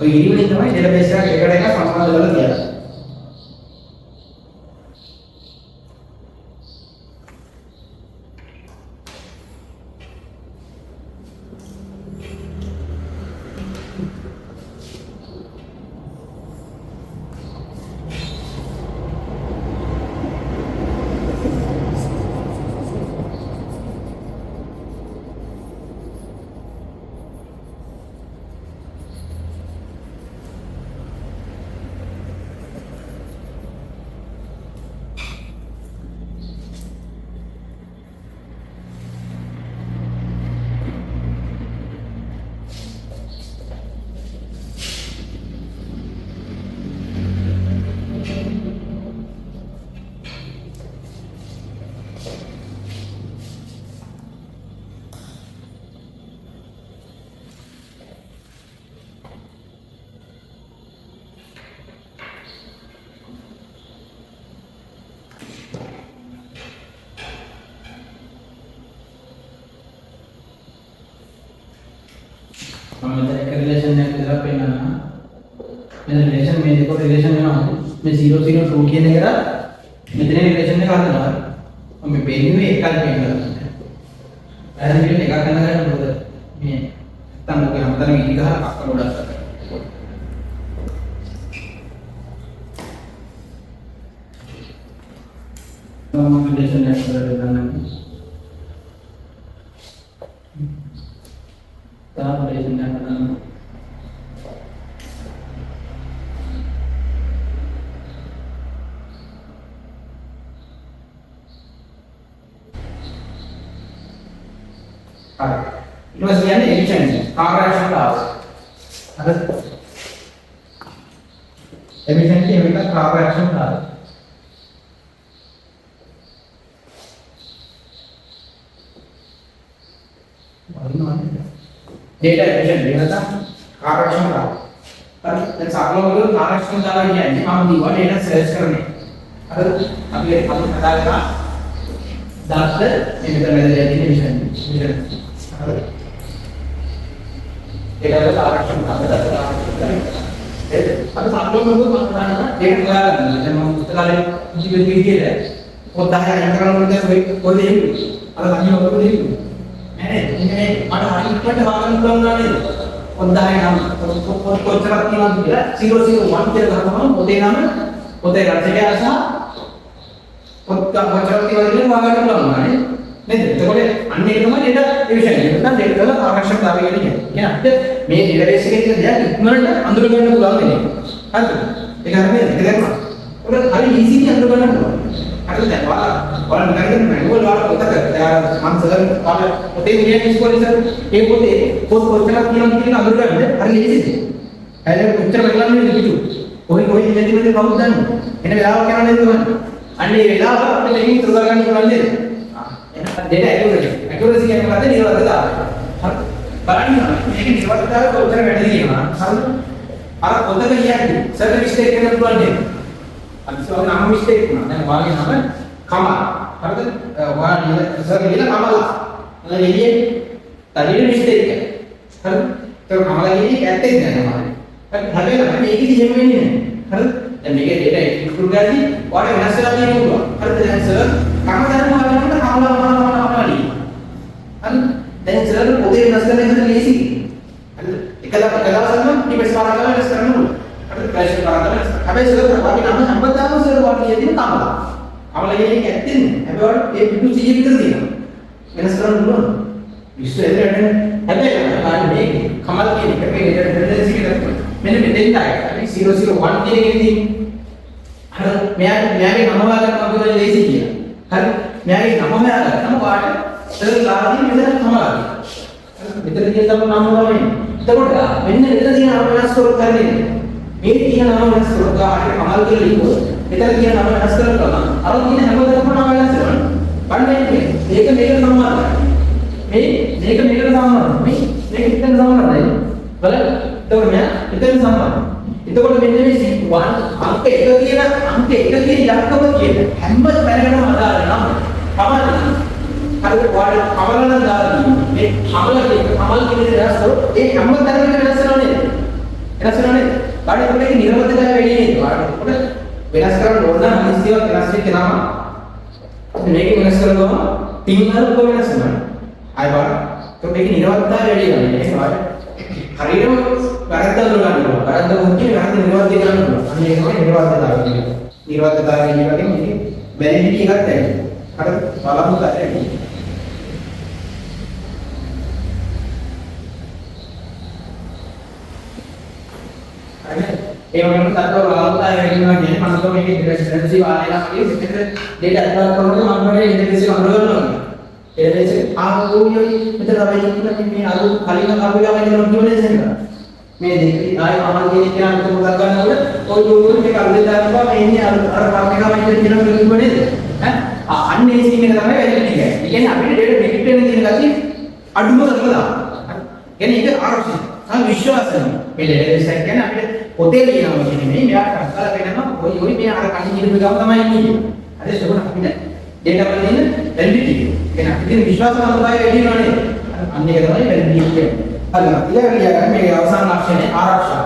ඔය ඉලි වලින් තමයි database එකක් එකට එක සම්බන්ධ කරලා තියන්නේ. हम इधर एक रिलेशन है इधर पे ना मैं रिलेशन में देखो रिलेशन में मैं 0 0 2 की नहीं करा इतने रिलेशन में काट देना और मैं पेन में एक काट पेन करता ऐसे भी निकाल करना है ना उधर मैं तब हो गया हम तब मिली का आपका बड़ा सा हम रिलेशन है कर देना तब रिलेशन है करना It was an efficient congressional laws. Efficiently, we can congressional laws. Why not? data efficient එක නැත්නම් කාර්යක්ෂමතාව. හරි දැන් සාකලවල කාර්යක්ෂමතාව කියන්නේ මම දීවා data search කරන එක. හරිද? අපි ඒක කතා කරා දත්ත මේ මෙතන වැදලා තියෙන විෂය. හරි. ඒකවල කාර්යක්ෂමතාව දත්ත. අද සාකලවල මම කරනවා data ගාලා දැන් මම පුස්තකාලේ ජීවිත විදියට පොත් 10 අයින් කරනවා දැන් ඔය දෙන්නේ. අර අනිත් ඔක්කොම දෙන්නේ. නෑ මේ මට හරියට හොයාගන්න පුළුවන් නේද? පොත් 10 නම් පොත් කොච්චරක් තියෙනවද කියලා 001 කියලා ගහපුවම පොතේ නම පොතේ රචකයා සහ පොත් කොච්චරක් තියෙනවද කියලා හොයාගන්න පුළුවන් නේද? නේද? එතකොට අන්න ඒක තමයි data division. ඒක තමයි data වල ආරක්ෂකතාවය කියන්නේ. කියන්නේ අපිට මේ database එකේ තියෙන දේවල් ඉක්මනට අඳුර ගන්න පුළුවන් වෙන්නේ. හරිද? ඒක හරියට ඒක දැක්කම. ඔකට හරි easy අඳුර ගන්න පුළුවන්. හරිද? දැන් ඔයාලා නිකන් මැනුවල් වල පොතක මම සර් ඔයාලා පොතේ විදියට ඉස්කෝලේ සර් ඒ පොතේ පොත් කොච්චරක් තියෙනවද කියන අඳුර ගන්න හරි easy. හැබැයි කොච්චර වෙලා නෙවෙයි පිටු. කොයි ඉන්නේ කවුද දන්නේ? එන වෙලාවක් යනවා නේද මම? අන්න ඒ වෙලාව අපිට එකින් ඉතුරු කරගන්න පුළුවන් නේද? data accuracy කියන්නේ මොකද්ද? නිර්වර්තතාවය. හරි. බලන්න මේක නිර්වර්තතාවය කොච්චර වැඩි කියනවා. හරිද? අර පොතක කියන්නේ සර් මිස්ටේක් කරන්න පුළුවන් නේද? අනිසෝක නම මිස්ටේක් වුණා. දැන් වාගේ නම කමල්. හරිද? වාගේ සර් කියලා කමල්. නේද එළියේ තනියම මිස්ටේක් එක. හරිද? ඒක කමල් කියන්නේ ඇත්තේ නෑ නම. හරි. හැබැයි මේකෙදි එහෙම වෙන්නේ නෑ. හරිද? දැන් මේකේ data ඉන්පුට් ගාදී ඔයාලා වෙනස් වෙලා තියෙන පුළුවන්. හරිද? දැන් සර් කම දැනුම හොයනකොට කමල හරි. දැන් සර් පොතේ වෙනස් කරන එක ලේසි. හරිද? එකලවසම ටිකස් පාරක් කරලා වෙනස් කරන්න ඕනේ. හරිද? ෆ්ලෑෂ් පාරක් කරලා හැබැයි සර් වාගේ නම හැමදාම සර් වාගේ කියදින කමල. කමල කියන්නේ ඇත්තේ නෑ. හැබැයි ඒ පිටු 100 විතර තියෙනවා. වෙනස් කරන්න පුළුවන්. විශ්ව එදරට හැබැයි මේ කමල් කියන එක මේ රිඩන්ඩන්සි එක මෙන්න මෙතෙන් තමයි 001 කියන එකේ තියෙන්නේ. හරි මෙයාගේ නම හොයාගන්න අපිට ලේසි කියලා. හරි මෙයාගේ නම හොයාගන්න වාට සර් ලාදී මෙතන කමල්. මෙතන තියෙන නම හොයාගන්න. එතකොට මෙන්න මෙතන තියෙන නම වෙනස් කරන්නේ. මේ තියෙන නම වෙනස් කරලා කමල් කියලා ලියුවොත් මෙතන තියෙන නම වෙනස් කරලා අර තියෙන හැම දෙයක්ම නම වෙනස් කරනවා. බලන්න මේක මේකට සමානයි. මේක මේකට සමානයි. මේක ඉතින් සමානයි. බලන්න. එතකොට මෙයා ඉතින් සමානයි. එතකොට මෙන්න මේ 1 අංක 1 කියන යක්කම කියන හැම තැනකම අදාළ නම් කමල්. හරිද? ඔයාලා කමලන දාලා මේ කමල් කියන දේ රසෝ ඒ හැම තැනකම වෙනස් වෙනව නේද? වෙනස් වෙනව නේද? බාඩි පොඩේ නිර්වදිතය වැඩි නේද? ඔයාලා පොඩ වෙනස් කරන්න ඕන නම් අනිස්තියක් වෙනස් වෙච්ච නම. මේක වෙනස් කරනවා තින්වල කො වෙනස් වෙනවා. ආයි බලන්න. ඒකට මේක නිර්වදිතය වැඩි වෙනවා. ඒක ඔයාලා හරියටම වැරද්ද අඳුරගන්න ඕන. වැරද්ද මුක්කේ වැරද්ද නිර්වදිත කරන්න ඕන. අන්න ඒක තමයි නිර්වදිතය කියන්නේ. නිර්වදිතය කියන්නේ මේකේ වැලිඩිටි එකක් තියෙනවා. හරිද? බලමු කාටද? ඒ වගේම තත්ත්ව වලවතාවය වෙනවා කියන්නේ මම හිතුවා මේකේ ඩිෆරන්සි වාරේලා වගේ විතර data අත්දැක කරනකොට මම මේ ඉන්ටර්ෆේස් එක අඳුර ගන්නවා. ඊට ආවෝයෝයි මෙතන තමයි ඉන්නේ මේ අර කලින් කපුලා වගේ නෝ කියන්නේ නේද? මේ දෙක ආයෙ මම කියන එක නම් මෙතන මුදක් ගන්නකොට ඔය යෝයෝ මේක අල්ලේ දානවා මේ ඉන්නේ අර කපුලා වගේ කියනවා කිව්ව නේද? අන්න ඒ සීන් එක තමයි වැලිඩිටි කියන්නේ. ඒ කියන්නේ අපිට data predict වෙන තියෙන ගැටි අඩුම කරලා දාන්න. කියන්නේ ඒක ආරක්ෂිත. විශ්වාසයි. මේ database එක කියන්නේ අපිට පොතේ ලියනවා කියන්නේ නෙමෙයි. මෙයාට අත්දැක වෙනවා ඔය මේ අර කලින් ඉන්න ගම තමයි ඉන්නේ. හරි ඒක අපිට data වල තියෙන validity. කියන්නේ අපිට විශ්වාසවන්තතාවය වැඩි වෙනවා නේද? අන්න ඒක තමයි validity කියන්නේ. හරි. ඊළඟට ලියගන්න මේ අවසාන ලක්ෂණය ආරක්ෂා.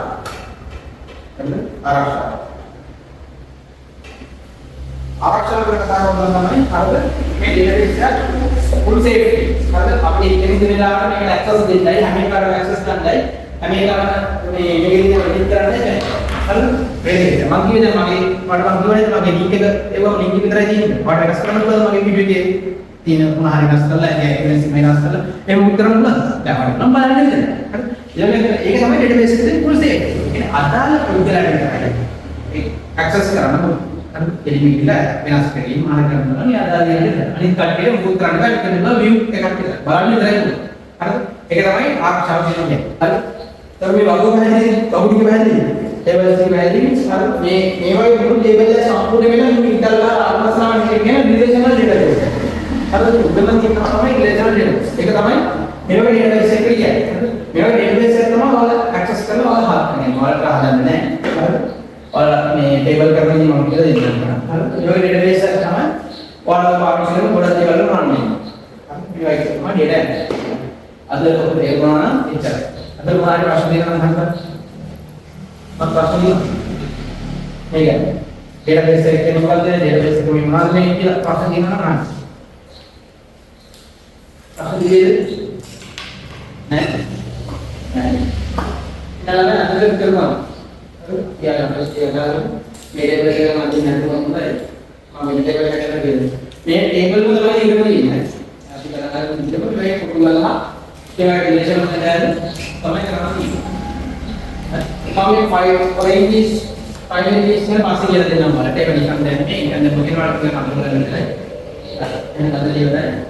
හරිද? ආරක්ෂා. ආරක්ෂා කරන කතාව වල තමයි හරිද? මේ database එක full safety. හරිද? අපිට ඉතින් වෙලාවට මේකට access දෙන්නයි හැම එකකටම access ගන්නයි හැම එකකම මේ මේකෙන් edit කරන්නයි බෑ. හරිද? මම කියන්නේ මගේ මට මගේ link එක ඒවා link එක විතරයි තියෙන්නේ. මට access කරන්න පුළුවන් මගේ video එකේ තියෙන මොන හරි වෙනස් කරලා ඒ accuracy වෙනස් කරලා එහෙම උත් කරන්න පුළුවන්. දැන් මට නම් බලන්න නේද? හරිද? ඊළඟට ඒක තමයි database එකේ full safety. ඒ කියන්නේ අදාළ පුද්ගලයන්ට විතරයි ඒ access කරන්න පුළුවන්. එලිමිටල වෙනස් කිරීම ආන කරනවා නේ ආදායයට අනිත් කට්ටිය මුකුත් කරන්න බෑ ඒකනවා view එකක් විතර බලන්න විතරයි හරිද ඒක තමයි ආරක්ෂාව කියන්නේ හරි තව මේ වගු පැහැදිලි කවුරුගේ පැහැදිලි ටේබල්ස් එක පැහැදිලි හරි මේ වගේ මුළු ටේබල් එක සම්පූර්ණ වෙලා මේ ඉතල්ලා ආත්මස්නාම කියන රිලේෂනල් ඩේටා එක හරි උදේම තියෙන තමයි රිලේෂනල් ඩේටා ඒක තමයි මේ වගේ database එකක් කියන්නේ. මේ වගේ database එක තමයි ඔයාලා access කරලා ඔයාලා හදන්නේ. ඔයාලට හදන්න නෑ. හරිද? ඔයාලා මේ table කරන්නේ මම කියලා දෙන්නම්. හරිද? මේ වගේ database එකක් තමයි ඔයාලා පාවිච්චි කරන ගොඩක් දේවල් වල රන් වෙන්නේ. හරිද? මේ වගේ තමයි data. අද ඔබ තේරුණා නම් එච්චරයි. අද ඔයාලට ප්‍රශ්න දෙනවා නම් හරිද? මම ප්‍රශ්න දෙනවා. මේක database එකේ මොකක්ද? database එකේ මොනවද මේ කියලා ප්‍රශ්න දෙනවා නම් අහන්න. ප්‍රශ්න දෙන්නේ නෑ. නෑ අද කරනවා. යාළුවා ප්‍රශ්න මේ database එක මම දෙන්නම් හොඳයි. මම මේ table එකට දෙන්න. මේ table වල තමයි ඉගෙන ගන්න ඉන්නේ. අපි කරලා ඉන්නකොට මේ ෆොටෝ ගලලා ඒවා රිලේෂන් එකකට දාන්න තමයි කරන්නේ. මම 5 ඉංග්‍රීසි 5 ඉංග්‍රීසි වල පාස් කියලා දෙන්නම් වල table එකක් දැන් මේ ඉතින් මොකද වල කරන්න හදන්න. එහෙනම් අද ඉවරයි.